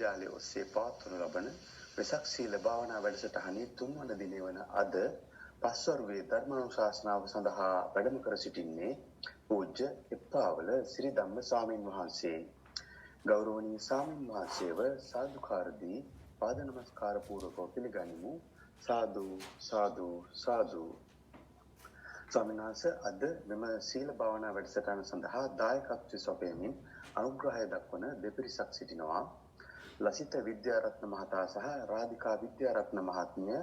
විශ්වවිද්‍යාලයේ ඔස්සේ පවත්වනු ලබන වෙසක් සීල භාවනා වැඩසටහනේ 3 වන දිනය වන අද පස්වරුවේ ධර්මානුශාසනාව සඳහා වැඩම කර සිටින්නේ පූජ්‍ය එප්පාවල ශ්‍රී ධම්ම ස්වාමීන් වහන්සේ. ගෞරවනීය ස්වාමීන් වහන්සේව සාදුකාර දී පාද නමස්කාර පූර්වකව පිළිගනිමු. සාදු සාදු සාදු. ස්වාමීන් වහන්සේ අද මෙම සීල භාවනා වැඩසටහන සඳහා දායකත්වයේ සපයමින් අනුග්‍රහය දක්වන දෙපිරිසක් සිටිනවා. ලසිත විද්‍යාරත්න මහතා සහ රාධිකා විද්‍යාරත්න මහත්මිය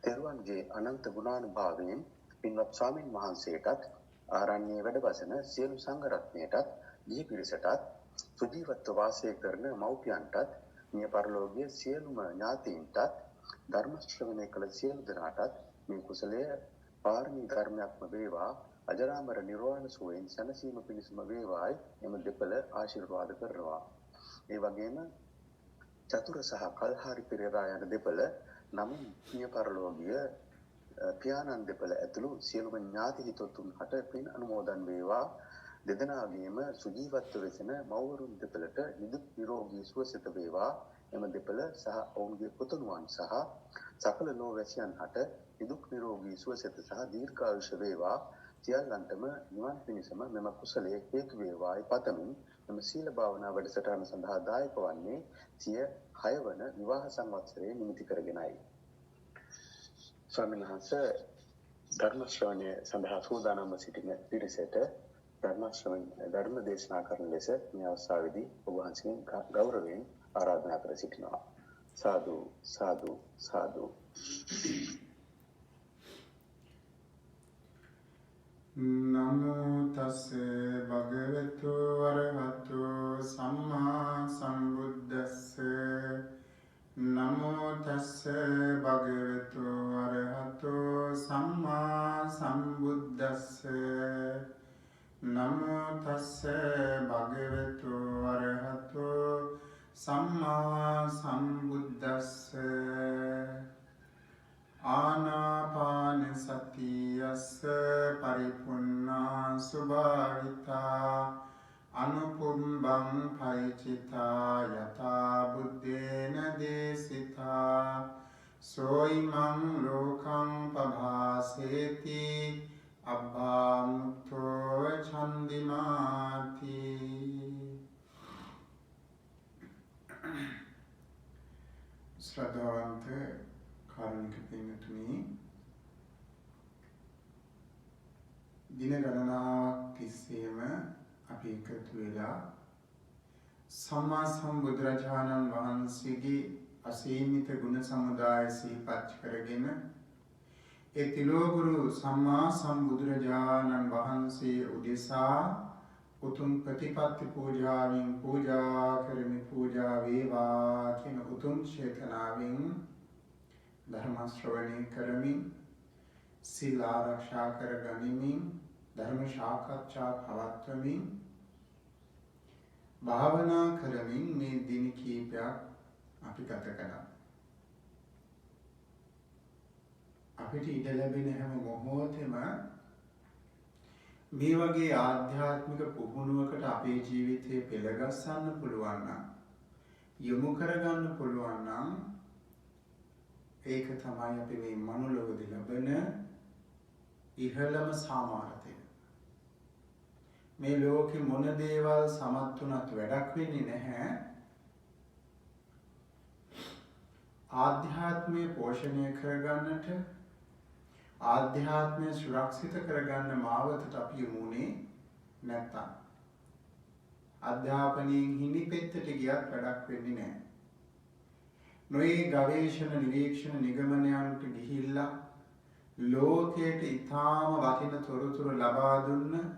තෙරුවන්ගේ අනන්ත ගුණානුභාවයෙන් පින්වත් ස්වාමීන් වහන්සේටත් ආරණ්‍යයේ වැඩවසන සියලු සංඝ රත්නයටත් දී පිරිසටත් සුජීවත්ව වාසය කරන මව්පියන්ටත් මිය පරලෝකීය සියලුම ඥාතීන්ටත් ධර්ම ශ්‍රවණය කළ සියලු දෙනාටත් මේ කුසලය පාරමී ධර්මයක්ම වේවා අජරාමර නිර්වාණ සුවයෙන් සැනසීම පිණිසම වේවායි එම දෙපළ ආශිර්වාද කරනවා. ඒ වගේම චතුර සහ කල්හාරි පෙරේරා යන දෙපළ නමින් මිය පරලෝකීය පියාණන් දෙපළ ඇතුළු සියලුම ඥාති හිතතුන් හට පින් අනුමෝදන් වේවා. දෙදෙනාගේම සුජීවත්ව වෙසෙන මව්වරුන් දෙපළට නිදුක් නිරෝගී සුවසත වේවා. එම දෙපළ සහ ඔවුන්ගේ පුතුණුවන් සහ සකල ලෝවැසියන් හට නිදුක් නිරෝගී සුවසත සහ දීර්ඝායුෂ වේවා. සියල්ලන්ටම නිවන් පිණිසම මෙම කුසලයේ හේතු වේවායි පතමින් මෙම සීල භාවනා වැඩසටහන සඳහා දායක වන්නේ 106 වන විවාහ සංවත්සරයේ නිමිති කරගෙනයි. ස්වාමීන් වහන්සේ ධර්ම ශ්‍රවණය සඳහා සූදානම්ව සිටින පිරිසට ධර්ම දේශනා කරන ලෙස මේ අවස්ථාවේදී ඔබ වහන්සේගෙන් ගෞරවයෙන් ආරාධනා කර සිටිනවා. සාදු සාදු සාදු. නමෝ තස්සේ භගවතු වරහතෝ සම්මා සම්බුද්දස්සේ නමෝ තස්සේ භගවතු වරහතෝ සම්මා සම්බුද්දස්සේ නමෝ තස්සේ භගවතු වරහතෝ සම්මා සම්බුද්දස්සේ ආනාපාන සතියස්ස පරිපුන්නා සුභාවිතා අනුපුම්බං පයිචිතා යතා බුද්දේන දේසිතා සෝයිමං ලෝකං පභාසේති අබ්බාමුත්තෝ චන්දිමාති. ශ්‍රද්ධාවන්ත කාරුණික පින්තුනි, දින ගණනාවක් තිස්සේම අපි එකතු වෙලා සම්මා සම්බුදුරජාණන් වහන්සේගේ අසීමිත ගුණ සමුදාය සිහිපත් කරගෙන ඒ තිලෝගුරු සම්මා සම්බුදුරජාණන් වහන්සේ උදෙසා උතුම් ප්‍රතිපත්ති පූජාවෙන් පූජා කරමි. පූජා වේවා කියන උතුම් චේතනාවෙන් ධර්ම ශ්‍රවණය කරමින් සීල ආරක්ෂා කර ගනිමින් ධර්ම සාකච්ඡා පවත්වමින් භාවනා කරමින් මේ දින කීපයක් අපි ගත කළා. අපිට ඉඩ ලැබෙන හැම මොහොතෙම මේ වගේ ආධ්‍යාත්මික පුහුණුවකට අපේ ජීවිතය පෙළගස්සන්න පුළුවන් නම්, යොමු කරගන්න පුළුවන් නම්, ඒක තමයි අපි මේ මනුලොවදී ලබන ඉහළම සාමාර්ථය. මේ ලෝකෙ මොන දේවල් සමත් වුණත් වැඩක් වෙන්නේ නැහැ. ආධ්‍යාත්මය පෝෂණය කරගන්නට, ආධ්‍යාත්මය සුරක්ෂිත කරගන්න මාවතට අපි යමුනේ නැත්තම් අධ්‍යාපනයෙන් හිණිපෙත්තට ගියත් වැඩක් වෙන්නේ නැහැ. නොයේ ගවේෂණ නිරීක්ෂණ නිගමනයන්ට ගිහිල්ලා ලෝකයට ඉතාම වටින තොරතුරු ලබා දුන්න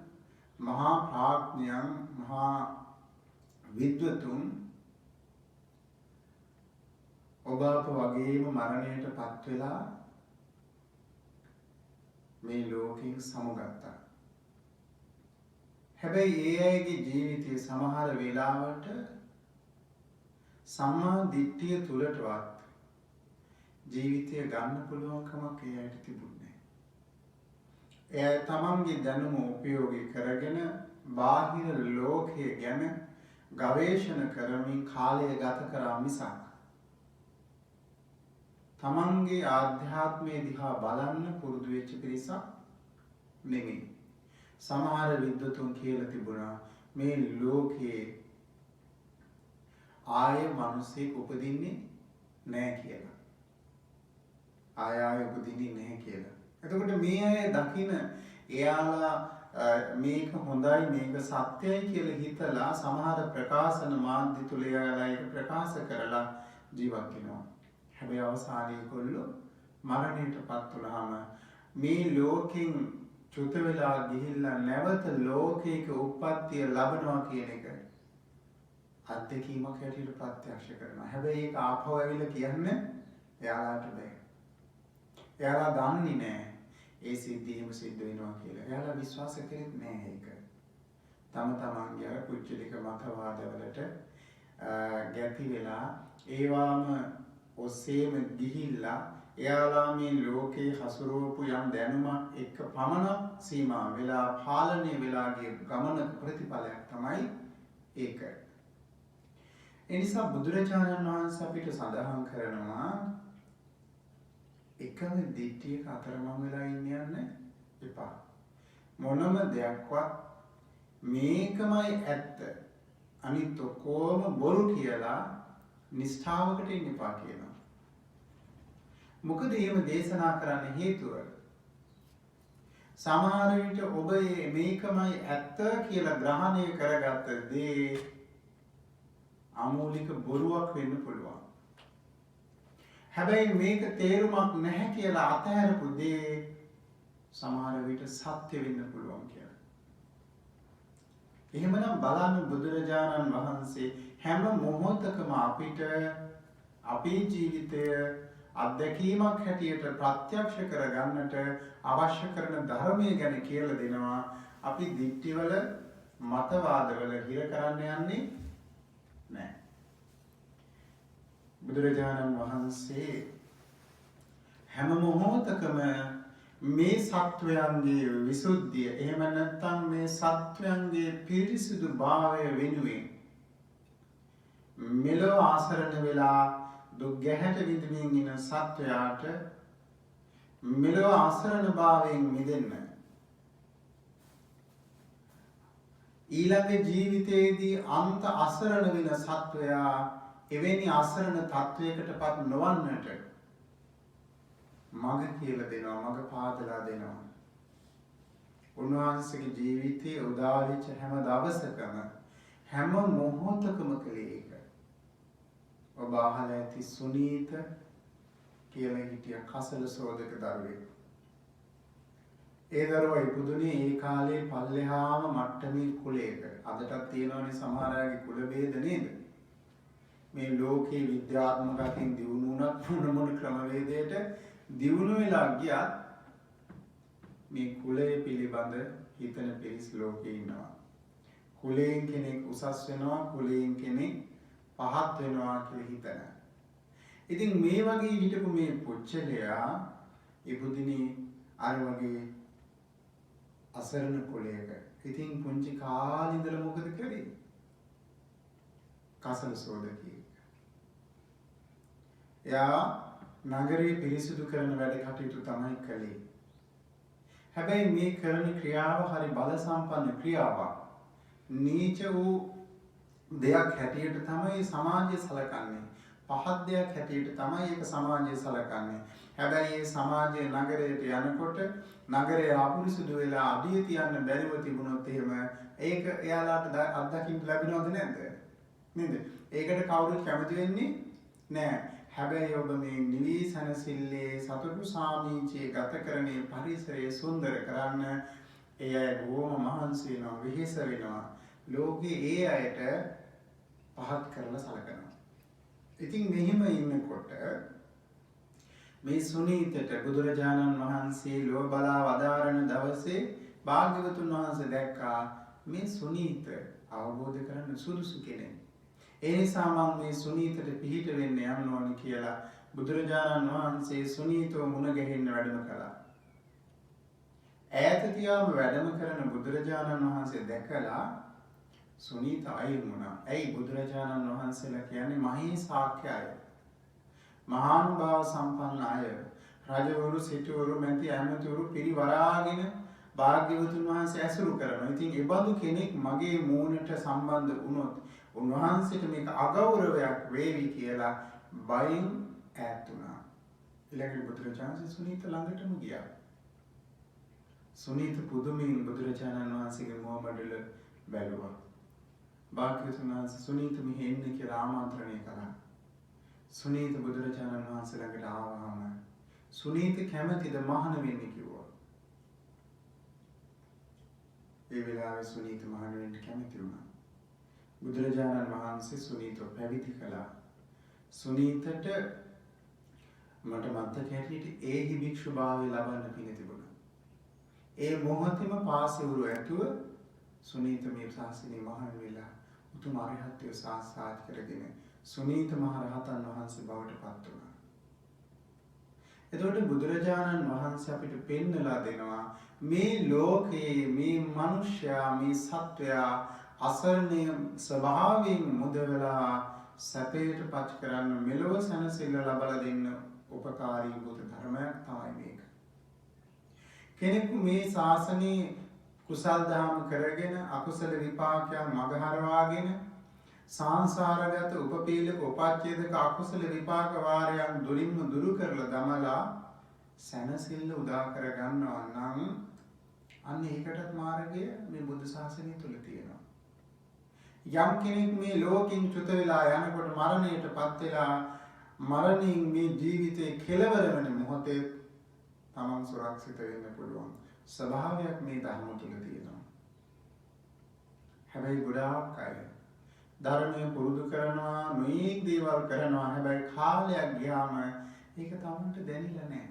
මහා ප්‍රඥයන්, මහා විද්වතුන් ඔබ අප වගේම මරණයට පත් වෙලා මේ ලෝකෙන් සමුගත්තා. හැබැයි ඒ අයගේ ජීවිතයේ සමහර වෙලාවට සම්මා දිට්ඨිය තුලටවත් ජීවිතය ගන්න පුළුවන්කමක් ඒ අයට තිබුණේ නැහැ. ඒ තමන්ගේ දැනුම උපයෝගී කරගෙන බාහිර ලෝකයේ ගැන ගවේෂණ කරමින් කාලය ගත කරා මිසක් තමන්ගේ ආධ්‍යාත්මය දිහා බලන්න පුරුදු වෙච්ච පිරිසක් නෙමෙයි. සමහර විද්වතුන් කියලා තිබුණා මේ ලෝකයේ ආයේ මිනිස්සෙක් උපදින්නේ නැහැ කියලා. ආයේ උපදින්නේ නැහැ කියලා. එතකොට මේ අය දකින එයාලා මේක හොඳයි මේක සත්‍යයි කියලා හිතලා සමහර ප්‍රකාශන මාධ්‍ය තුල එයාලා ඒක ප්‍රකාශ කරලා ජීවත් වෙනවා. හැබැයි අවසානයේ ඒගොල්ලෝ මරණයටපත් වුණාම මේ ලෝකෙන් චුත වෙලා ගිහිල්ලා නැවත ලෝකයක උප්පත්තිය ලබනවා කියන එක අත්දැකීමක් හැටියට ප්‍රත්‍යක්ෂ කරනවා. හැබැයි ඒක ආපහු ඇවිල්ලා කියන්නේ එයාලාට බෑ. එයාලා දන්නේ නැහැ ඒ සිද්ධියම සිද්ධ වෙනවා කියලා. එයාලා විශ්වාස කරෙත් නැහැ ඒක. තම තමන්ගේ අර කුච්චලික මතවාදවලට ගැති වෙලා ඒවාම ඔස්සේම ගිහිල්ලා එයාලා මේ ලෝකේ හසුරුවපු යම් දැනුමක් එක්ක පමණක් සීමා වෙලා පාලනය වෙලා ගිය ගමනක ප්‍රතිඵලයක් තමයි ඒක. ඒ නිසා බුදුරජාණන් වහන්සේ අපිට සඳහන් කරනවා එකම දිට්ඨියක අතරමං වෙලා ඉන්න එපා. මොනම දෙයක්වත් මේකමයි ඇත්ත අනිත් ඔක්කොම බොරු කියලා නිෂ්ඨාවකට ඉන්න එපා කියනවා. මොකද එහෙම දේශනා කරන්න හේතුව සමහර විට ඔබ මේකමයි ඇත්ත කියලා ග්‍රහණය කරගත්ත දේ අමූලික බොරුවක් වෙන්න පුළුවන්. හැබැයි මේක තේරුමක් නැහැ කියලා අතහැරපු දේ සමහර විට සත්‍ය වෙන්න පුළුවන් කියලා. එහෙමනම් බලන්න බුදුරජාණන් වහන්සේ හැම මොහොතකම අපිට අපේ ජීවිතය අත්දැකීමක් හැටියට ප්‍රත්‍යක්ෂ කරගන්නට අවශ්‍ය කරන ධර්මය ගැන කියලා දෙනවා. අපි දිට්ඨිවල මතවාදවල හිර කරන්න යන්නේ නැහැ. බුදුරජාණන් වහන්සේ හැම මොහොතකම මේ සත්වයන්ගේ විසුද්ධිය එහෙම නැත්නම් මේ සත්වයන්ගේ පිරිසිදු භාවය වෙනුවෙන් මෙලොව ආසරණ වෙලා දුක් ගැහැට විඳින්මින් ඉන්න සත්වයාට මෙලොව ආසරණ භාවයෙන් මිදෙන්න ඊළඟ ජීවිතයේදී අන්ත අසරණ වෙන සත්වයා එවැනි අසරණ තත්වයකටපත් නොවන්නට මඟ කියලා දෙනවා, මඟ පාදලා දෙනවා. උන්වහන්සේගේ ජීවිතයේ උදා වෙච්ච හැම දවසකම හැම මොහොතකම කලේ ඒක. ඔබ අහලා ඇති සුනීත කියලා හිටිය කසල සෝදක දරුවෙක්. ඒ දරුවා ඉපදුනේ ඒ කාලේ පල්ලෙහාම මට්ටමේ කුලයක. අදටත් තියෙනවනේ සමහර අයගේ කුල ભેද නේද? මේ ලෝකේ විද්‍යාත්මක අතින් දියුණු වුණත් මොන ක්‍රමවේදයට දියුණු වෙලා ගියත් මේ කුලය පිළිබඳ හිතන පිරිස් ලෝකේ ඉන්නවා. කුලයෙන් කෙනෙක් උසස් වෙනවා, කුලයෙන් කෙනෙක් පහත් වෙනවා කියලා හිතන. ඉතින් මේ වගේ හිටපු මේ පුච්චලයා ඉපදුනේ අර වගේ අසරණ කුලයක. ඉතින් පුංචි කාලේ ඉඳලා මොකද කරේ? කසල සෝදකී. එයා නගරේ පිරිසිදු කරන වැඩ කටයුතු තමයි කළේ. හැබැයි මේ කරන ක්‍රියාව හරි බල සම්පන්න ක්‍රියාවක්. නීච වූ දෙයක් හැටියට තමයි සමාජය සලකන්නේ. පහත් දෙයක් හැටියට තමයි ඒක සමාජය සලකන්නේ. හැබැයි මේ සමාජයේ නගරයට යනකොට නගරය අපිරිසුදු වෙලා අඩිය තියන්න බැරිව තිබුණොත් එහෙම ඒක එයාලාට අත්දකින්න ලැබෙනවද නැද්ද? නේද? ඒකට කවුරුත් කැමති වෙන්නේ නැහැ. හැබැයි ඔබ මේ නිවිසනසිල්ලේ සතුටු සාමීචියේ ගත කරන්නේ පරිසරය සුන්දර කරන්න ඒ අය බොහොම මහන්සි වෙනවා, වෙහෙස වෙනවා. ලෝකේ ඒ අයට පහත් කරලා සලකනවා. ඉතින් මෙහිම ඉන්නකොට මේ සුනීතට බුදුරජාණන් වහන්සේ ලෝ බලා වදාරන දවසේ භාග්‍යවතුන් වහන්සේ දැක්කා මේ සුනීත අවබෝධ කරගන්න සුදුසු කෙනෙක්. ඒ නිසා මම මේ සුනීතට පිහිට වෙන්න යන්න ඕනේ කියලා බුදුරජාණන් වහන්සේ සුනීතව මුණ ගැහෙන්න වැඩම කළා. ඈත තියාම වැඩම කරන බුදුරජාණන් වහන්සේ දැකලා සුනීත අයින් වුණා. ඇයි බුදුරජාණන් වහන්සේලා කියන්නේ මහී ශාක්‍ය අය. මහානුභාව සම්පන්න අය. රජවරු, සිටුවරු, මැති ඇමතිවරු පිරිවරාගෙන භාග්‍යවතුන් වහන්සේ ඇසුරු කරනවා. ඉතින් ඒ බඳු කෙනෙක් මගේ මූණට සම්බන්ධ වුණොත් උන්වහන්සේට මේක අගෞරවයක් වේවි කියලා බයෙන් ඈත් වුණා. ඊළඟට බුදුරජාණන් සුනීත ළඟටම ගියා. සුනීත පුදුමයෙන් බුදුරජාණන් වහන්සේගේ මුවමඩල බැලුවා. භාග්‍යවතුන් වහන්සේ සුනීත මෙහෙ එන්න කියලා ආමන්ත්‍රණය කළා. සුනීත බුදුරජාණන් වහන්සේ ළඟට ආවම සුනීත කැමතිද මහාන වෙන්න කිව්වා. ඒ වෙලාවේ සුනීත මහාන වෙන්න කැමති වුණා. බුදුරජාණන් වහන්සේ සුනීතව පැවිදි කළා. සුනීතට මට මතක හැටියට ඒහි භික්ෂුභාවය ලබන්න පින තිබුණා. ඒ මොහොතේම පාසෙවරු ඇතුව සුනීත මේ ශාසනයේ මහාන වෙලා උතුම් අරිහත්ත්වය සාක්ෂාත් කරගෙන සුනීත මහ රහතන් වහන්සේ බවට පත් වුණා. එතකොට බුදුරජාණන් වහන්සේ අපිට පෙන්නලා දෙනවා මේ ලෝකයේ මේ මිනිස්යා මේ සත්වයා අසරණ ස්වභාවයෙන් මුදවලා සැපයට පත් කරන්න මෙලොව සැනසෙල්ල ලබලා දෙන්න උපකාරී බුදු ධර්මයක් තමයි මේක. කෙනෙකු මේ ශාසනයේ කුසල් දහම් කරගෙන අකුසල විපාකයන් මගහරවාගෙන සංසාරගත උපපීලක උපච්ඡේදක අකුසල විපාක වාරයන් දුරින්ම දුරු කරලා දමලා සැනසෙල්ල උදා කර ගන්නවා නම් අන්න ඒකටත් මාර්ගය මේ බුදු ශාසනය තුල තියෙනවා. යම් කෙනෙක් මේ ලෝකෙන් චුත වෙලා යනකොට මරණයටපත් වෙලා මරණයෙන් මේ ජීවිතේ කෙලවර වෙන මොහොතේ තමන් සුරක්ෂිත වෙන්න පුළුවන් ස්වභාවයක් මේ ධර්ම තුල තියෙනවා. හැබැයි ගොඩාක් අය ධර්මය පුරුදු කරනවා, මේ දේවල් කරනවා. හැබැයි කාලයක් ගියාම ඒක තමන්ට දැනෙලා නැහැ.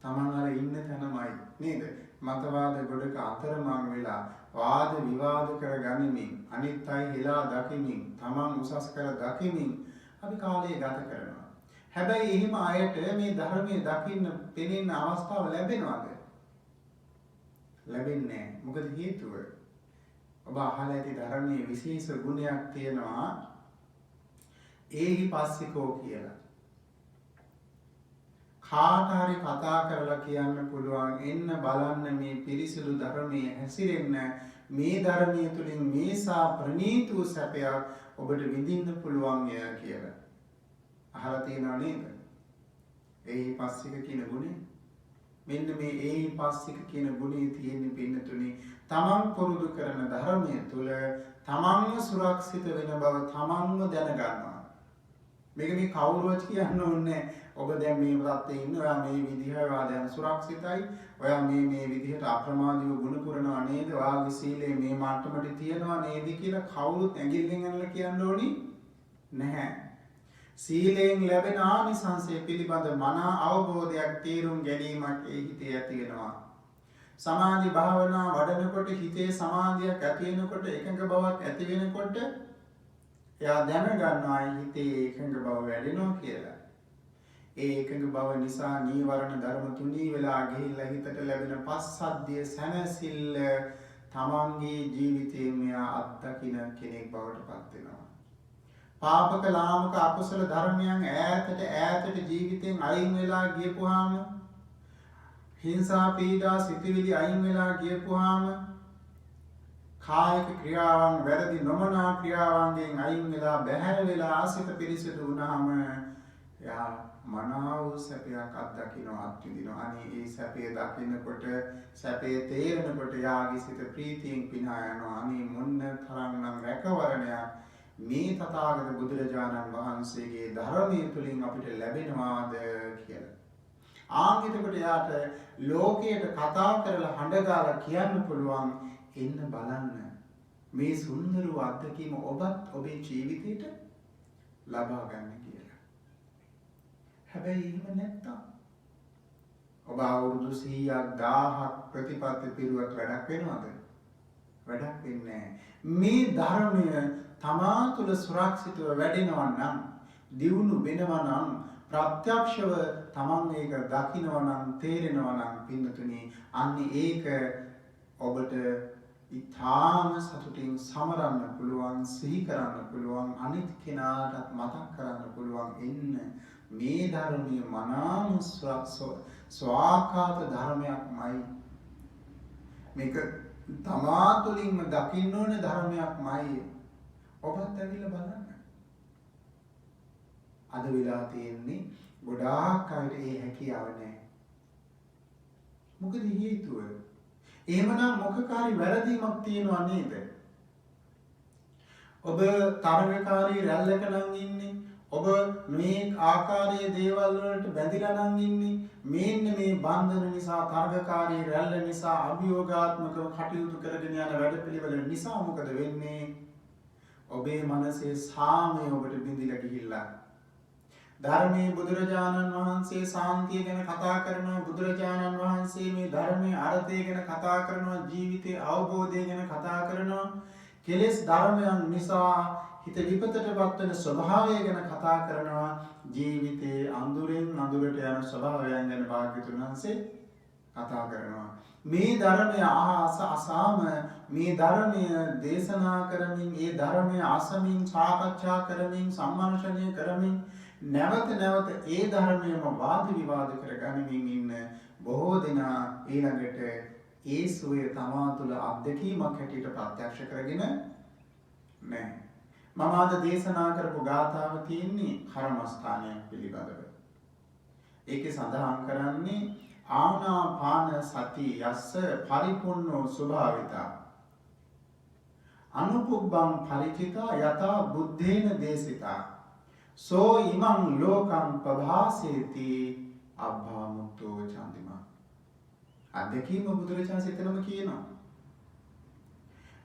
තමන් අර ඉන්න තැනමයි නේද? මතවාද ගොඩක අතරමං වෙලා වාද විවාද කරගනිමින්, අනිත් අය හෙලා දකිමින්, තමන් උසස් කර දකිමින් අපි කාලය ගත කරනවා. හැබැයි එහෙම අයට මේ ධර්මයේ දකින්න පෙනෙන අවස්ථාව ලැබෙනවද? ලැබෙන්නේ නැහැ. මොකද හේතුව? ඔබ අහලා ඇති ධර්මයේ විශේෂ ගුණයක් තියෙනවා ඒහිපස්සිකෝ කියලා. කාට හරි කතා කරලා කියන්න පුළුවන් එන්න බලන්න මේ පිරිසිදු ධර්මයේ හැසිරෙන්න, මේ ධර්මයේ තුලින් මේසා ප්‍රණීත වූ සැපයක් ඔබට විඳින්න පුළුවන් ය කියලා. අහලා තියෙනව නේද? ඒහිපස්සික කියන ගුණය. මෙන්න මේ ඒහිපස්සික කියන ගුණය තියෙන්නේ පින්නතුනේ තමන් පුරුදු කරන ධර්මයේ තුල තමන්ව සුරක්ෂිත වෙන බව තමන්ම දැනගන්නවා. මේක මේ කවුරුවත් කියන්න ඕනේ. ඔබ දැන් මේ වත්තේ ඉන්න ඔයා මේ විදිහ ඔයා දැන් සුරක්ෂිතයි. ඔයා මේ විදිහට අප්‍රමාදීව ගුණ පුරනවා නේද? ඔයාගේ සීලය මේ මට්ටමට තියනවා නේද කියලා කවුරුත් ඇඟිල්ලෙන් අනලා කියන්න ඕනි නැහැ. සීලයෙන් ලැබෙන ආනිසංසය පිළිබඳ මනා අවබෝධයක් තේරුම් ගැනීමක් ඒ හිතේ ඇති වෙනවා. සමාධි භාවනා වඩනකොට හිතේ සමාධියක් ඇති වෙනකොට, එකඟ බවක් ඇති වෙනකොට එයා දැනගන්නවා හිතේ එකඟ බව වැඩෙනවා කියලා. ඒ එකඟ බව නිසා නීවරණ ධර්ම තුනී වෙලා ගිහිල්ලා හිතට ලැබෙන පස්සද්ධිය සැනසෙල්ල තමන්ගේ ජීවිතයෙන් මෙයා අත්දකින කෙනෙක් බවට පත් වෙනවා. පාපක ලාමක අකුසල ධර්මයන් ඈතට ජීවිතෙන් අයින් වෙලා ගියපුවාම, හිංසා පීඩා සිතිවිලි අයින් වෙලා ගියපුවාම, කායික ක්‍රියාවන් වැරදි නොමනා ක්‍රියාවන්ගෙන් අයින් වෙලා බැහැර වෙලා සිත පිරිසිදු වුණාම එයා මනාව සැපයක් අත්දකිනවා, අත්විඳිනවා. අනේ ඒ සැපේ දකින්නකොට, සැපේ තේරෙනකොට යාගේ සිත ප්‍රීතියෙන් පිනා යනවා. අනේ මොන්න තරම්නම් රැකවරණයක් මේ තථාගත බුදුරජාණන් වහන්සේගේ ධර්මයේ තුලින් අපිට ලැබෙනවාද කියලා. එතකොට යාට ලෝකයට කතා කරලා හඬගාලා කියන්න පුළුවන් එන්න බලන්න මේ සුන්දර වූ අත්දැකීම ඔබත් ඔබේ ජීවිතේට ලබා ගන්න කියලා. හැබැයි එහෙම නැත්තම් ඔබ අවුරුදු 100ක් 1000ක් ප්‍රතිපත්ති පිරුවත් වැඩක් වෙනවද? වැඩක් වෙන්නේ නැහැ. මේ ධර්මය තමා තුළ සුරක්ෂිතව වැඩෙනවා නම්, දියුණු වෙනවා නම්, ප්‍රත්‍යක්ෂව තමන් ඒක දකිනවා නම්, තේරෙනවා නම් පින්නතුනි අන්න ඒක ඔබට ඉතාම සතුටින් සමරන්න පුළුවන්, සිහි කරන්න පුළුවන්, අනිත් කෙනාටත් මතක් කරන්න පුළුවන් එන්න මේ ධර්මයේ මනාම ස්වාකාත ධර්මයක්මයි. මේක තමා තුළින්ම දකින්න ඕන ධර්මයක්මයි. ඔබත් ඇවිල්ලා බලන්න. අද වෙලා තියෙන්නේ ගොඩාක් අයට ඒ හැකියාව නැහැ. මොකද හේතුව? එහෙමනම් මොකකාරී වැරදීමක් තියෙනවා නේද? ඔබ තරගකාරී රැල්ලක නම් ඉන්නේ. ඔබ මේ ආකාරයේ දේවල් වලට බැඳිලා නම් ඉන්නේ. මේන්න මේ බන්ධන නිසා, තරගකාරී රැල්ල නිසා, අභියෝගාත්මකව කටයුතු කරගෙන යන වැඩපිළිවෙල නිසා මොකද වෙන්නේ? ඔබේ මනසේ සාමය ඔබට බිඳිලා ගිහිල්ලා. ධර්මයේ බුදුරජාණන් වහන්සේ සාන්තිය ගැන කතා කරනවා. බුදුරජාණන් වහන්සේ මේ ධර්මයේ අර්ථය ගැන කතා කරනවා. ජීවිතයේ අවබෝධය ගැන කතා කරනවා. කෙලෙස් ධර්මයන් නිසා හිත විපතටපත් වෙන ස්වභාවය ගැන කතා කරනවා. ජීවිතයේ අඳුරෙන් අඳුරට යන ස්වභාවයන් ගැන භාග්‍යවතුන් වහන්සේ කතා කරනවා. මේ ධර්මය අසාම මේ ධර්මය දේශනා කරමින්, ඒ ධර්මය අසමින්, සාකච්ඡා කරමින්, සම්මර්ෂණය කරමින් නැවත නැවත ඒ ධර්මයම වාද විවාද කරගනිමින් ඉන්න බොහෝ දෙනා ඊළඟට ඒ සුවය තමා තුළ අත්දැකීමක් හැටියට ප්‍රත්‍යක්ෂ කරගෙන නැහැ. මම අද දේශනා කරපු ගාථාව තියෙන්නේ කර්මස්ථානයක් පිළිබඳව. ඒකේ සඳහන් කරන්නේ ආනාපාන සති යස්ස පරිපූර්ණෝ ස්වභාවිතා අනුපුබ්බං පරිචිතා යතා බුද්ධේන දේශිතා සෝ ඉමං ලෝකං ප්‍රභාසේති අබ්බාමුත්තෝ චන්දිමා. අධ්‍යක්ීම බුදුරජාණන් සිතනම කියනවා.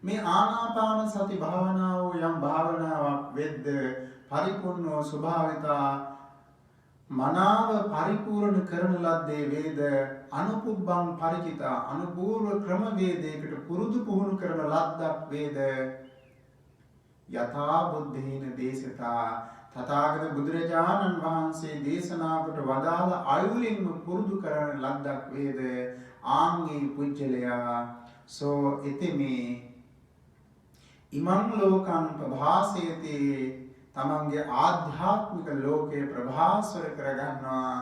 මේ ආනාපාන සති භාවනාව යම් භාවනාවක් වෙද්ද පරිපූර්ණෝ ස්වභාවිතා මනාව පරිපූර්ණ කරන ලද්දේ වේද අනුපුබ්බං පරිචිතා අනුපූර්ව ක්‍රමවේදයකට පුරුදු පුහුණු කරන ලද්දක් වේද යථා බුද්ධේන දේශිතා තථාගත බුදුරජාණන් වහන්සේ දේශනා කොට වදාළ අයුරින්ම පුරුදු කරන ලද්දක් වේද ආංගේ පුජ්‍යලයා සෝ ඉතිමේ ඉමං ලෝකං ප්‍රභාසයති තමන්ගේ ආධ්‍යාත්මික ලෝකේ ප්‍රභාස්වර කරගන්නවා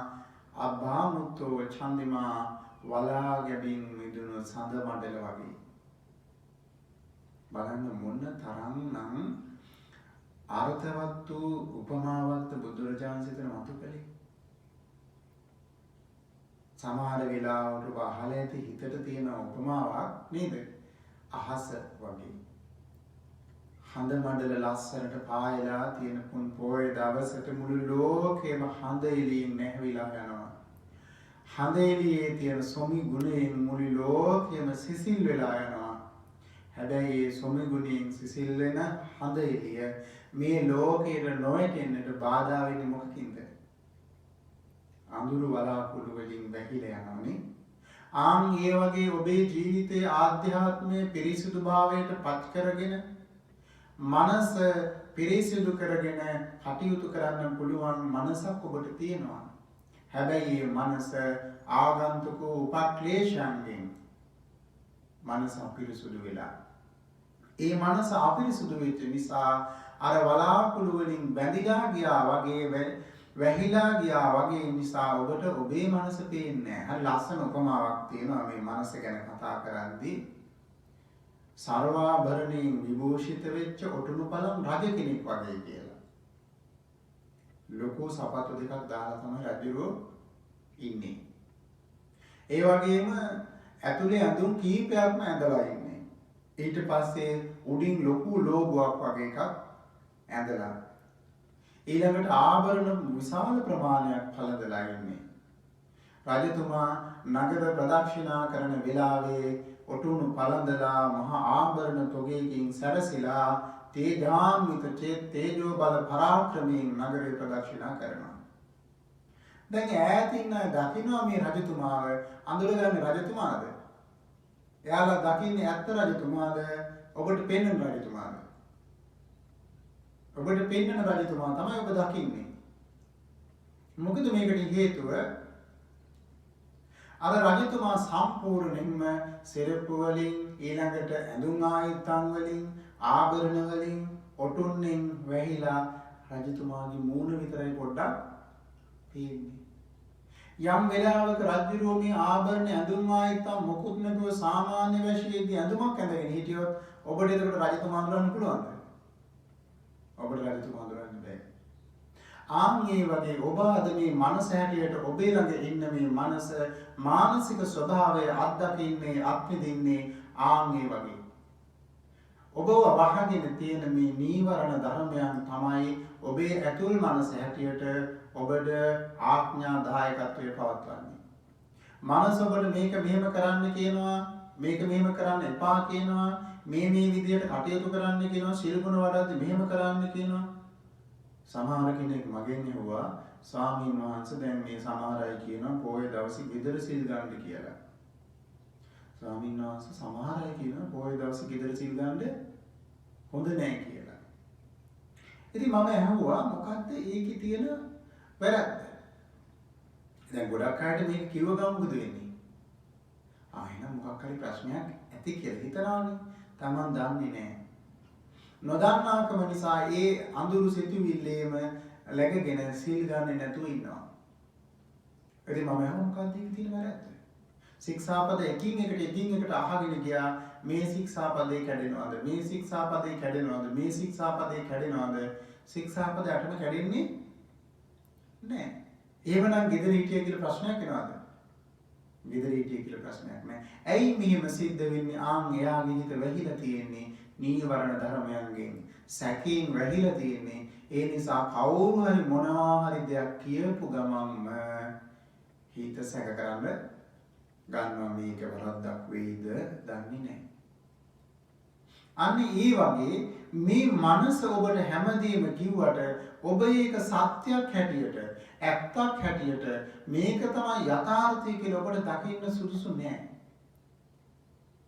අබ්බාමුත්තෝ චන්දිමා වලා ගැබින් මිදුණු සඳ මඩල වගේ. බලන්න මොන තරම්නම් අර්ථවත් වූ උපමාවක් බුදුරජාණන් සිතන මතු කළේ. සමහර වෙලාවට ඔබ අහලා ඇති හිතට තියෙන උපමාවක් නේද? අහස වගේ. හඳ මඩල ලස්සනට පායලා තියෙන පුන් පොයේ දවසට මුළු ලෝකෙම හඳ එළියෙන් නැහැවිලා යනවා. හඳ එළියේ තියෙන සොමි ගුණයෙන් මුළු ලෝකෙම සිසිල් වෙලා යනවා. හැබැයි ඒ සොමි ගුණයෙන් සිසිල් වෙන හඳ එළිය මේ ලෝකෙට නොවැටෙන්නට බාධා වෙන්නේ මොකකින්ද? අඳුරු වලාකුළු වලින් වැහිලා යනවානේ. ආන් ඒ වගේ ඔබේ ජීවිතයේ ආධ්‍යාත්මයේ පිරිසිදුභාවයට පත් කරගෙන මනස පිරිසිදු කරගෙන කටයුතු කරන්න පුළුවන් මනසක් ඔබට තියෙනවා. හැබැයි මේ මනස ආගන්තුක උපක්ලේශයන්ගෙන් මනස අපිරිසුදු වෙලා. ඒ මනස අපිරිසුදු වෙච්ච නිසා අර වලාකුළු වලින් බැඳිලා ගියා වගේ වැහිලා ගියා වගේ නිසා ඔබට ඔබේ මනස පේන්නේ නැහැ. හරි ලස්සන උපමාවක් තියෙනවා මේ මනස ගැන කතා කරද්දී. සර්වාභරණයෙන් විභූෂිත වෙච්ච ඔටුනු බලම් රජ කෙනෙක් වගේ කියලා. ලොකු සපත්තු දෙකක් දාලා තමයි රජුරෝ ඉන්නේ. ඒ වගේම ඇතුලේ ඇඳුම් කීපයක්ම ඇඳලා ඉන්නේ. ඊට පස්සේ උඩින් ලොකු ලෝගුවක් වගේ එකක් ඇඳලා. ඊළඟට ආභරණ විශාල ප්‍රමාණයක් පළඳලා ඉන්නේ. රජතුමා නගර ප්‍රදක්ෂිනා කරන වෙලාවේ ඔටුනු පළඳලා මහා ආභරණ තොගයකින් සැරසිලා තේජාන්විත තේජෝ බල පරාක්‍රමයෙන් නගරය ප්‍රදක්ෂිනා කරනවා. දැන් ඈතින් දකින්නවා මේ රජතුමාව. අඳුරගන්නේ රජතුමාද? එයාලා දකින්නේ ඇත්ත රජතුමාද? ඔබට පෙන්වන රජතුමාද? ඔබට පෙන්වන රජතුමා තමයි ඔබ දකින්නේ. මොකද මේකට හේතුව අර රජතුමා සම්පූර්ණයෙන්ම සිරප්පු වලින් ඊළඟට ඇඳුම් ආයතන් වලින් ආභරණ වලින් ඔටුන්නෙන් වැහිලා රජතුමාගේ මූණ විතරයි පොඩ්ඩක් පේන්නේ. යම් වෙලාවක රජුරෝ මේ ආභරණ ඇඳුම් ආයතන් මොකුත් නැතුව සාමාන්‍ය වැසියෙක්ගේ ඇඳුමක් ඇඳගෙන හිටියොත් ඔබට එතකොට රජතුමා අඳුරන්න පුළුවන්ද? ඔබට රජතුමා අඳුරන්න බැහැ. ආන්ගේ වගේ ඔබ අද මේ මනස හැටියට ඔබේ ළඟ ඉන්න මේ මනස මානසික ස්වභාවය අත්දකින්නේ අත්විඳින්නේ ආන්ගේ වගේ. ඔබව වහගෙන තියෙන මේ නීවරණ ධර්මයන් තමයි ඔබේ ඇතුල් මනස හැටියට ඔබට ආඥා දායකත්වයේ පවත්වන්නේ. මනස ඔබට මේක මෙහෙම කරන්න කියනවා, මේක මෙහෙම කරන්න එපා කියනවා, මේ විදිහට කටයුතු කරන්න කියනවා, සිල් ගුණ වඩද්දි මෙහෙම කරන්න කියනවා. සමහර කෙනෙක් මගෙන් ඇහුවා ස්වාමීන් වහන්සේ දැන් මේ සමහර අය කියනවා පොයේ දවසේ ගෙදර සිල් ගන්න කියලා. ස්වාමීන් වහන්සේ සමහර අය කියනවා පොයේ දවසේ ගෙදර සිල් ගන්න හොඳ නැහැ කියලා. ඉතින් මම ඇහුවා මොකද්ද ඒකේ තියෙන වැරද්ද? දැන් ගොඩක් අයට මේක කිව්ව ගමන් මොකද වෙන්නේ? එහෙනම් මොකක් හරි ප්‍රශ්නයක් ඇති කියලා හිතනවානේ. Taman දන්නේ නැහැ. නොදන්නාකම නිසා ඒ අඳුරු සිතුවිල්ලේම läගගෙන සීල් ගන්නේ නැතුව ඉන්නවා. ඉතින් මම අහුව මොකක්ද ඒකේ තියෙන වැරද්ද? ශික්ෂාපද එකින් එකට අහගෙන ගියා මේ ශික්ෂාපදේ කැඩෙනවද? මේ ශික්ෂාපදේ කැඩෙනවද? මේ ශික්ෂාපදේ කැඩෙනවද? ශික්ෂාපද 8ම කැඩෙන්නේ නැහැ. එහෙමනම් ගෙදර හිටිය කියලා ප්‍රශ්නයක් එනවද? ගෙදර හිටිය කියලා ප්‍රශ්නයක් නැහැ. ඇයි මෙහෙම සිද්ධ වෙන්නේ? එයාගේ හිත වැහිලා තියෙන්නේ නීවරණ ධර්මයන්ගෙන්, සැකයෙන් වැහිලා තියෙන්නේ. ඒ නිසා කවුරු හරි මොනවා හරි දෙයක් කියපු ගමන්ම හිත සැක කරන්න ගන්නවා. මේක වරද්දක් වෙයිද දන්නේ නැහැ. අන්න ඒ වගේ මේ මනස ඔබට හැමදේම කිව්වට ඔබ ඒක සත්‍යයක් හැටියට, ඇත්තක් හැටියට මේක තමයි යථාර්ථය කියලා ඔබට දකින්න සුදුසු නෑ.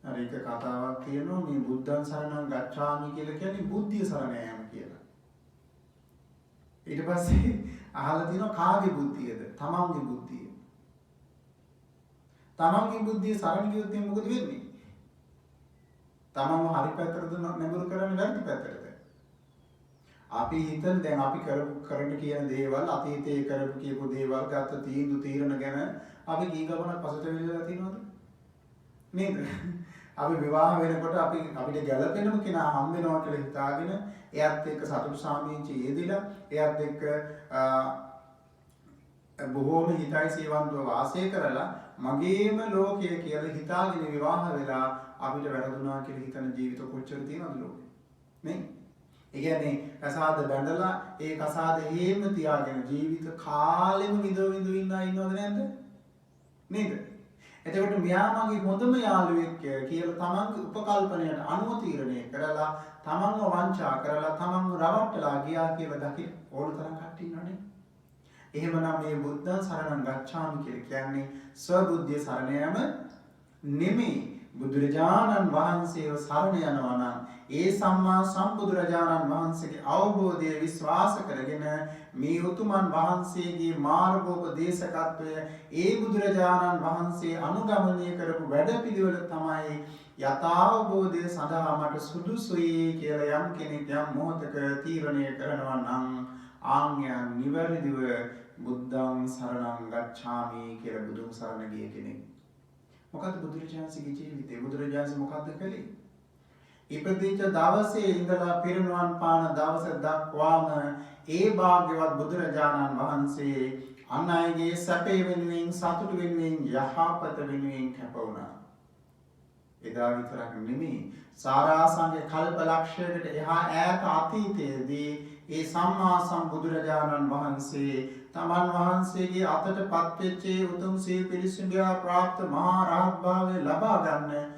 අර එක කතාවක් කියනවා මේ බුද්ධං සරණං ගච්ඡාමි කියලා කියන්නේ බුද්ධිය සරණ යාම කියලා. ඊට පස්සේ අහලා තිනවා කාගේ බුද්ධියද? තමන්ගේ බුද්ධිය. තමන්ගේ බුද්ධිය සරණ ගියොත් මොකද වෙන්නේ? තමන්ව හරි පැත්තටද නැඹුරු කරන්නේ වැරදි පැත්තටද? අපි හිතන දැන් අපි කරන්න කියන දේවල්, අතීතයේ කරපු කියපු දේවල්, ගත්ත තීරණ ගැන අපි කී ගමනක් පසුට වෙලා තියෙනවද? නේද? අපි විවාහ වෙනකොට අපිට ගැළපෙනම කෙනා හම් වෙනවා කියලා හිතාගෙන එයත් එක්ක සතුටු සාමීචි යෙදිලා එයත් එක්ක බොහෝම හිතයි සේවන්තව වාසය කරලා මගේම ලෝකය කියලා හිතාගෙන විවාහ වෙලා අපිට වැරදුනා කියලා හිතන ජීවිත කොච්චර තියෙනවද ලෝකේ? නේ? ඒ කියන්නේ කසාද බැඳලා ඒ කසාද හේම තියාගෙන ජීවිත කාලෙම විඳව ඉන්න ඉන්නවද නැද්ද? නේද? එතකොට මෙයා මගේ හොඳම යාළුවෙක් කියලා තමන්ගේ උපකල්පනයට අනුව තීරණය කරලා තමන්ව වංචා කරලා තමන්ව රවට්ටලා ගියා කියලා දකින්න ඕන තරම් කට්ටිය ඉන්නවනේ. එහෙමනම් මේ බුද්ධං සරණං ගච්ඡාමි කියලා කියන්නේ ස්වබුද්ධිය සරණ යාම නෙමෙයි. බුදුරජාණන් වහන්සේව සරණ යනවා නම් ඒ සම්මා සම්බුදුරජාණන් වහන්සේගේ අවබෝධය විශ්වාස කරගෙන මේ උතුමන් වහන්සේගේ මාර්ගෝපදේශකත්වය ඒ බුදුරජාණන් වහන්සේ අනුගමනය කරපු වැඩපිළිවෙල තමයි යථාබෝධය සඳහා මට සුදුසුයි කියලා යම් කෙනෙක් යම් මොහොතක තීරණය කරනවා නම් ආඥා නිවැරදිව බුද්ධං සරණං ගච්ඡාමි කියලා බුදුන් සරණ ගිය කෙනෙක්. මොකද බුදුරජාණන්සේගේ ජීවිතේ බුදුරජාණන්සේ මොකද්ද කළේ? ඉපදිච්ච දවසේ ඉඳලා පිරිනුවන් පාන දවස දක්වාම ඒ භාග්‍යවත් බුදුරජාණන් වහන්සේ අන් අයගේ සැපේ වෙනුවෙන්, සතුට වෙනුවෙන්, යහපත වෙනුවෙන් කැප වුණා. එදා විතරක් නෙමෙයි සාරාංශයේ කල්ප ලක්ෂයකට එහා ඈත අතීතයේදී ඒ සම්මා සම්බුදුරජාණන් වහන්සේ තමන් වහන්සේගේ අතට පත්වෙච්ච උතුම් සේ පිරිසිදුවා ප්‍රාප්ත මහා රහත් භාවය ලබා ගන්න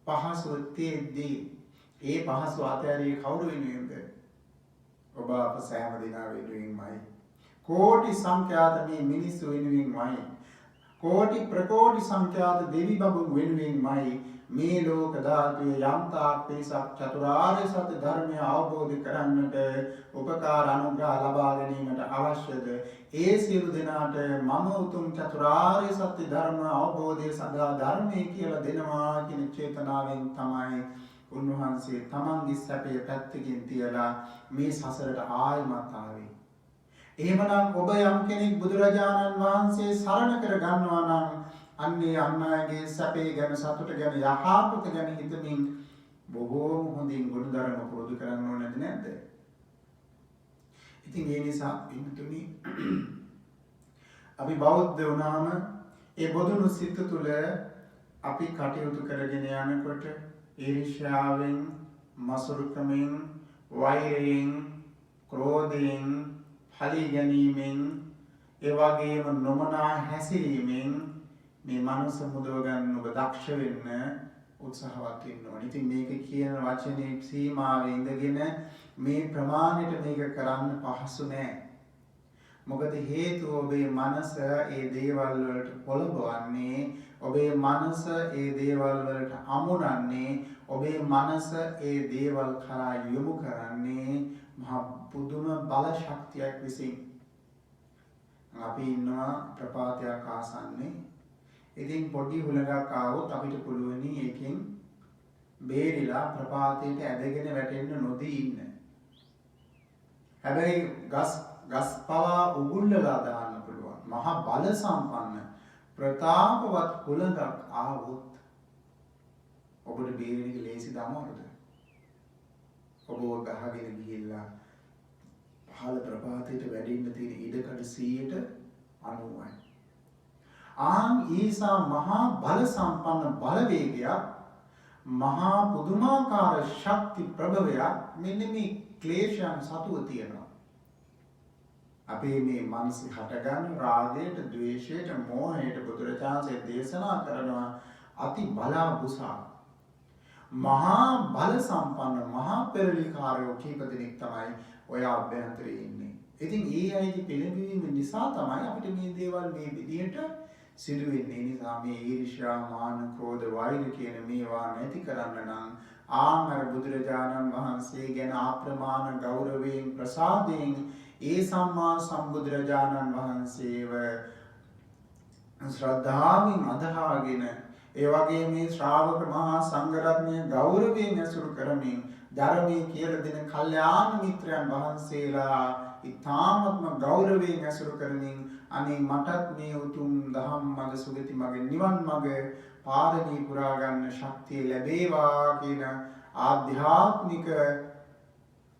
පහසුව තියෙද්දී ඒ පහසුව අතහැරියේ කවුරු වෙනුවෙන්ද? ඔබ අප සෑම දිනා වෙනුවෙන්මයි. කෝටි සංඛ්‍යාත මේ මිනිස්සු වෙනුවෙන්මයි. කෝටි ප්‍රකෝටි සංඛ්‍යාත දෙවි බඹුන් වෙනුවෙන්මයි මේ ලෝක ධාතුවේ යම්තාක් පිරිසක් චතුරාර්ය සත්‍ය ධර්මය අවබෝධ කරන්නට උපකාර අනුග්‍රහ ලබා ගැනීමට අවශ්‍යද ඒ සියලු දෙනාට මම උතුම් චතුරාර්ය සත්‍ය ධර්ම අවබෝධය සඳහා ධර්මයේ කියලා දෙනවා කියන චේතනාවෙන් තමයි උන්වහන්සේ තමන්ගේ සැපේ පැත්තකින් තියලා මේ සසරට ආයමත් ආවේ. එහෙමනම් ඔබ යම් කෙනෙක් බුදුරජාණන් වහන්සේ සරණ කර ගන්නවා නම් අන්නේ අන්නයගේ සැපේ ගැන සතුට ගැන යහපත ගැන හිතමින් බොහෝම හොඳින් ගුණධර්ම පුරුදු කරන්න ඕනද නැද්ද? ඉතින් ඒ නිසා පින්තුනි අපි බෞද්ධ වුණාම ඒ බොදුනු සිත තුළ අපි කටයුතු කරගෙන යනකොට ඊර්ෂ්‍යාවෙන්, මසුරුකමින්, වෛරයෙන්, ක්‍රෝධයෙන්, හලි ගැනීමෙන්, ඒ වගේම නොමනා හැසිරීමෙන් මේ මනස මුදව ගන්න ඔබ දක්ෂ වෙන්න උත්සාහවත් වෙන්න ඕනේ. ඉතින් මේක කියන වචනේ සීමාවේ ඉඳගෙන මේ ප්‍රමාණයට මේක කරන්න පහසු නෑ. මොකද හේතුව ඔබේ මනස ඒ දේවල් වලට පොළඹවන්නේ, ඔබේ මනස ඒ දේවල් වලට අමුණන්නේ, ඔබේ මනස ඒ දේවල් කරා යොමු කරන්නේ මහා පුදුම බල ශක්තියක් විසින්. අපි ඉන්නවා ප්‍රපාතයක් ආසන්නේ. ඉතින් පොඩි හුලඟක් ආවොත් අපිට පුළුවනි ඒකෙන් බේරිලා ප්‍රපාතයට ඇදගෙන වැටෙන්න නොදී ඉන්න. හැබැයි ගස් පවා උගුල්ලලා දාන්න පුළුවන්. මහා බල සම්පන්න ප්‍රතාපවත් හුලඟක් ආවොත් ඔබට බේරෙන්න එක ලේසි දමවලද? ඔබව ගහගෙන ගිහිල්ලා පහළ ප්‍රපාතයට වැඩෙන්න තියෙන ඉඩකඩ 90%. ඊසා මහා බල සම්පන්න බලවේගයක්, මහා පුදුමාකාර ශක්ති ප්‍රභවයක් මෙන්න මේ ක්ලේශයන් සතුව තියෙනවා. අපේ මේ මනස හටගන්න රාගයට, ද්වේෂයට, මෝහයට බුදුරජාණන්සේ දේශනා කරනවා අති බලාබුසා. මහා බල සම්පන්න මහා පෙරලිකාරයෝ කීප දෙනෙක් තමයි ඔය අභ්‍යන්තරයේ ඉන්නේ. ඉතින් ඒ අයගේ පිළිඹීම නිසා තමයි අපිට මේ දේවල් මේ විදිහට සිදු වෙන්නේ. නිසා මේ ඊර්ෂ්‍යා, මාන, ක්‍රෝධ, වෛර කියන මේවා නැති කරන්න නම් ආමර බුදුරජාණන් වහන්සේ ගැන අප්‍රමාණ ගෞරවයෙන්, ප්‍රසාදයෙන් ඒ සම්මා සම්බුදුරජාණන් වහන්සේව ශ්‍රද්ධාවෙන් අදහාගෙන, ඒ වගේ මේ ශ්‍රාවක මහා සංඝරත්නය ගෞරවයෙන් ඇසුරු කරමින් ධර්මයේ කියලා දෙන කල්යාණ මිත්‍රයන් වහන්සේලා ඉතාමත්ම ගෞරවයෙන් ඇසුරු කරමින් අනේ මටත් මේ උතුම් දහම් මඟ, සුගති මඟ, නිවන් මඟ පාරමී පුරා ගන්න ශක්තිය ලැබේවා කියන ආධ්‍යාත්මික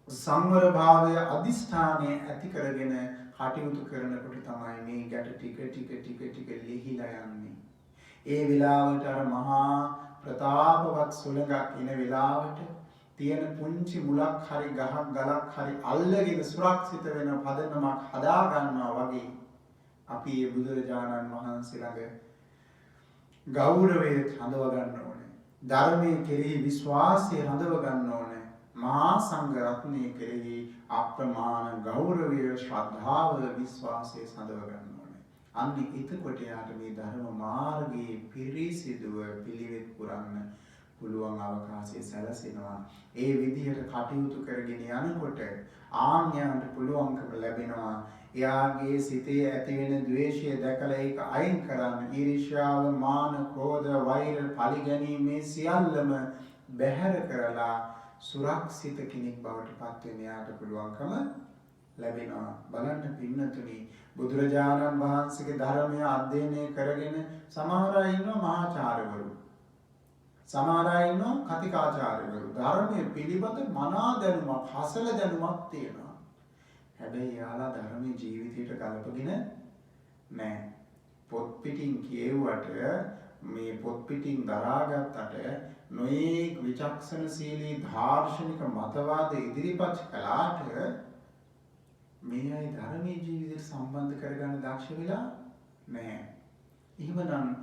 සංවර භාවය අදිෂ්ඨානය ඇති කරගෙන කටයුතු කරනකොට තමයි මේ ගැට ටික ලිහිලා යන්නේ. ඒ වෙලාවට අර මහා ප්‍රතාපවත් සුළඟක් එන වෙලාවට තියෙන පුංචි මුලක් හරි ගහක් ගලක් හරි අල්ලගෙන සුරක්ෂිත වෙන පදනමක් හදා ගන්නවා වගේ අපි මේ බුදුරජාණන් වහන්සේ ළඟ ගෞරවය හඳව ගන්න ඕනේ. ධර්මයේ කෙරෙහි විශ්වාසය හඳව ගන්න ඕනේ. මහා සංඝ රත්නයේ කෙරෙහි අප්‍රමාණ ගෞරවය, ශ්‍රද්ධාව, විශ්වාසය හඳව ගන්න ඕනේ. අන්න එතකොට යාට මේ ධර්ම මාර්ගයේ පිරිසිදුව පිළිවෙත් පුරන්න පුළුවන් අවකාශය සැලසෙනවා. ඒ විදිහට කටයුතු කරගෙන යනකොට ආඥාන්ට පුළුවන්කම ලැබෙනවා. එයාගේ සිතේ ඇති වෙන ද්වේෂය දැකලා ඒක අයින් කරන්න. ඊර්ෂ්‍යාව, මාන, ක්‍රෝධ, වෛර, පරිගැනීම මේ සියල්ලම බැහැර කරලා සුරක්ෂිත කෙනෙක් බවට පත් වෙන්න යාට පුළුවන්කම ලැබෙනවා. බලන්න පින්නතුනි, බුදුරජාණන් වහන්සේගේ ධර්මය අධ්‍යයනය කරගෙන සමහර අය ඉන්නවා මහාචාර්යවරු, සමහර අය ඉන්නවා කතිකාචාර්යවරු. ධර්මයේ පිළිබඳ මනා දැනුමක්, හසල දැනුමක් තියෙනවා. හැබැයි යාලා ධර්මයේ ජීවිතයට ගලපගෙන නැහැ. පොත් පිටින් කියෙව්වට, මේ පොත් පිටින් දරාගත්තට, නොයේක් විචක්ෂණශීලී දාර්ශනික මතවාද ඉදිරිපත් කළාට මේ අය ධර්මයේ ජීවිතයට සම්බන්ධ කරගන්න දක්ෂ වෙලා නැහැ. එහෙමනම්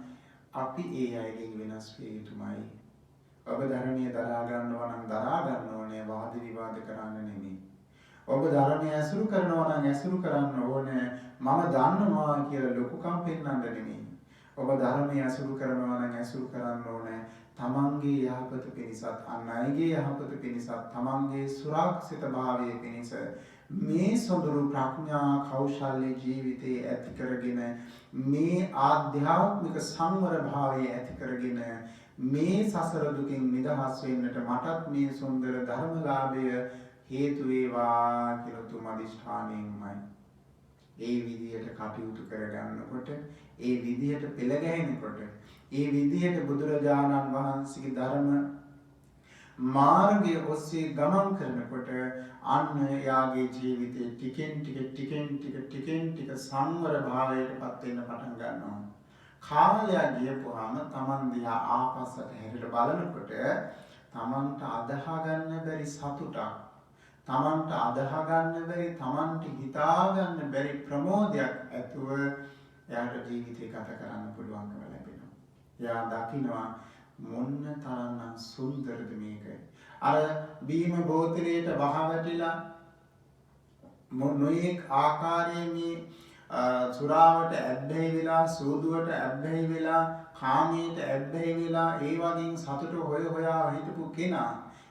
අපි ඒ අයගෙන් වෙනස් විය යුතුමයි. ඔබ ධර්මයේ දරා ගන්නවා නම් දරා ගන්න ඕනේ, වාද විවාද කරන්න නෙමෙයි. ඔබ ධර්මයේ ඇසුරු කරනවා නම් ඇසුරු කරන්න ඕනේ, මම දන්නවා කියලා ලොකුකම් පෙන්වන්න නෙමෙයි. ඔබ ධර්මයේ ඇසුරු කරනවා නම් ඇසුරු කරන්න ඕනේ තමන්ගේ යහපත පිණිසත්, අන් අයගේ යහපත පිණිසත්, තමන්ගේ සුරක්ෂිත භාවය පිණිස මේ සොඳුරු ප්‍රඥා කෞශල්‍ය ජීවිතේ ඇති කරගෙන මේ ආධ්‍යාත්මික සංවර භාවය ඇති කරගෙන මේ සසර දුකින් නිදහස් වෙන්නට මටත් මේ සුන්දර ධර්මලාභය හේතු වේවා කියලා තුම අදිෂ්ඨානයෙන්මයි ඒ විදියට කටයුතු කරගන්නකොට ඒ විදියට පෙළ ගැහෙනකොට ඒ විදියට බුදුරජාණන් වහන්සේගේ ධර්ම මාර්ගය ඔස්සේ ගමන් කරනකොට අන්න යාගේ ජීවිතේ ටිකෙන් ටික සංවර භාවයට පත් වෙන්න පටන් ගන්නවා. කාලයක් ගියපුවාම Taman දිහා ආපස්සට හැරිලා බලනකොට Tamanට අදහ ගන්න බැරි සතුටක්, Tamanට අදහ ගන්න බැරි, Tamanට හිතා ගන්න බැරි ප්‍රමෝදයක් ඇතුව එයාට ජීවිතේ ගත කරන්න පුළුවන්කම ලැබෙනවා. එයා දකිනවා මොන්න තරම්නම් සුන්දරද මේක. අර බීම බෝතලයට වහවැටිලා නොයෙක් ආකාරයේ මේ සුරාවට ඇබ්බැහි වෙලා, සූදුවට ඇබ්බැහි වෙලා, කාමයට ඇබ්බැහි වෙලා ඒ වගේ සතුට හොයා හිටපු කෙනා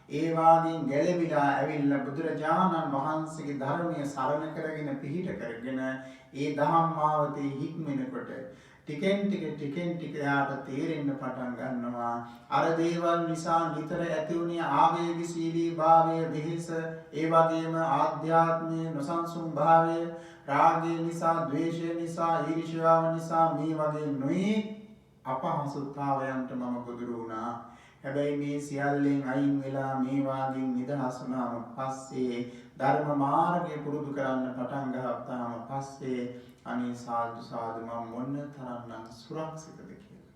ඒ වගේ ගැලවිලා ඇවිල්ලා බුදුරජාණන් වහන්සේගේ ධර්මයේ සරණ කරගෙන පිහිට කරගෙන ඒ ධම්ම මාවතේ හික්මෙනකොට ටිකෙන් ටික යාට තේරෙන්න පටන් ගන්නවා අර දේවල් නිසා නිතර ඇති වුණේ ආවේගශීලී භාවය, වෙහෙස, ඒ වගේම ආධ්‍යාත්මයේ නොසන්සුන් භාවය, රාගය නිසා, ද්වේෂය නිසා, ඊර්ෂ්‍යාව නිසා මේ වගේ නොයේ අපහසුතාවයන්ට මම ගොදුරු වුණා. හැබැයි මේ සියල්ලෙන් අයින් වෙලා මේ වාගෙන් නිදහස් වුණාම පස්සේ ධර්ම මාර්ගය පුරුදු කරන්න පටන් ගත්තාම පස්සේ අනේ සාදු මම මොන තරම්නම් සුරක්ෂිතද කියලා.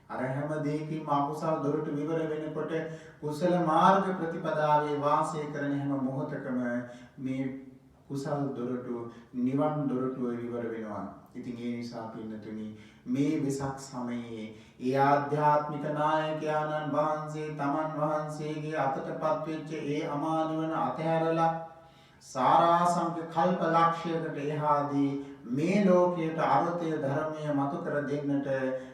අර හැම දෙයකින්ම අකුසල් දොරටු විවර වෙනකොට කුසල මාර්ග ප්‍රතිපදාවේ වාසය කරන හැම මොහොතකම මේ කුසල් දොරටු, නිවන් දොරටු විවර වෙනවා. ඉතින් ඒ නිසා පින්නතුනි මේ වෙසක් සමයේ ඒ ආධ්‍යාත්මික නායකයන්න් වහන්සේ තමන් වහන්සේගේ අතටපත් වෙච්ච ඒ අමා නිවන අතහැරලා සාරාංශක කල්ප ලක්ෂයකට එහාදී මේ ලෝකයට අර්ථය ධර්මය මතු කර දෙන්නට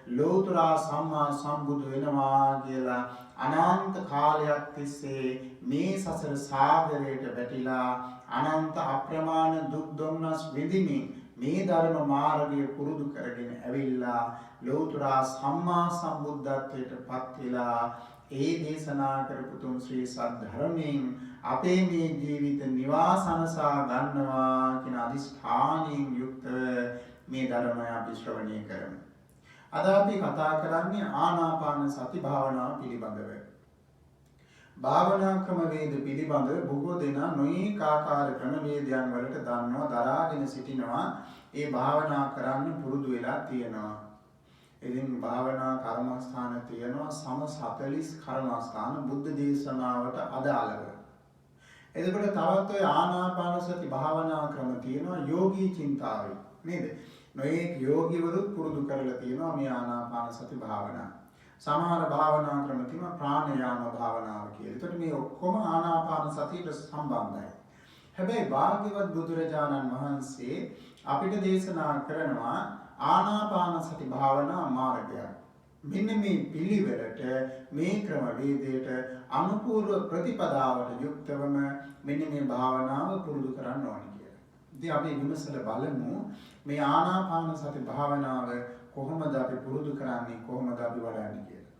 ලෝතර සම්මා සම්බුදු වෙනවා කියලා අනන්ත කාලයක් තිස්සේ මේ සසර සාගරයට වැටිලා අනන්ත අප්‍රමාණ දුක් දුම්නස් විඳිමින් මේ ධර්ම මාර්ගය පුරුදු කරගෙන ඇවිල්ලා ලෝතර සම්මා සම්බුද්ධත්වයට පත් වෙලා ඒ දේශනා කරපු තුන් ශ්‍රී සද්ධර්මයෙන් අපේ මේ ජීවිත නිවාසනසා ගන්නවා කියන අදිෂ්ඨානයෙන් යුක්තව මේ ධර්මය අපි ශ්‍රවණය කරමු. අද අපි කතා කරන්නේ ආනාපාන සති භාවනාව පිළිබඳව. භාවනා ක්‍රමවේද පිළිබඳව බොහෝ දෙනා නොයෙක් ආකාර ක්‍රමවේදයන් වලට දන්නවා, දරාගෙන සිටිනවා. ඒ භාවනා කරන්න පුරුදු වෙලා තියෙනවා. ඉතින් භාවනා කර්මස්ථාන තියෙනවා සම 40 කර්මස්ථාන බුද්ධ දේශනාවට අදාළව. එතකොට තවත් ඔය ආනාපාන සති භාවනා ක්‍රම තියෙනවා යෝගී චින්තාවේ නේද? නොයෙක් යෝගීවරුත් පුරුදු කරලා තියෙනවා මේ ආනාපාන සති භාවනාව. සමහර භාවනා ක්‍රම තියෙනවා ප්‍රාණයාම භාවනාව කියලා. එතකොට මේ ඔක්කොම ආනාපාන සතියට සම්බන්ධයි. හැබැයි භාග්‍යවත් බුදුරජාණන් වහන්සේ අපිට දේශනා කරනවා ආනාපාන සති භාවනා මාර්ගයක්. මෙන්න මේ පිළිවෙලට මේ ක්‍රමවේදයට අනුපූර්ව ප්‍රතිපදාවට යුක්තවම මෙන්න මේ භාවනාව පුරුදු කරන්න ඕනේ කියලා. ඉතින් අපි විමසලා බලමු මේ ආනාපාන සති භාවනාව කොහොමද අපි පුරුදු කරන්නේ, කොහොමද අපි වඩන්නේ කියලා.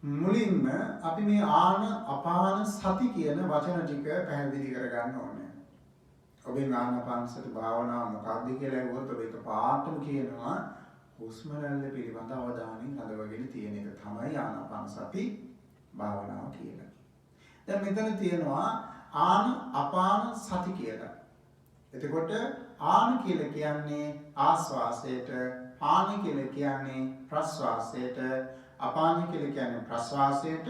මුලින්ම අපි මේ ආනාපාන සති කියන වචන ටික පැහැදිලි කරගන්න ඕනේ. ඔබේ ආනාපාන සති භාවනාව මොකක්ද කියලා අහුවොත් ඔබ එකපාරටම කියනවා හුස්ම රැල්ල පිළිබඳ අවධානයෙන් හදවගෙන තියෙන එක තමයි ආනාපාන සති භාවනාව කියලා. දැන් මෙතන තියෙනවා ආනාපාන සති කියලා. එතකොට ආන කියලා කියන්නේ ආස්වාසයට, පාන කියලා කියන්නේ ප්‍රස්වාසයට, අපාන කියලා කියන්නේ ප්‍රස්වාසයට,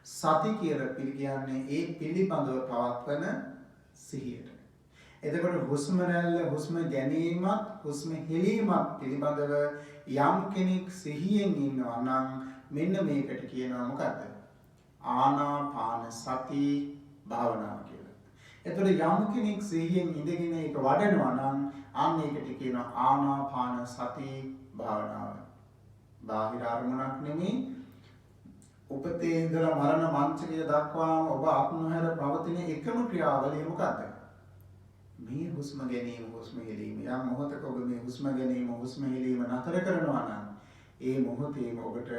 සති කියලා කියන්නේ ඒ පිළිබඳව පවත්වන සිහියට. එතකොට හුස්ම රැල්ල, හුස්ම ගැනීමත්, හුස්ම හෙලීමත් පිළිබඳව යම් කෙනෙක් සිහියෙන් ඉන්නවා නම් මෙන්න මේකට කියනවා මොකද්ද? ආනාපාන සති භාවනාව කියලා. එතකොට යම් කෙනෙක් සිහියෙන් ඉඳගෙන ඒක වඩනවා නම් අන්න ඒකට කියනවා ආනාපාන සති භාවනාව. බාහිර අරමුණක් නෙමෙයි, උපතේ ඉඳලා මරණ මංචකය දක්වාම ඔබ අත්නොහැර පවතින එකම ක්‍රියාවලිය මොකක්ද? මේ හුස්ම ගැනීම හුස්ම හෙලීම. යම් මොහොතක ඔබ මේ හුස්ම ගැනීම හුස්ම හෙලීම නතර කරනවා නම් ඒ මොහොතේම ඔබට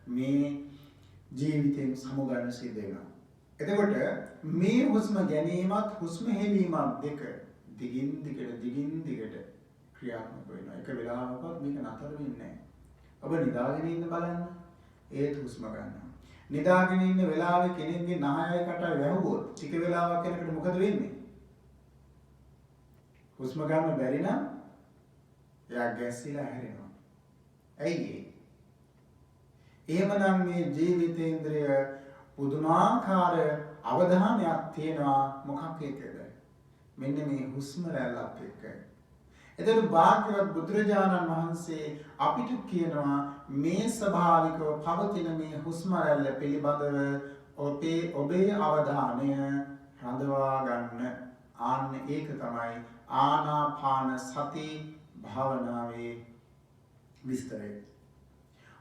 මේ ජීවිතයෙන් සමුගන්න සිද්ධ වෙනවා. එතකොට මේ හුස්ම ගැනීමත් හුස්ම හෙලීමත් දෙක දිගින් දිගට ක්‍රියාත්මක වෙනවා. එක වෙලාවකවත් මේක නතර වෙන්නේ නැහැ. ඔබ නිදාගෙන ඉන්න බලන්න. ඒත් හුස්ම ගන්නවා. නිදාගෙන ඉන්න වෙලාවේ කෙනෙක්ගේ නහයයි කටයි වැහුවොත් ටික වෙලාවක් යනකොට මොකද වෙන්නේ? හුස්ම ගන්න බැරි නම් එයා ගැස්සිලා හැරෙනවා. ඇයි ඒ? එහෙමනම් මේ ජීවිතේන්ද්‍රය පුදුමාකාර අවධානයක් තියෙනවා මොකක් එක්කද? මෙන්න මේ හුස්ම රැල්ලත් එක්ක. එතකොට භාග්‍යවත් බුදුරජාණන් වහන්සේ අපිට කියනවා මේ ස්වභාවිකව පවතින මේ හුස්ම රැල්ල පිළිබඳව ඔබේ අවධානය රඳවා ගන්න. ආන්න ඒක තමයි ආනාපාන සති භාවනාවේ විස්තරය.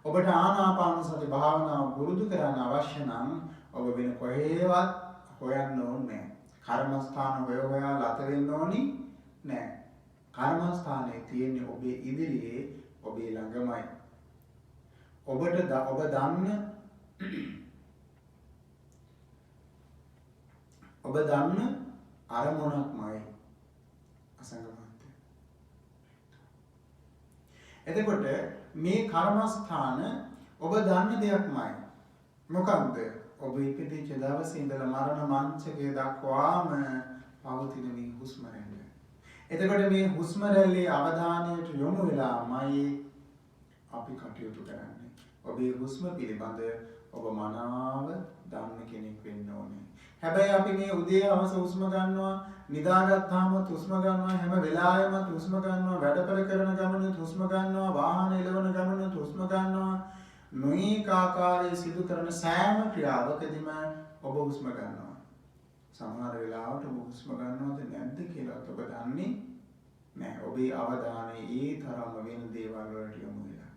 ඔබට ආනාපාන සති භාවනාව පුරුදු කරන්න අවශ්‍ය නම් ඔබ වෙන කොහේවත් හොයන්න ඕනේ නැහැ. කර්මස්ථාන හොයා ලත වෙන්න ඕනි නැහැ. කර්මස්ථානයේ තියෙන්නේ ඔබේ ඉදිරියේ ඔබේ ළඟමයි. ඔබ දන්න අරමුණක්මයි අසංගමන්තය. එතකොට මේ කර්මස්ථාන ඔබ දන්න දෙයක්මයි. මොකක්ද? ඔබ ඉපදිච්ච දවසේ ඉඳලා මරණ මංචකය දක්වාම පවතින මේ හුස්ම රැල්ල. එතකොට මේ හුස්ම රැල්ලේ අවධානයට යොමු වෙලාමයි අපි කටයුතු කරන්නේ. ඔබේ හුස්ම පිළිබඳ ඔබ මනාව දන්න කෙනෙක් වෙන්න ඕනේ. හැබැයි අපි මේ උදේ හවස හුස්ම ගන්නවා, නිදාගත්තාම හුස්ම ගන්නවා, හැම වෙලාවෙම හුස්ම ගන්නවා, වැඩපළ කරන ගමනේ හුස්ම ගන්නවා, වාහන එළවන ගමනේ හුස්ම ගන්නවා. නොඑක ආකාරයේ සිදු කරන සෑම ක්‍රියාවකදීම ඔබ හුස්ම ගන්නවා. සමහර වෙලාවට ඔබ හුස්ම ගන්නවද නැද්ද කියලා ඔබ දන්නේ නැහැ. ඔබේ අවධානය ඒ තරම්ම වෙන දේවල් වලට යොමු වෙලා.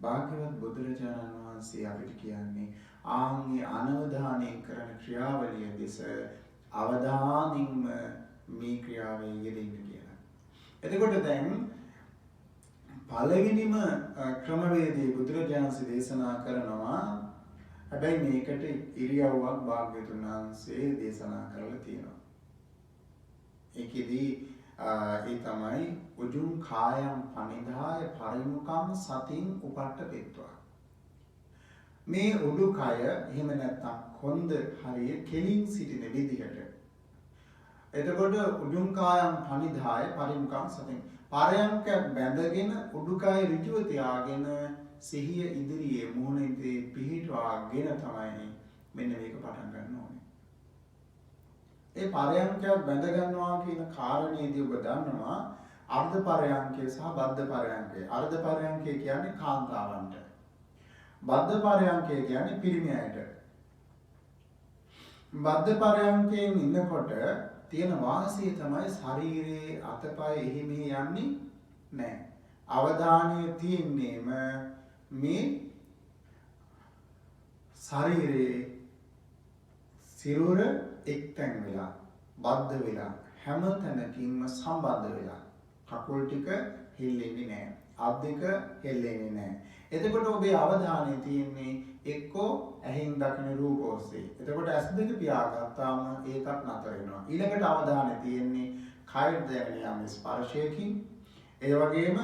භාග්‍යවත් බුදුරජාණන් වහන්සේ අපිට කියන්නේ ආන්ගේ අනවධානයෙන් කරන ක්‍රියාවලිය දෙස අවධානයෙන්ම මේ ක්‍රියාවේ යෙදෙන්න කියලා. එතකොට දැන් පළවෙනිම ක්‍රමවේදයේ බුදුරජාණන් වහන්සේ දේශනා කරනවා. හැබැයි මේකට ඉරියව්වක් භාග්‍යවතුන් වහන්සේ දේශනා කරලා තියෙනවා. ඒකෙදී ඒ තමයි උජුං කායම් පනිදාය පරිමුඛං සතින් උපට්ඨපෙත්වා. මේ උඩුකය එහෙම නැත්නම් කොන්ද හරිය කෙලින් සිටින විදිහට. එතකොට උජුං කායම් පනිදාය පරිමුඛං සතින් පාරයන්කයක් බැඳගෙන උඩුකය ඍජුව තියාගෙන සිහිය ඉදිරියේ මුහුණ ඉදිරියේ පිහිටවාගෙන තමයි මෙන්න මේක පටන් ගන්න ඕනේ. ඒ පරයන්කයක් බැඳ ගන්නවා කියන කාරණේදී ඔබ දන්නවා අර්ධ පරයන්කය සහ බද්ධ පරයන්කය. අර්ධ පරයන්කය කියන්නේ කාන්තාවන්ට. බද්ධ පරයන්කය කියන්නේ පිරිමි අයට. බද්ධ පරයන්කයෙන් ඉන්නකොට තියෙන වාසිය තමයි ශරීරයේ අතපය එහෙ මෙහෙ යන්නේ නැහැ. අවධානය තියෙන්නේම මේ ශරීරයේ සිරුර එක්තැන් වෙලා බද්ධ වෙලා හැම තැනකින්ම සම්බන්ධ වෙලා කකුල් ටික හෙල්ලෙන්නේ නැහැ. අත් දෙක හෙල්ලෙන්නේ නැහැ. එතකොට ඔබේ අවධානය තියෙන්නේ එක්කෝ ඇහෙන් දකින රූප ඔස්සේ. එතකොට ඇස් දෙක පියාගත්තාම ඒකත් නතර වෙනවා. ඊළඟට අවධානය තියෙන්නේ කයට දැනෙන යම් ස්පර්ශයකින්. ඒ වගේම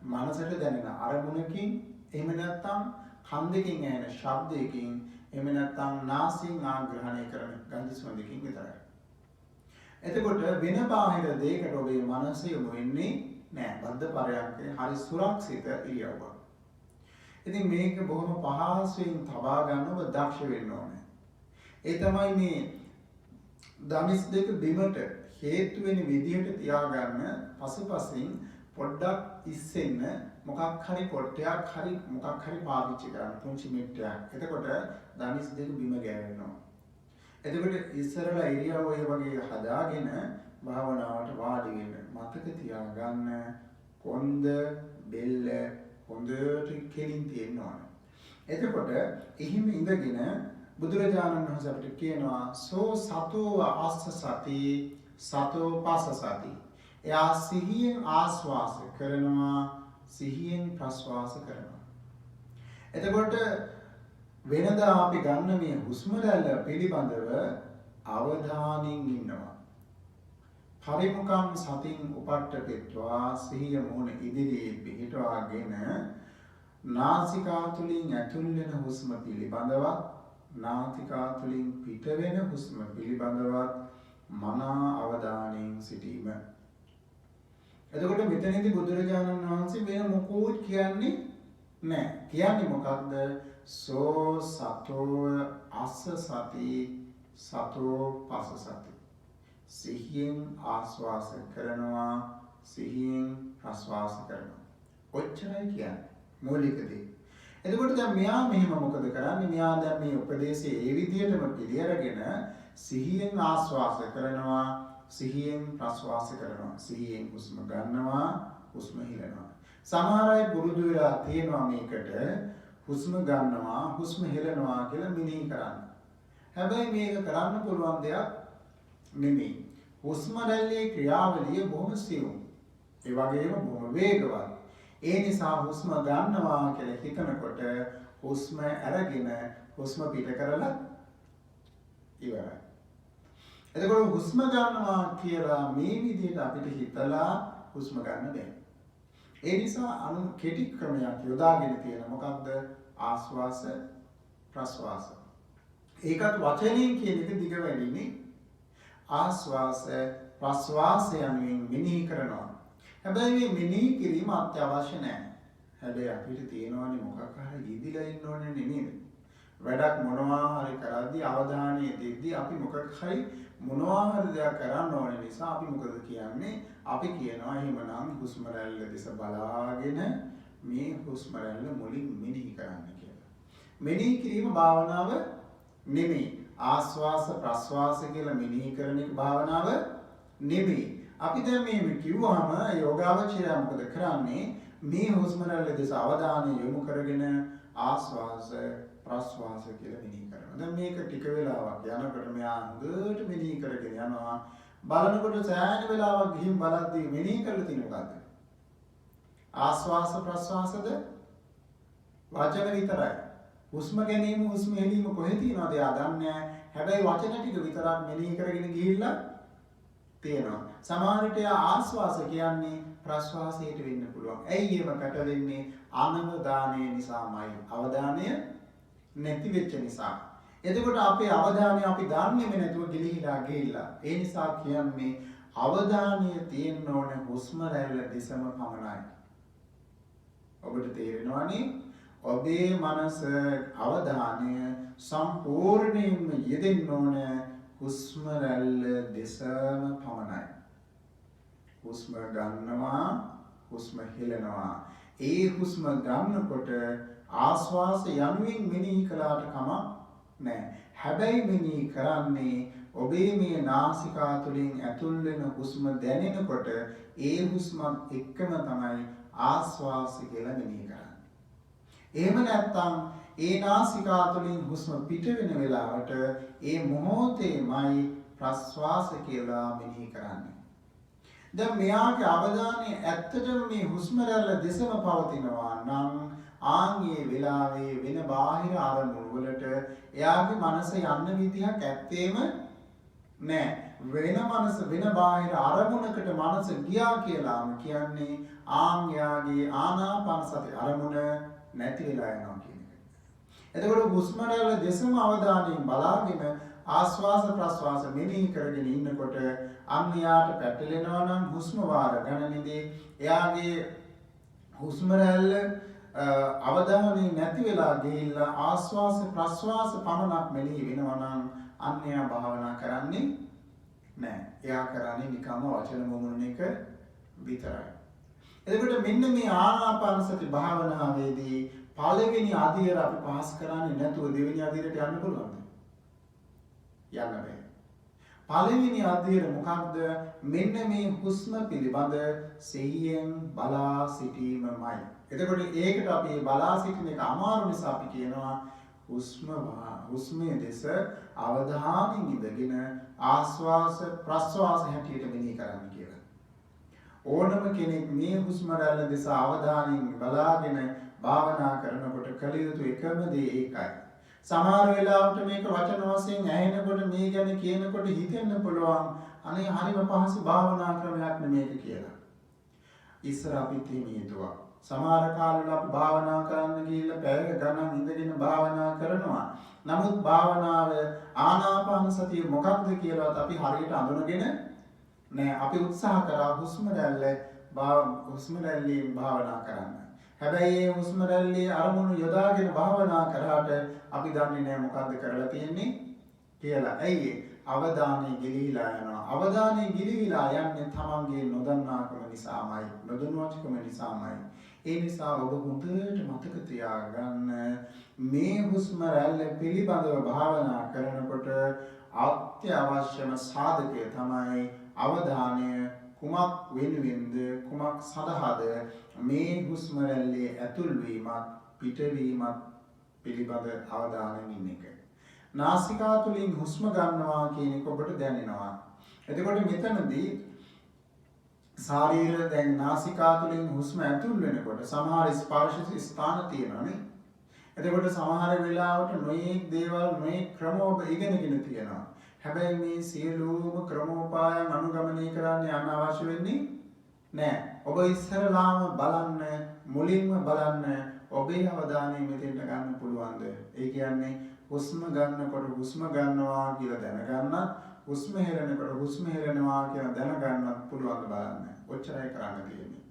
මනසට දැනෙන අරමුණකින්, එහෙම නැත්නම් කන් දෙකෙන් ඇහෙන ශබ්දයකින්, එහෙම නැත්නම් නාසයෙන් ආග්‍රහණය කරන ගන්ධ සුවඳකින් විතරයි. එතකොට වෙන බාහිර දෙයකට ඔබේ මනස යොමු වෙන්නේ නැහැ. බද්ධ පරයන්කේ හරි සුරක්ෂිත ඉරියව්වක්. ඉතින් මේක බොහොම පහසුවෙන් තබා ගන්න ඔබ දක්ෂ වෙන්න ඕනේ. ඒ තමයි මේ ධනිස් දෙක බිමට හේතු වෙන විදිහට තියාගන්න. පසුපසින් පොඩ්ඩක් ඉස්සෙන්න මොකක් හරි පොට්ටයක් හරි මොකක් හරි පාවිච්චි කරන්න පුංචි මෙට්ටයක්. එතකොට ධනිස් දෙක බිම ගෑවෙනවා. එතකොට ඉස්සරලා ඉරියව්ව ඒ වගේ හදාගෙන භාවනාවට වාඩි වෙන්න. මතක තියාගන්න කොන්ද බෙල්ල හොඳට කෙලින් තියෙන්න ඕන. එතකොට එහිම ඉඳගෙන බුදුරජාණන් වහන්සේ අපිට කියනවා සෝ සතෝ ආස්ස සති සතෝ පස්ස සති. එයා සිහියෙන් ආස්වාස කරනවා සිහියෙන් ප්‍රස්වාස කරනවා. එතකොට වෙනදා අපි ගන්න මේ හුස්ම රැල්ල පිළිබඳව අවධානයෙන් ඉන්නවා. පරිමුඛං සතින් උපට්ඨපෙත්වා සිහිය මොන ඉදිරියේ පිහිටවාගෙන නාසිකා තුලින් ඇතුල් වෙන හුස්ම පිළිබඳවත් නාසිකා තුලින් පිට වෙන හුස්ම පිළිබඳවත් මනා අවධානයෙන් සිටීම. එතකොට මෙතනදී බුදුරජාණන් වහන්සේ වෙන මොකෝත් කියන්නේ නැහැ. කියන්නේ මොකක්ද? සෝ සතෝ අස්ස සති සතෝ පස්ස සති. සිහියෙන් ආස්වාස කරනවා සිහියෙන් ප්‍රස්වාස කරනවා. ඔච්චරයි කියන්නේ මූලික දේ. එතකොට දැන් මෙයා මෙහෙම මොකද කරන්නේ? මෙයා දැන් මේ උපදේශයේ ඒ විදිහටම පිළිඅරගෙන සිහියෙන් ආස්වාස කරනවා සිහියෙන් ප්‍රස්වාස කරනවා. සිහියෙන් හුස්ම ගන්නවා හුස්ම හෙලනවා. සමහර අය පුරුදු වෙලා තියෙනවා මේකට හුස්ම ගන්නවා හුස්ම හෙලනවා කියලා මෙනෙහි කරන්න. හැබැයි මේක කරන්න පුළුවන් දෙයක් නෙමෙයි. හුස්ම රැල්ලේ ක්‍රියාවලිය බොහොම සියුම්. ඒ වගේම බොහොම වේගවත්. ඒ නිසා හුස්ම ගන්නවා කියලා හිතනකොට හුස්ම අරගෙන හුස්ම පිට කරලා ඉවරයි. එතකොට හුස්ම ගන්නවා කියලා මේ විදිහට අපිට හිතලා හුස්ම ගන්න බැහැ. ඒ නිසා කෙටි ක්‍රමයක් යොදාගෙන තියෙන මොකක්ද? ආස්වාස ප්‍රස්වාස. ඒකත් වචනයෙන් කියන එක දිග වැඩිනේ. ආස්වාස ප්‍රස්වාස යනුවෙන් මෙනෙහි කරනවා. හැබැයි මේ මෙනෙහි කිරීම අත්‍යවශ්‍ය නැහැ. හැබැයි අපිට තියෙනවනේ මොකක් හරි ඉදිලා ඉන්න ඕනේ නේද? වැඩක් මොනවා හරි කරද්දී අවධානය දෙද්දී අපි මොකක් හරි මොනවා හරි දෙයක් කරන්න ඕන නිසා අපි මොකද කියන්නේ? අපි කියනවා එහෙමනම් හුස්ම රැල්ල දෙස බලාගෙන මේ හුස්ම රැල්ල මුලින් මෙනෙහි කරන්න කියලා. මෙනෙහි කිරීම භාවනාව නෙමෙයි. ආස්වාස ප්‍රස්වාස කියලා මෙනෙහි කරන එක භාවනාව නෙමෙයි. අපි දැන් මේ කිව්වම යෝගාවචරය මොකද කරන්නේ? මේ හුස්ම රැල්ල දෙස අවධානය යොමු කරගෙන ආස්වාස ප්‍රස්වාස කියලා මෙනෙහි කරනවා. දැන් මේක ටික වෙලාවක් යනකොට මෙයා හොඳට මෙනෙහි කරගෙන යනවා. බලනකොට සෑහෙන වෙලාවක් ගිහින් බලද්දී මෙනෙහි කරලා තියෙන මොකද්ද? ආස්වාස ප්‍රස්වාසද වචන විතරයි. හුස්ම ගැනීම හුස්ම හෙලීම කොහෙද තියෙනවද? එයා දන්නේ නැහැ. හැබැයි වචන ටික විතරක් මෙනෙහි කරගෙන ගිහිල්ලා තියෙනවා. සමහරවිට එයා ආස්වාස කියන්නේ ප්‍රස්වාසයට වෙන්න පුළුවන්. ඇයි ඒවකට වෙන්නේ? අනවධානය නිසාමයි. අවධානය නැති වෙච්ච නිසා. එතකොට අපේ අවධානය අපි දන්නේම නැතුව ගිලිහිලා ගිහිල්ලා. ඒ නිසා කියන්නේ අවධානය තියෙන්න ඕනේ හුස්ම රැල්ල දෙසම පමණයි. ඔබට තේරෙනවනේ? ඔබේ මනස අවධානය සම්පූර්ණයෙන්ම යෙදෙන්න ඕනේ හුස්ම රැල්ල දෙසම පමණයි. හුස්ම ගන්නවා හුස්ම හෙලනවා. ඒ හුස්ම ගන්නකොට ආස්වාස යනුවෙන් මෙනෙහි කළාට කමක් නැහැ. හැබැයි මෙනෙහි කරන්නේ ඔබේ මේ නාසිකා තුලින් ඇතුල් වෙන හුස්ම දැනෙනකොට ඒ හුස්මත් එක්කම තමයි ආස්වාස කියලා මෙනෙහි කරන්නේ. එහෙම නැත්නම් ඒ නාසිකා තුලින් හුස්ම පිට වෙන වෙලාවට ඒ මොහොතේමයි ප්‍රස්වාස කියලා මෙනෙහි කරන්නේ. දැන් මෙයාගේ අවධානය ඇත්තටම මේ හුස්ම රැල්ල දෙසම පවතිනවා නම් ආන්ගේ වෙලාවේ වෙන බාහිර අරමුණු වලට එයාගේ මනස යන්න විදිහක් ඇත්තේම නැහැ. වෙන බාහිර අරමුණකට මනස ගියා කියලාම කියන්නේ ආන්යාගේ ආනාපාන සති අරමුණ නැති වෙලා යනවා කියන එක. එතකොට හුස්ම රැල්ල දෙසම අවධානයෙන් බලාගෙන ආස්වාස ප්‍රස්වාස මෙනෙහි කරගෙන ඉන්නකොට අන්‍යයාට පැටලෙනවා නම් හුස්ම වාර ගණනේදී එයාගේ හුස්ම රැල්ල අවධානය නැති වෙලා ගිහිල්ලා ආස්වාස ප්‍රස්වාස පමණක් මෙනෙහි වෙනවා නම් අන්‍යයා භාවනා කරන්නේ නැහැ. එයා කරන්නේ නිකම්ම වචන මොමුන එක විතරයි. එතකොට මෙන්න මේ ආනාපාන සති භාවනාවේදී පළවෙනි අදියර අපි පාස් කරන්නේ නැතුව දෙවෙනි අදියරට යන්න පුළුවන්ද? යන්න බෑ. පළවෙනි අදියර මොකක්ද? මෙන්න මේ හුස්ම පිළිබඳ සිහියෙන් බලා සිටීමමයි. එතකොට ඒකට අපි බලා සිටින එක අමාරු නිසා අපි කියනවා හුස්මේ දෙස අවධානයෙන් ඉඳගෙන ආස්වාස ප්‍රස්වාස හැටියට මෙනෙහි කරන්න කියලා. ඕනම කෙනෙක් මේ හුස්ම රැල්ල දෙස අවධානයෙන් බලාගෙන භාවනා කරනකොට කළ යුතු එකම දේ ඒකයි. සමහර වෙලාවට මේක වචන වශයෙන් ඇහෙනකොට මේ ගැන කියනකොට හිතෙන්න පුළුවන් අනේ හරිම පහසු භාවනා ක්‍රමයක් නෙමේක කියලා. ඉස්සර අපිත් එහෙම හිතුවා. සමහර කාලවල අපි භාවනා කරන්න ගිහිල්ලා පැය ගණන් ඉඳගෙන භාවනා කරනවා. නමුත් භාවනාව ආනාපාන සතිය මොකක්ද කියලාත් අපි හරියට අඳුනගෙන නෑ. අපි උත්සාහ කරා හුස්ම රැල්ලෙන් භාවනා කරන්න. හැබැයි මේ හුස්ම රැල්ලේ අරමුණු යොදාගෙන භාවනා කරාට අපි දන්නේ නෑ මොකද්ද කරලා තියෙන්නේ කියලා. ඇයි අවධානය ගිලිහිලා යනවා. අවධානය ගිලිහිලා යන්නේ තමන්ගේ නොදන්නාකම නිසාමයි, නොදැනුවත්කම නිසාමයි. ඒ නිසා ඔබ හොඳට මතක තියාගන්න මේ හුස්ම රැල්ල පිළිබඳව භාවනා කරනකොට අත්‍යවශ්‍යම සාධකය තමයි අවධානය කුමක් වෙනුවෙන්ද කුමක් සඳහාද මේ හුස්ම රැල්ලේ ඇතුල් වීමත් පිටවීමත් පිළිබඳ අවධානයෙන් ඉන්න එක. නාසිකා තුලින් හුස්ම ගන්නවා කියන එක ඔබට දැනෙනවා. එතකොට මෙතනදී ශරීරය දැන් නාසිකා තුලින් හුස්ම ඇතුල් වෙනකොට සමහර ස්පර්ශ ස්ථාන තියෙනවානේ. එතකොට සමහර වෙලාවට නොයේක් දේවල් මේ ක්‍රම ඔබ ඉගෙනගෙන තියෙනවා. හැබැයි මේ සියලුම ක්‍රමෝපායන් අනුගමනය කරන්න යන්න අවශ්‍ය වෙන්නේ නැහැ. ඔබ ඉස්සරලාම බලන්න, මුලින්ම බලන්න ඔබේ අවධානය මෙතෙන්ට ගන්න පුළුවන්ද? ඒ කියන්නේ හුස්ම ගන්නකොට හුස්ම ගන්නවා කියලා දැනගන්නත්, හුස්ම හෙලනකොට හුස්ම හෙලනවා කියලා දැනගන්නත් පුළුවන් බලන්න. ඔච්චරයි කරන්න තියෙන්නේ.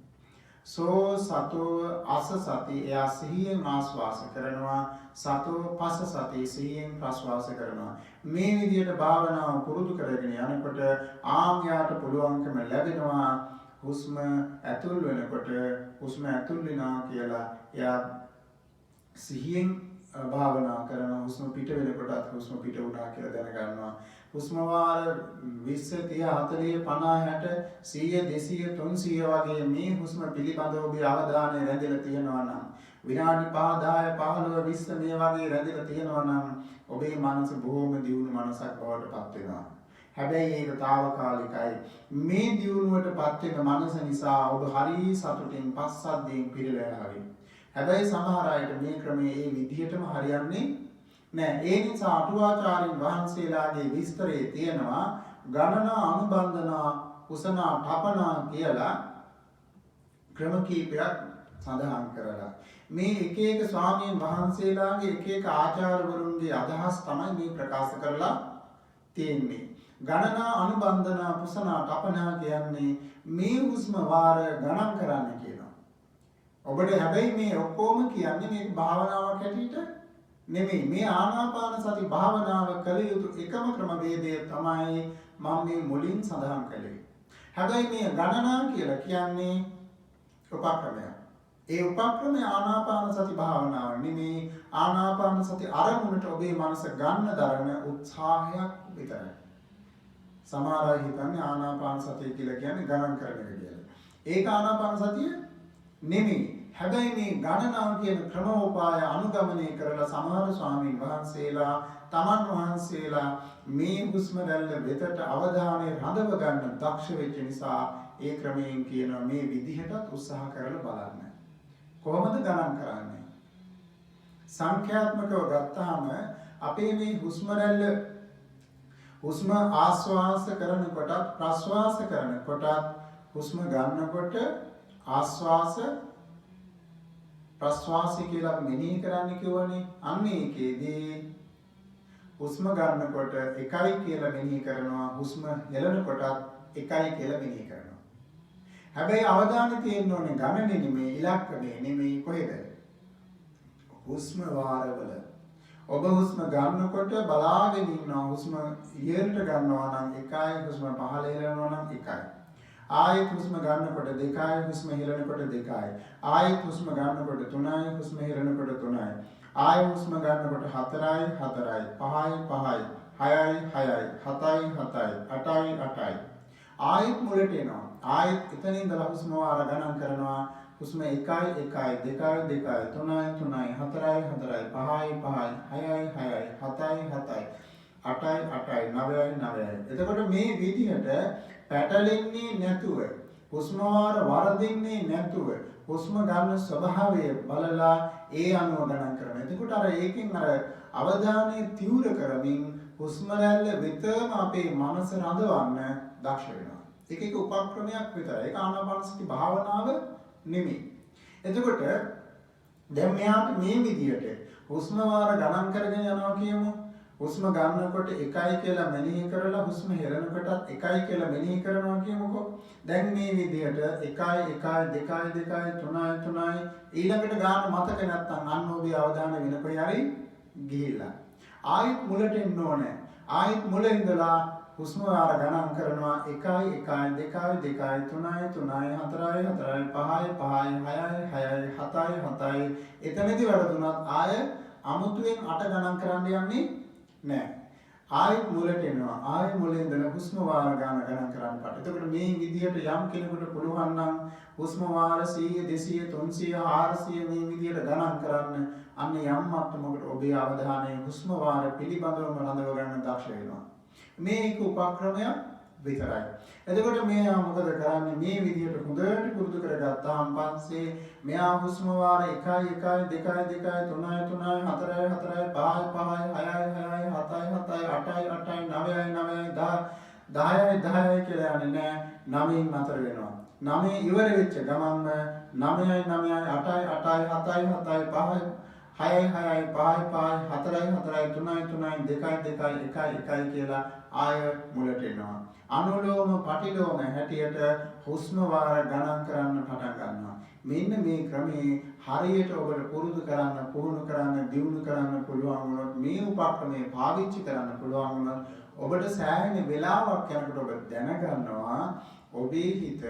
සෝ සතෝ අස සති එයා සිහියෙන් ආස්වාස කරනවා, සතෝ පස සති සිහියෙන් ප්‍රස්වාස කරනවා. මේ විදිහට භාවනාව පුරුදු කරගෙන යනකොට ආම්යාට පුළුවන්කම ලැබෙනවා හුස්ම ඇතුල් වෙනකොට හුස්ම ඇතුල් වෙනවා කියලා එයා සිහියෙන් භාවනා කරනවා. හුස්ම පිට වෙනකොටත් හුස්ම පිට වුණා කියලා දැනගන්නවා. හුස්ම වාර 20 30 40 50 60 200 300 වගේ මේ හුස්ම පිළිබඳව ඔබේ අවධානය රැඳිලා තියෙනවා නම් විනාඩි 5 10 15 20 මේ වගේ රැඳිලා තියෙනවා නම් ඔබේ මනස බොහොම දියුණු මනසක් බවට පත් වෙනවා. හැබැයි ඒක తాවකාලිකයි. මේ දියුණුවටපත් වෙන මනස නිසා ඔබ හරි සතුටින් පස්සද්ධියෙන් පිරලා ආවේ. හැබැයි සමහර අයට මේ ක්‍රමයේ ඒ විදිහටම හරියන්නේ නෑ. ඒ නිසා අටුවාචාරින් වහන්සේලාගේ විස්තරයේ තියෙනවා ගණනා අනුබන්ධනා කුසනා ඨපනා කියලා ක්‍රම කීපයක් සඳහන් කරලා මේ එක එක ස්වාමීන් වහන්සේලාගේ එක එක ආචාර්යවරුන්ගේ අදහස් තමයි මේ ප්‍රකාශ කරලා තියෙන්නේ. ගණනා අනුබන්ධනා කුසනා ඨපනා කියන්නේ මේ හුස්ම වාර ගණන් කරන්න කියනවා. ඔබට හැබැයි මේ ඔක්කොම කියන්නේ මේ භාවනාවක් හැටියට නෙමෙයි. මේ ආනාපාන සති භාවනාව කළ යුතු එකම ක්‍රමවේදය තමයි මම මේ මුලින් සඳහන් කළේ. හැබැයි මේ ගණනා කියලා කියන්නේ උපක්‍රමයක්. ඒ උපක්‍රමය ආනාපාන සති භාවනාව නෙමෙයි. ආනාපාන සති අරමුණට ඔබේ මනස ගන්න දරන උත්සාහයක් විතරයි. සමහර අය හිතන්නේ ආනාපාන සතිය කියලා කියන්නේ ගණන් කරන එක කියලා. ඒක ආනාපාන සතිය නෙමෙයි. හැබැයි මේ ගණනාව කියන ක්‍රමෝපාය අනුගමනය කරලා සමහර ස්වාමීන් වහන්සේලා තමන් වහන්සේලා මේ හුස්ම රැල්ල වෙතට අවධානය රඳව ගන්න දක්ෂ වෙච්ච නිසා ඒ ක්‍රමයෙන් කියනවා මේ විදිහටත් උත්සාහ කරලා බලන්න. කොහොමද ගණන් කරන්නේ? සංඛ්‍යාත්මකව ගත්තාම අපේ මේ හුස්ම රැල්ල හුස්ම ආශ්වාස කරනකොටත් ප්‍රශ්වාස කරනකොටත් හුස්ම ගන්නකොට ආශ්වාස ප්‍රශ්වාසය කියලා මෙනෙහි කරන්න කිව්වනේ. අන්න ඒකේදී හුස්ම ගන්නකොට 1යි කියලා මෙනෙහි කරනවා, හුස්ම හෙලනකොටත් 1යි කියලා මෙනෙහි කරනවා. හැබැයි අවධානය තියෙන්න ඕනේ ගණනේ නෙමෙයි, ඉලක්කනේ නෙමෙයි. කොහෙද? හුස්ම වාරවල. ඔබ හුස්ම ගන්නකොට බලාගෙන ඉන්නවා. හුස්ම ඉහළට ගන්නවා නම් 1යි, හුස්ම පහළ හෙලනවා නම් 1යි. ආයෙත් හුස්ම ගන්නකොට 2යි, හුස්ම හෙලනකොට 2යි. ආයෙත් හුස්ම ගන්නකොට 3යි, හුස්ම හෙලනකොට 3යි. ආයෙත් හුස්ම ගන්නකොට 4යි 4යි, 5යි 5යි, 6යි 6යි, 7යි 7යි, 8යි 8යි. ආයෙත් මුලට එනවා. ආයෙත් එතනින් ඉඳලා හුස්ම වාර ගණන් කරනවා. හුස්ම 1 1 2 2 3 3 4 4 5 5 6 6 7 7 8යි 8යි 9යි 9යි. එතකොට මේ විදිහට පැටලෙන්නේ නැතුව හුස්ම වාර වරදින්නේ නැතුව හුස්ම ගන්න ස්වභාවය බලලා ඒ අනුව ගණන් කරනවා. එතකොට අර ඒකෙන් අර අවධානය තීව්‍ර කරමින් හුස්ම රැල්ල වෙතම අපේ මනස රඳවන්න දක්ෂ වෙනවා. ඒක එක උපක්‍රමයක් විතරයි. ඒක ආනාපානසති භාවනාව නෙමෙයි. එතකොට දැන් මෙයාට මේ විදිහට හුස්ම වාර ගණන් කරගෙන යනවා කියමු. හුස්ම ගන්නකොට 1යි කියලා මෙනෙහි කරලා හුස්ම හෙලනකොටත් 1යි කියලා මෙනෙහි කරනවා කියමුකෝ. දැන් මේ විදිහට 1 1 2 2 3 3 ඊළඟට ගන්න මතක නැත්තම් අන්න ඔබේ අවධානය වෙන කොයි හරි ගිහිල්ලා. ආයෙත් මුලට එන්න ඕනේ. ආයෙත් මුල ඉඳලා හුස්ම වාර ගණන් කරනවා 1 1 2 2 3 3 4 4 5 5 6 6 7 7 එතනදී වැරදුනත් ආය අමුතුවෙන් 8 ගණන් කරන්න යන්නේ නෑ. ආයෙත් මුලට එනවා. ආයෙ මුලින් ඉඳලා හුස්ම වාර ගණන් කරන්න පාට. එතකොට මේ විදිහට යම් කෙනෙකුට පුළුවන් නම් හුස්ම වාර 100 200 300 400 මේ විදිහට ගණන් කරන්න අන්න යම් මට්ටමකට ඔබේ අවධානය හුස්ම වාර පිළිබඳවම රඳව ගන්න දක්ෂ වෙනවා. මේක උපක්‍රමයක් විතරයි. එතකොට මෙයා මොකද කරන්නේ? මේ විදිහට හොඳට පුරුදු කරගත්තාම පස්සේ මෙයා හුස්ම වාර 1 1 2 2 3 3 4 4 5 5 6 6 7 7 8 8 9 9 10 කියලා යන්නේ නෑ. 9න් නතර වෙනවා. 9 ඉවර වෙච්ච ගමන්ම 9යි 9යි 8යි 8යි 7යි 7යි 5යි 6යි 6යි 5යි 5යි 4යි 4යි 3යි 3යි 2යි 2යි 1යි 1යි කියලා ආය මුලට එනවා. අනුලෝම පටිලෝම හැටියට හුස්ම වාර ගණන් කරන්න පටන් ගන්නවා. මෙන්න මේ ක්‍රමේ හරියට ඔබට පුරුදු කරන්න, පුහුණු කරන්න, දියුණු කරන්න පුළුවන් වුණොත් මේ උපක්‍රමයේ පාවිච්චි කරන්න පුළුවන් වුණොත් ඔබට සෑහෙන වෙලාවක් යනකොට ඔබ දැනගන්නවා ඔබේ හිත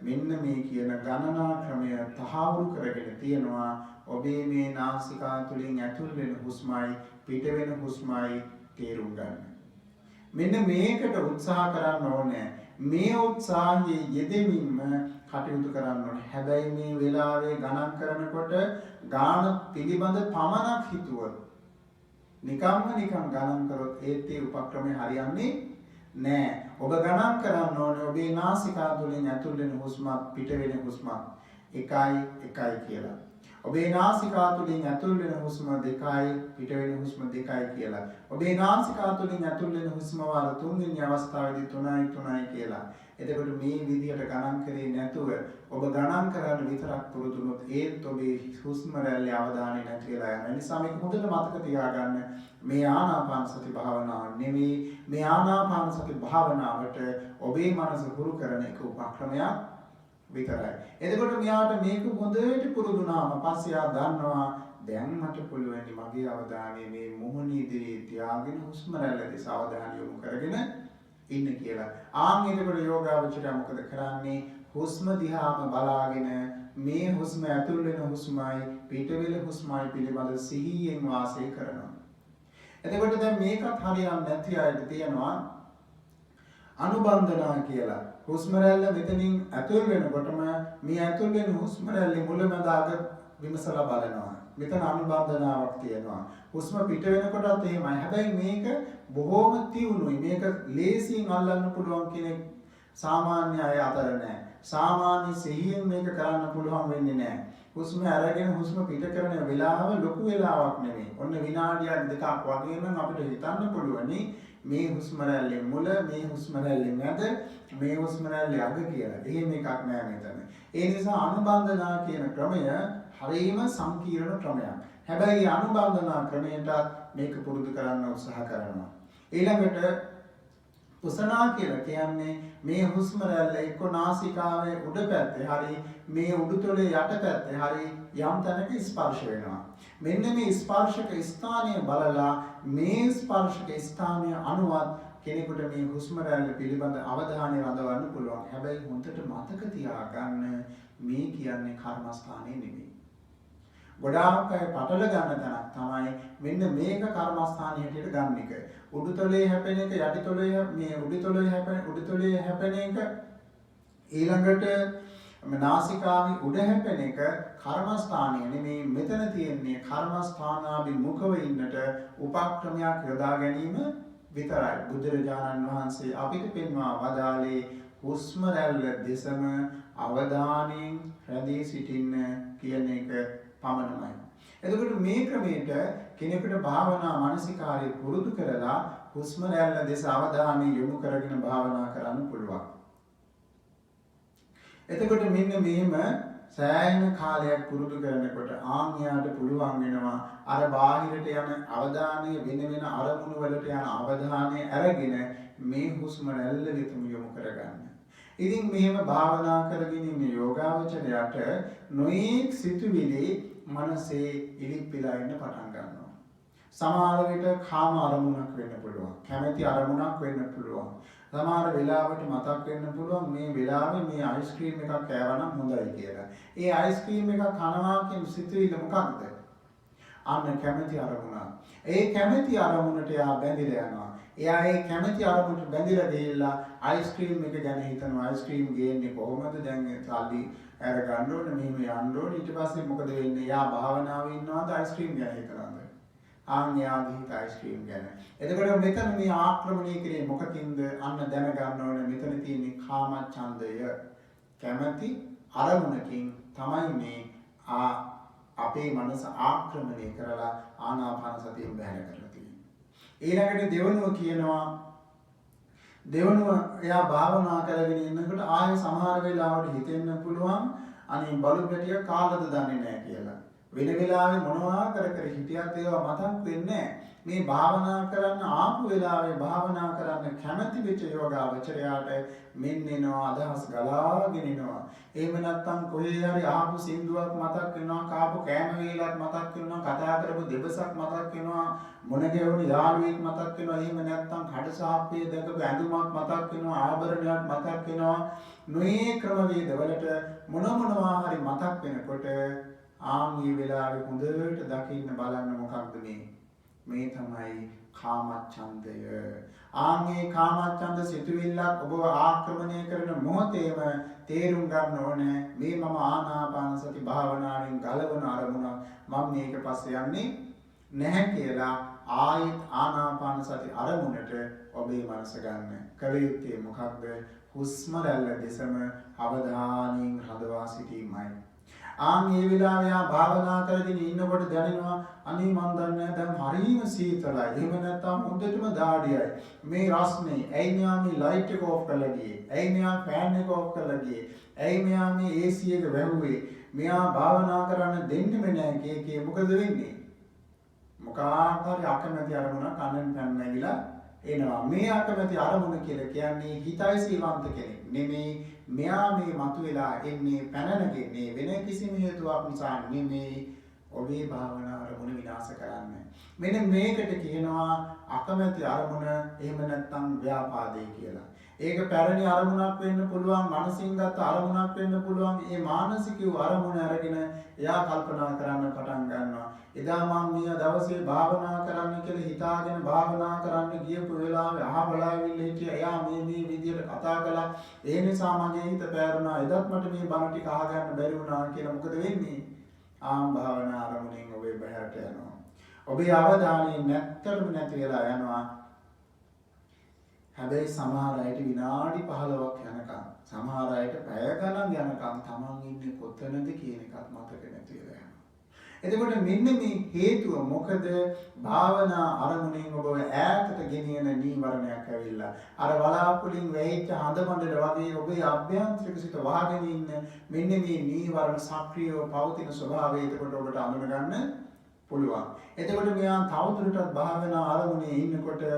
මෙන්න මේ කියන ගණනා ක්‍රමය තහවුරු කරගෙන තියෙනවා. ඔබේ මේ නාසිකා තුලින් ඇතුල් වෙන හුස්මයි පිට වෙන හුස්මයි තේරුම් ගන්න. මෙන්න මේකට උත්සාහ කරන්න ඕනේ. මේ උත්සාහයේ යෙදෙමින්ම කටයුතු කරන්න ඕනේ. හැබැයි මේ වෙලාවේ ගණන් කරනකොට ගාන පිළිබඳ පමණක් හිතුවොත් නිකන් ගණන් කරොත් ඒත් ඒ උපක්‍රමය හරියන්නේ නෑ. ඔබ ගණන් කරන්න ඕනේ ඔබේ නාසිකා තුලින් ඇතුල් වෙන හුස්මත් පිට වෙන හුස්මත් 1යි 1යි කියලා. ඔබේ නාසිකා තුලින් ඇතුල් වෙන හුස්ම 2යි පිට වෙන හුස්ම 2යි කියලා. ඔබේ නාසිකා තුලින් ඇතුල් වෙන හුස්ම වාර තුන්වෙනි අවස්ථාවේදී 3යි 3යි කියලා. එතකොට මේ විදිහට ගණන් කරේ නැතුව ඔබ ගණන් කරන්න විතරක් පුරුදු වුණොත් ඒත් ඔබේ හුස්ම රැල්ලේ අවධානය නැති වෙලා යනවා. ඒ නිසා මේක හොඳට මතක තියාගන්න. මේ ආනාපාන සති භාවනාව නෙවෙයි, මේ ආනාපාන සති භාවනාවට ඔබේ මනස හුරු කරන එක උපක්‍රමයක් විතරයි. එතකොට මෙයාට මේක හොඳට පුරුදුනාම පස්සේ ආ දන්නවා දැන් මට පුළුවන් මගේ අවධානය මේ මොහොන ඉදිරියේ තියාගෙන හුස්ම රැල්ල දෙස අවධානය යොමු කරගෙන ඉන්න කියලා. එතකොට යෝගාවචරය මොකද කරන්නේ? හුස්ම දිහාම බලාගෙන මේ හුස්ම ඇතුල් වෙන හුස්මයි පිට වෙන හුස්මයි පිළිබඳ සිහියෙන් වාසය කරනවා. එතකොට දැන් මේකත් හරියන්නේ නැති අයට තියෙනවා අනුබන්ධනා කියලා. හුස්ම රැල්ල මෙතනින් ඇතුල් වෙනකොටම මේ ඇතුල් වෙන හුස්ම රැල්ලේ මුලමඳාග විමසලා බලනවා. මෙතන අනුබන්ධනාවක් තියෙනවා. හුස්ම පිට වෙනකොටත් එහෙමයි. හැබැයි මේක බොහොම තියුණුයි. මේක ලේසියෙන් අල්ලන්න පුළුවන් කෙනෙක් සාමාන්‍ය අය අතර නැහැ. සාමාන්‍ය සිහියෙන් මේක කරන්න පුළුවන් වෙන්නේ නැහැ. හුස්ම අරගෙන හුස්ම පිට කරන වෙලාව ලොකු වෙලාවක් නෙමෙයි. ඔන්න විනාඩියක් දෙකක් වගේ නම් අපිට හිතන්න පුළුවනි මේ හුස්ම රැල්ලේ මුල, මේ හුස්ම රැල්ලේ මැද, මේ හුස්ම රැල්ලේ අග කියලා. එහෙම එකක් නෑ මෙතන. ඒ නිසා අනුබන්ධනා කියන ක්‍රමය හරිම සංකීර්ණ ක්‍රමයක්. හැබැයි අනුබන්ධනා ක්‍රමයට මේක පුරුදු කරන්න උත්සාහ කරනවා. ඊළඟට උසනා කියලා කියන්නේ මේ හුස්ම රැල්ල එක්ක නාසිකාවේ උඩ පැත්තේ හරි මේ උඩුතොලේ යට පැත්තේ හරි යම් තැනක ස්පර්ශ වෙනවා. මෙන්න මේ ස්පර්ශක ස්ථානය බලලා මේ ස්පර්ශක ස්ථානය අනුවත් කෙනෙකුට මේ හුස්ම රැල්ල පිළිබඳ අවධානය රඳවන්න පුළුවන්. හැබැයි හොඳට මතක තියාගන්න මේ කියන්නේ කර්මස්ථානේ නෙමෙයි. ගොඩාක් අය පටල ගන්න තැනක් තමයි මෙන්න මේක කර්මස්ථානයේ හැටියට ගන්න එක. උඩුතොලේ හැපෙන එක, යටිතොලේ මේ උඩුතොලේ හැපෙන එක, ඊළඟට නාසිකාවේ උඩ හැපෙන එක කර්මස්ථානය නෙමේ. මෙතන තියෙන්නේ කර්මස්ථානාභිමුඛව ඉන්නට උපක්‍රමයක් යොදා ගැනීම විතරයි. බුදුරජාණන් වහන්සේ අපිට පෙන්වා වදාළේ හුස්ම රැල්ල දෙසම අවධානයෙන් රැඳී සිටින්න කියන එක පමණයි. එතකොට මේ ක්‍රමයට කෙනෙකුට භාවනා මානසිකාරය පුරුදු කරලා හුස්ම රැල්ල දෙස අවධානය යොමු කරගෙන භාවනා කරන්න පුළුවන්. එතකොට මෙන්න මෙහෙම සෑහෙන කාලයක් පුරුදු කරනකොට ආන්‍යයට පුළුවන් වෙනවා අර බාහිරට යන අවධානය වෙන අරමුණු වලට යන අවධානය අරගෙන මේ හුස්ම රැල්ල වෙතම යොමු කරගන්න. ඉතින් මෙහෙම භාවනා කරගෙන ඉන්න යෝගාවචරයට නොඑක් සිතුවිලි මනසේ ඉලිප්පිලා ඉන්න පටන් ගන්නවා. සමහර විට කාම අරමුණක් වෙන්න පුළුවන්. කැමැති අරමුණක් වෙන්න පුළුවන්. සමහර වෙලාවට මතක් වෙන්න පුළුවන් මේ වෙලාවේ මේ අයිස්ක්‍රීම් එකක් කෑවනම් හොඳයි කියලා. ඒ අයිස්ක්‍රීම් එකක් කනවා කියන සිතුවිල්ල මොකක්ද? අන්න කැමැති අරමුණ. ඒ කැමැති අරමුණට එයා බැඳිලා යනවා. එයා ඒ කැමැති අරමුණට බැඳිලා ගිහිල්ලා අයිස්ක්‍රීම් එක ගැන හිතනවා. අයිස්ක්‍රීම් ගේන්නේ කොහොමද? දැන් සල්ලි අර ගන්න ඕනේ, මෙහෙම යන්න ඕනේ. ඊට පස්සේ මොකද වෙන්නේ? එයා භාවනාවේ ඉන්නවද අයිස්ක්‍රීම් ගැන හිතනවද? ආන්‍යාගේ හිත අයිස්ක්‍රීම් ගැන. එතකොට මෙතන මේ ආක්‍රමණය කරේ මොකකින්ද? අන්න දැනගන්න ඕනේ මෙතන තියෙන්නේ කාමච්ඡන්දය. කැමැති අරමුණකින් තමයි මේ අපේ මනස ආක්‍රමණය කරලා ආනාපාන සතියෙන් බැහැර කරලා තියෙන්නේ. ඊළඟට දෙවනුව එයා භාවනා කරගෙන ඉන්නකොට ආයෙ සමහර වෙලාවට හිතෙන්න පුළුවන් අනේ බලු පැටිය කාලද දන්නේ නැහැ කියලා. වෙන වෙලාවේ මොනවා කර හිටියත් ඒවා මතක් වෙන්නේ නැහැ. මේ භාවනා කරන්න ආපු වෙලාවේ භාවනා කරන්න කැමැති වෙච්ච යෝගාවචරයාට මෙන්න එනවා අදහස් ගලාගෙන එනවා. එහෙම නැත්නම් කොහේ හරි ආපු සින්දුවක් මතක් වෙනවා, කාපු කෑම වේලක් මතක් වෙනවා, කතා කරපු දෙබසක් මතක් වෙනවා, මොන ගෙවුණු යාළුවෙක් මතක් වෙනවා. එහෙම නැත්නම් කඩසාප්පිය දැකපු ඇඳුමක් මතක් වෙනවා, ආභරණයක් මතක් වෙනවා. නොයේ ක්‍රමවේද වලට මොනවා හරි මතක් වෙනකොට මේ වෙලාවේ හොඳට දකින්න බලන්න මොකක්ද මේ තමයි කාමච්ඡන්දය. මේ කාමච්ඡන්ද සිතුවිල්ලක් ඔබව ආක්‍රමණය කරන මොහොතේම තේරුම් ගන්න ඕනේ මේ මම ආනාපාන සති භාවනාවෙන් ගලවන අරමුණ මම මේක පස්සේ යන්නේ නැහැ කියලා ආයෙත් ආනාපාන සති අරමුණට ඔබේ මනස ගන්න. කල යුත්තේ මොකක්ද? හුස්ම රැල්ල දෙසම අවධානයෙන් හදවා සිටීමයි. මේ වෙලාවේ භාවනා කරගෙන ඉන්නකොට දැනෙනවා අනේ මන් දන්නේ දැන් හරිම සීතලයි. එහෙම නැත්නම් හොඳටම දාඩියයි. මේ රස්නේ ඇයි මෙයා මේ ලයිට් එක ඕෆ් කරලා ගියේ? ඇයි මෙයා ෆෑන් එක ඕෆ් කරලා ගියේ? ඇයි මෙයා මේ AC එක වැහුවේ? මෙයා භාවනා කරන්න දෙන්නෙම නැහැ කී මොකද වෙන්නේ? මොකාකාරී අකමැති අරමුණක් කනෙන් පැන නැගිලා එනවා. මේ අකමැති අරමුණ කියලා කියන්නේ හිතයිසීවන්ත කෙනෙක් නෙමෙයි. මෙයා මේ මතුවලා එන්නේ පැනනගෙන්නේ වෙන කිසිම හේතුවක් නිසා නෙමෙයි. ඔබේ භාවනා අරමුණ විනාශ කරන්න. මෙන්න මේකට කියනවා අකමැති අරමුණ, එහෙම නැත්නම් ව්‍යාපාදේ කියලා. ඒක පැරණි අරමුණක් වෙන්න පුළුවන්, මානසින් ගත අරමුණක් වෙන්න පුළුවන්. මේ මානසික අරමුණ අරගෙන එයා කල්පනා කරන්න පටන් ගන්නවා. එදා මම මේ දවසේ භාවනා කරන්න කියලා හිතාගෙන භාවනා කරන්න ගියපු වෙලාවේ අහබලාවිල්ල හිටියා. එයා මේ විදියට කතා කළා. ඒ නිසා මගේ හිත පෑරුණා. එදත් මට මේ බණ ටික අහගන්න බැරි වුණා කියලා මොකද වෙන්නේ? භාවනා අරමුණෙන් ඔබේ බහැරට යනවා. ඔබේ අවධානය නැති වෙලා යනවා. හැබැයි සමහර අයට විනාඩි 15ක් යනකම්, සමහර අයට පැය ගණන් යනකම් තමන් ඉන්නේ කොතනද කියන එකත් මතක නැති වෙලා යනවා. එතකොට මෙන්න මේ හේතුව මොකද? භාවනා අරමුණෙන් ඔබව ඈතට ගෙනියන නීවරණයක් ඇවිල්ලා අර වලාකුලින් වැහිච්ච හඳබඬල වගේ ඔබේ අභ්‍යන්තරික සිත වහගෙන ඉන්න මෙන්න මේ නීවරණ සක්‍රියව පවතින ස්වභාවය එතකොට ඔබට අඳුනගන්න පුළුවන්. එතකොට මෙයා තවදුරටත් භාවනා අරමුණේ ඉන්නකොට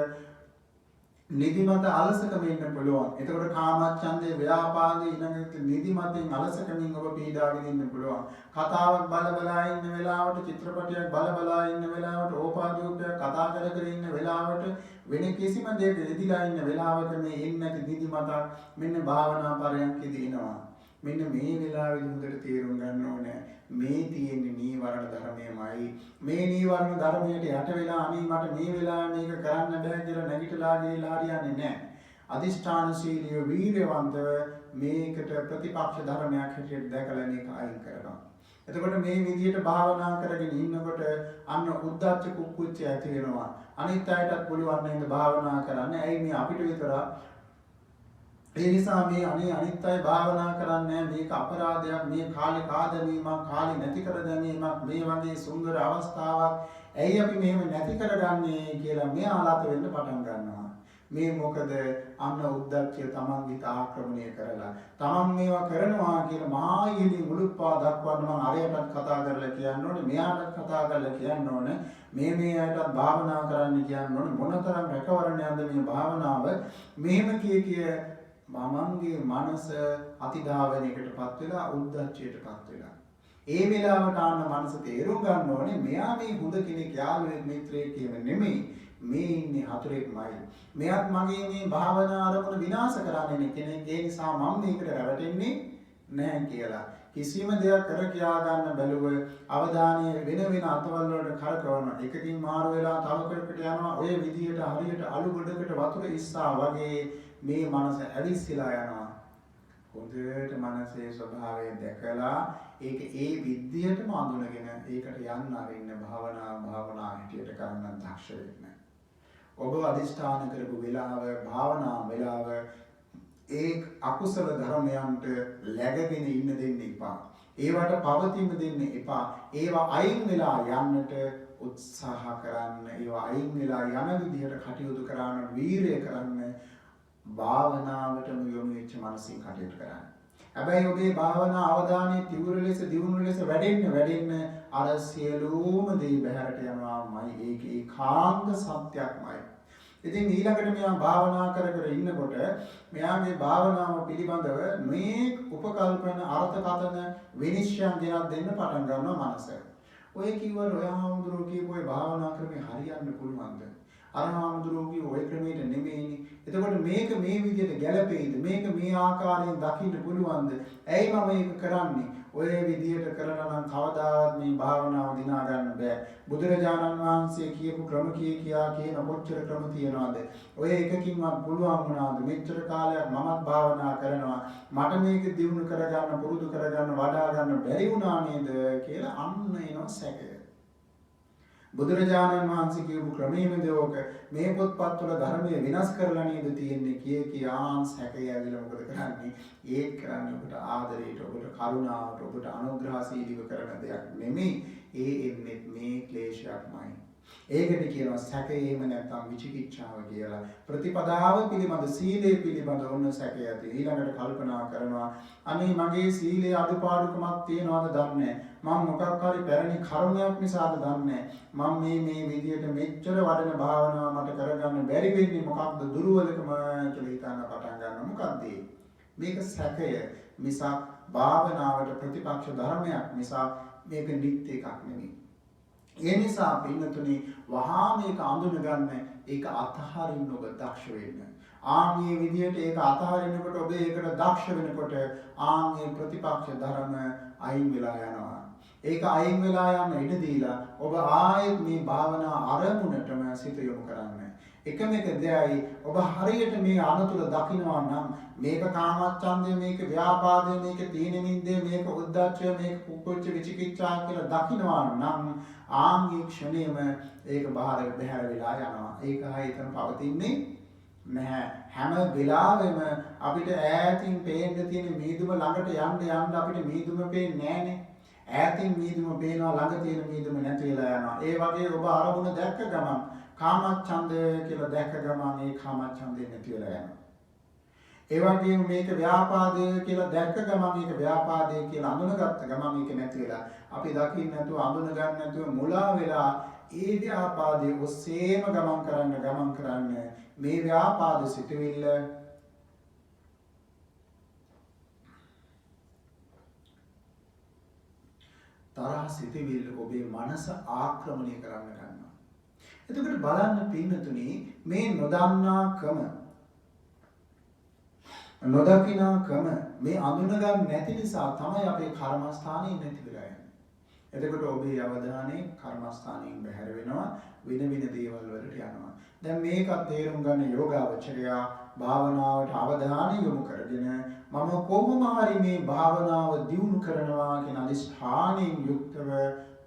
නිදිමත අලසකම ඉන්න පුළුවන්. එතකොට කාමච්ඡන්දේ ව්‍යාපාදේ ඊළඟට නිදිමතෙන් අලසකමින් ඔබ පීඩාවෙන් ඉන්න පුළුවන්. කතාවක් බල ඉන්න වෙලාවට, චිත්‍රපටයක් බල ඉන්න වෙලාවට, ඕපාදූපයක් කතා කර ඉන්න වෙලාවට, වෙන කිසිම දෙයක යෙදিলা ඉන්න වෙලාවක මේ එන්නේ නැති නිදිමත මෙන්න භාවනා පරයන්කදී එනවා. මෙන්න මේ වෙලාවෙදි හොඳට තේරුම් ගන්න ඕනේ මේ තියෙන්නේ නීවරණ ධර්මයමයි. මේ නීවරණ ධර්මයට යට වෙලා අනේ මට මේ වෙලාවේ මේක කරන්න බෑ කියලා නැගිටලා ගිහලා හරියන්නේ නැහැ. අදිෂ්ඨානශීලී වීර්යවන්තව මේකට ප්‍රතිපක්ෂ ධර්මයක් හැටියට දැකලා මේක අයින් කරනවා. එතකොට මේ විදිහට භාවනා කරගෙන ඉන්නකොට අන්න උද්දච්ච කුක්කුච්ච ඇති වෙනවා. අනිත් අයටත් පුළුවන් නේද භාවනා කරන්න. ඇයි මේ අපිට විතරක්? ඒ නිසා මේ අනිත් අය භාවනා කරන්නේ මේක අපරාධයක්, මේ කාලේ කාදමීමක්, කාලේ නැති කර දැමීමක්, මේ වගේ සුන්දර අවස්ථාවක්. ඇයි අපි මෙහෙම නැති කරගන්නේ කියලා මෙයාලට වෙන්න පටන් ගන්නවා. මේ මොකද අන්න උද්දච්චය තමන්ගේ ආක්‍රමණය කරලා තමන් මේවා කරනවා කියලා මායිලි මුළුප්පා දක්වන්න මම අරයටත් කතා කරලා කියන්න ඕනේ, මෙයාටත් කතා කරලා කියන්න ඕනේ, මේ අයටත් භාවනා කරන්න කියන්න ඕනේ. මොනතරම් රැකවරණයක්ද මේ භාවනාව? මෙහෙම කිය මමන්ගේ මනස අතිධාවනයකටපත් වෙලා උද්දච්චයටපත් වෙලා. ඒ වෙලාවට ආන්න මනස තේරුම් ගන්න ඕනේ මෙයා මේ හොඳ කෙනෙක්, යාළුවෙක්, මිත්‍රයෙක් කියව නෙමෙයි. මේ ඉන්නේ හතුරෙක්මයි. මෙයාත් මගේ මේ භාවනා අරමුණ විනාශ කරන්නේ කෙනෙක්. ඒ නිසා මම මේකට රැවටෙන්නේ නැහැ කියලා. කිසිම දෙයක් කර කියා ගන්න බැලුව අවධානය වෙන අතවල් වලට කරකවන. එකකින් මාරු වෙලා තව කරකට යනවා. ඔය විදියට හරියට අලු ගොඩකට වතුර ඉස්සා වගේ මේ මනස ඇවිස්සලා යනවා. හොඳට මනසේ ස්වභාවය දැකලා ඒක ඒ විද්‍යයටම අඳුනගෙන ඒකට යන්න අරින්න භාවනා හිටියට කරන්න දක්ෂ වෙන්න. ඔබ අධිෂ්ඨාන කරපු වෙලාව, භාවනා වෙලාව ඒ අකුසල ධර්මයන්ට läගගෙන ඉන්න දෙන්න එපා. ඒවට පවතින දෙන්න එපා. ඒවා අයින් වෙලා යන්නට උත්සාහ කරන්න. ඒවා අයින් වෙලා යන විදිහට කටයුතු කරන්න, වීරිය කරන්න, භාවනාවටම යොමු වෙච්ච මනසින් කටයුතු කරන්න. හැබැයි ඔබේ භාවනා අවධානය තිවුර ලෙස, දියුණු ලෙස වැඩෙන්න අර සියලුම දේ බහැරට යනවාමයි. ඒක ඒකාන්ත සත්‍යක්මයි. ඉතින් ඊළඟට මෙයා භාවනා කර ඉන්නකොට මෙයාගේ භාවනාව පිළිබඳව මේ උපකල්පන, අර්ථකථන, විනිශ්චයන් ගෙනත් දෙන්න පටන් ගන්නවා මනස. ඔය කිව්වොත් ඔය ආමුදුරෝ කියපු ඔය භාවනා ක්‍රමේ හරියන්න පුළුවන්ද? අර ආමුදුරෝ කිව්ව ඔය ක්‍රමයට නෙමෙයිනේ. එතකොට මේක මේ විදිහට ගැළපෙයිද? මේක මේ ආකාරයෙන් දකින්න පුළුවන්ද? ඇයි මම මේක කරන්නේ? ඔය විදිහට කරලා නම් කවදාවත් මේ භාවනාව දිනා ගන්න බෑ. බුදුරජාණන් වහන්සේ කියපු ක්‍රම කියා කියන කොච්චර ක්‍රම තියනවාද? ඔය එකකින්වත් පුළුවන් වුණාද? මෙච්චර කාලයක් මමත් භාවනා කරනවා. මට මේක දියුණු කරගන්න, පුරුදු කරගන්න, වඩා ගන්න බැරි වුණා නේද කියලා අන්න එනවා සැකය. බුදුරජාණන් වහන්සේ කියපු ක්‍රමයේද ඕක මේ පොත්පත්වල ධර්මයේ විනාශ කරලා නේද තියෙන්නේ කියාන් සැකය ඇවිල්ලා මොකද කරන්නේ? ඒක කරන්නේ ඔබට ආදරයට, ඔබට කරුණාවට, ඔබට අනුග්‍රහශීලීව කරන දෙයක් නෙමෙයි. ඒ එන්නේ මේ ක්ලේශයක්මයි. ඒකට කියනවා සැකයේම නැත්නම් විචිකිච්ඡාව කියලා. ප්‍රතිපදාව පිළිබඳ, සීලය පිළිබඳ ඔන්න සැකය ඇති. ඊළඟට කල්පනා කරනවා අනේ මගේ සීලේ අඩුපාඩුකමක් තියනවාද දන්නේ නැහැ. මම මොකක් හරි පැරණි කර්මයක් නිසාද දන්නේ නැහැ. මම මේ විදියට මෙච්චර වඩන භාවනාව මට කරගන්න බැරි වෙන්නේ මොකක්ද? දුර්වලකම කියලා හිතන්න පටන් ගන්නවා. මොකක්ද මේක? සැකය මිසක් භාවනාවට ප්‍රතිපක්ෂ ධර්මයක් මිසක් මේක නිත්‍ය එකක් නෙමෙයි. ඒ නිසා පින්නතුනි වහා මේක අඳුන ගන්න, ඒක අතහරින්න ඔබ දක්ෂ වෙන්න. ආන්ගේ විදියට ඒක අතහරිනකොට ඔබ ඒකට දක්ෂ වෙනකොට ආන්ගේ ප්‍රතිපක්ෂ ධර්ම අයින් වෙලා යනවා. ඒක අයින් වෙලා යන ඉඩ දීලා ඔබ ආයෙත් මේ භාවනා අරමුණටම සිත යොමු කරන්න. එකම එක දෙයයි ඔබ හරියට මේ අනතුර දකිනවා නම් මේක කාමච්ඡන්දය, මේක ව්‍යාපාදය, මේක තීන මිද්දේ, මේක උද්ධච්චය, මේක කුක්කුච්ච විචිකිච්ඡා කියලා දකිනවා නම් ආන්ගේ ක්ෂණයම ඒක බාහිර වෙලා යනවා. ඒක හරිය එතන පවතින්නේ නැහැ. හැම වෙලාවෙම අපිට ඈතින් පේන්න තියෙන මීදුම ළඟට යන්න අපිට මීදුම පේන්නේ නැහනේ. ඈතින් මීදුම පේනවා, ළඟ තියෙන මීදුම නැති වෙලා යනවා. ඒ වගේ ඔබ අරමුණ දැක්ක ගමන් කාමච්ඡන්දය කියලා දැක්ක ගමන් ඒ කාමච්ඡන්දේ නැති වෙලා යනවා. ඒ වගේම මේක ව්‍යාපාදය කියලා දැක්ක ගමන් මේක ව්‍යාපාදය කියලා අඳුනගත්ත ගමන් මේක නැති වෙලා අපි දකින්න නැතුව, අඳුන ගන්න නැතුව මුලා වෙලා ඒ ව්‍යාපාදයේ ඔස්සේම ගමන් කරන්න මේ ව්‍යාපාද සිටවිල්ල තරහ සිටවිල්ල ඔබේ මනස ආක්‍රමණය කරන්න ගන්නවා. එතකොට බලන්න පින්නතුනි මේ නොදන්නාකම, නොදකිනාකම, මේ අඳුනගන්න නැති නිසා තමයි අපේ කර්මස්ථානයේ නැති වෙලා යන්නේ. එතකොට ඔබේ අවධානය කර්මස්ථානයෙන් බැහැර වෙනවා, වෙන දේවල් වලට යනවා. දැන් මේකත් තේරුම් ගන්න යෝගාවචරයා භාවනාවට අවධානය යොමු කරගෙන මම කොහොම හරි මේ භාවනාව දියුණු කරනවා කියන අදිෂ්ඨානයෙන් යුක්තව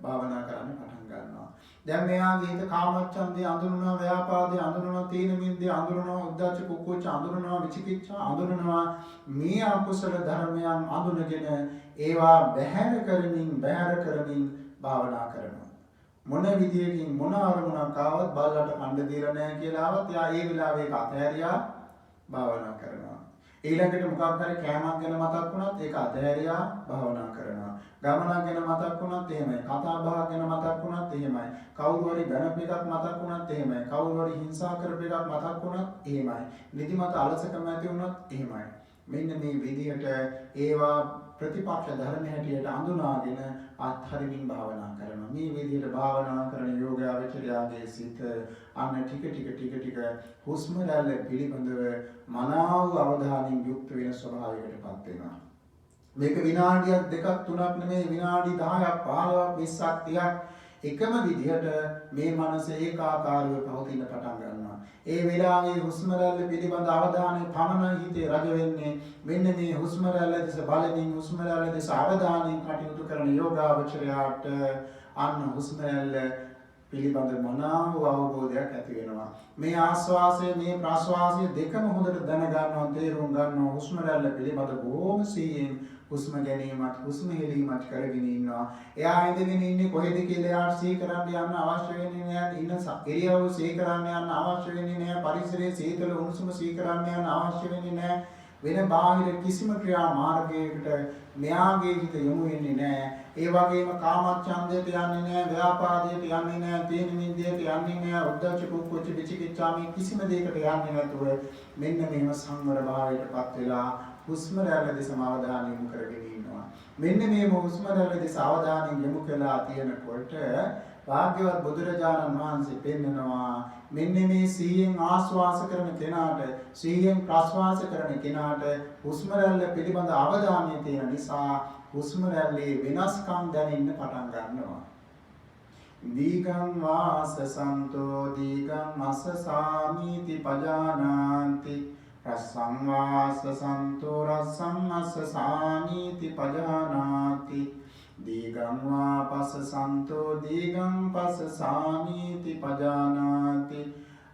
භාවනා කරන්න පටන් ගන්නවා. දැන් මෙයාගේ හිත කාමච්ඡන්දේ අඳුරනවා, ව්‍යාපාදේ අඳුරනවා, තීන මිද්දේ අඳුරනවා, උද්ධච්ච කුක්කුච්ච අඳුරනවා, විචිකිච්ඡා අඳුරනවා. මේ අකුසල ධර්මයන් අඳුනගෙන ඒවා බැහැර කරමින් භාවනා කරනවා. මොන විදියකින් මොන අරමුණක් ආවත් බල්ලට කණ්ඩ දීලා නැහැ කියලා ආවත් එයා ඒ වෙලාවේ ඒක අතහැරියා භාවනා කරනවා. ඊළඟට මොකක් හරි කෑමක් ගැන මතක් වුණත් ඒක අතහැරියා භාවනා කරනවා. ගමනක් ගැන මතක් වුණත් එහෙමයි. කතා බහක් ගැන මතක් වුණත් එහෙමයි. කවුරු හරි බැනපු එකක් මතක් වුණත් එහෙමයි. කවුරු හරි හිංසා කරපු එකක් මතක් වුණත් එහෙමයි. නිදිමත අලසකම ඇති වුණත් එහෙමයි. මෙන්න මේ විදිහට ඒවා ප්‍රතිපක්ෂ ධර්ම හැටියට අඳුනාගෙන අත්හරින්න භාවනා කරනවා. මේ විදිහට භාවනා කරන යෝගාවචරයාගේ සිත අන්න ටික හුස්ම රැල්ල පිළිබඳව මනාව අවධානයෙන් යුක්ත වෙන ස්වභාවයකටපත් වෙනවා. මේක විනාඩියක් දෙකක් තුනක් නෙමෙයි විනාඩි 10ක් 15ක් 20ක් 30ක් එකම විදිහට මේ මනස ඒකාකාරව පවතින පටන් ගන්නවා. ඒ වෙලාවේ හුස්ම රැල්ල පිළිබඳ අවධානය පමණයි හිතේ රජ වෙන්නේ. මෙන්න මේ හුස්ම රැල්ල දිස බලමින් හුස්ම රැල්ල දිස අවධානයෙන් කටයුතු කරන යෝගාවචරයාට අන්න හුස්ම රැල්ල පිළිබඳ මනාව අවබෝධයක් ඇති වෙනවා. මේ ආස්වාසය මේ ප්‍රාස්වාසය දෙකම හොඳට දැනගන්නවා, තේරුම් ගන්නවා. හුස්ම රැල්ල පිළිබඳ බොහොම සිහියෙන් හුස්ම ගැනීමත් හුස්ම හෙලීමත් කරගෙන ඉන්නවා. එයා ඉඳගෙන ඉන්නේ කොහෙද කියලා එයාට සිහි කරන්න යන්න අවශ්‍ය වෙන්නේ නැහැ. ඉන්න ඉරියව්ව සිහි කරන්න යන්න අවශ්‍ය වෙන්නේ නැහැ. පරිසරයේ සීතල උණුසුම සිහි කරන්න යන්න අවශ්‍ය වෙන්නේ නැහැ. වෙන බාහිර කිසිම ක්‍රියා මාර්ගයකට මෙයාගේ හිත යොමු වෙන්නේ නැහැ. ඒ වගේම කාමච්ඡන්දයට යන්නේ නැහැ, ව්‍යාපාදයට යන්නේ නැහැ, තීන මිද්දයට යන්නේ නැහැ, උද්ධච්ච කුක්කුච්ච විචිකිච්ඡා මේ කිසිම දෙයකට යන්නේ නැතුව මෙන්න මේව සංවර භාවයටපත් වෙලා හුස්ම රැල්ල දෙස අවධානය යොමු කරගෙන ඉන්නවා. මෙන්න මේ හුස්ම රැල්ල දෙස අවධානය යොමු කළා තියෙනකොට භාග්‍යවත් බුදුරජාණන් වහන්සේ පෙන්නනවා මෙන්න මේ සිහියෙන් ආස්වාස කරන කෙනාට සිහියෙන් ප්‍රස්වාස කරන කෙනාට හුස්ම රැල්ල පිළිබඳ අවධානය තියෙන නිසා හුස්ම රැල්ලේ වෙනස්කම් දැනෙන්න පටන් ගන්නවා. දීගං වාසසන්තෝ දීගං අස්සසාමීති පජානාන්ති රස්සං වාසසන්තෝ රස්සං අස්සසාමීති පජානාති දීගං වාපස්සසන්තෝ දීගං පස්සසාමීති පජානාති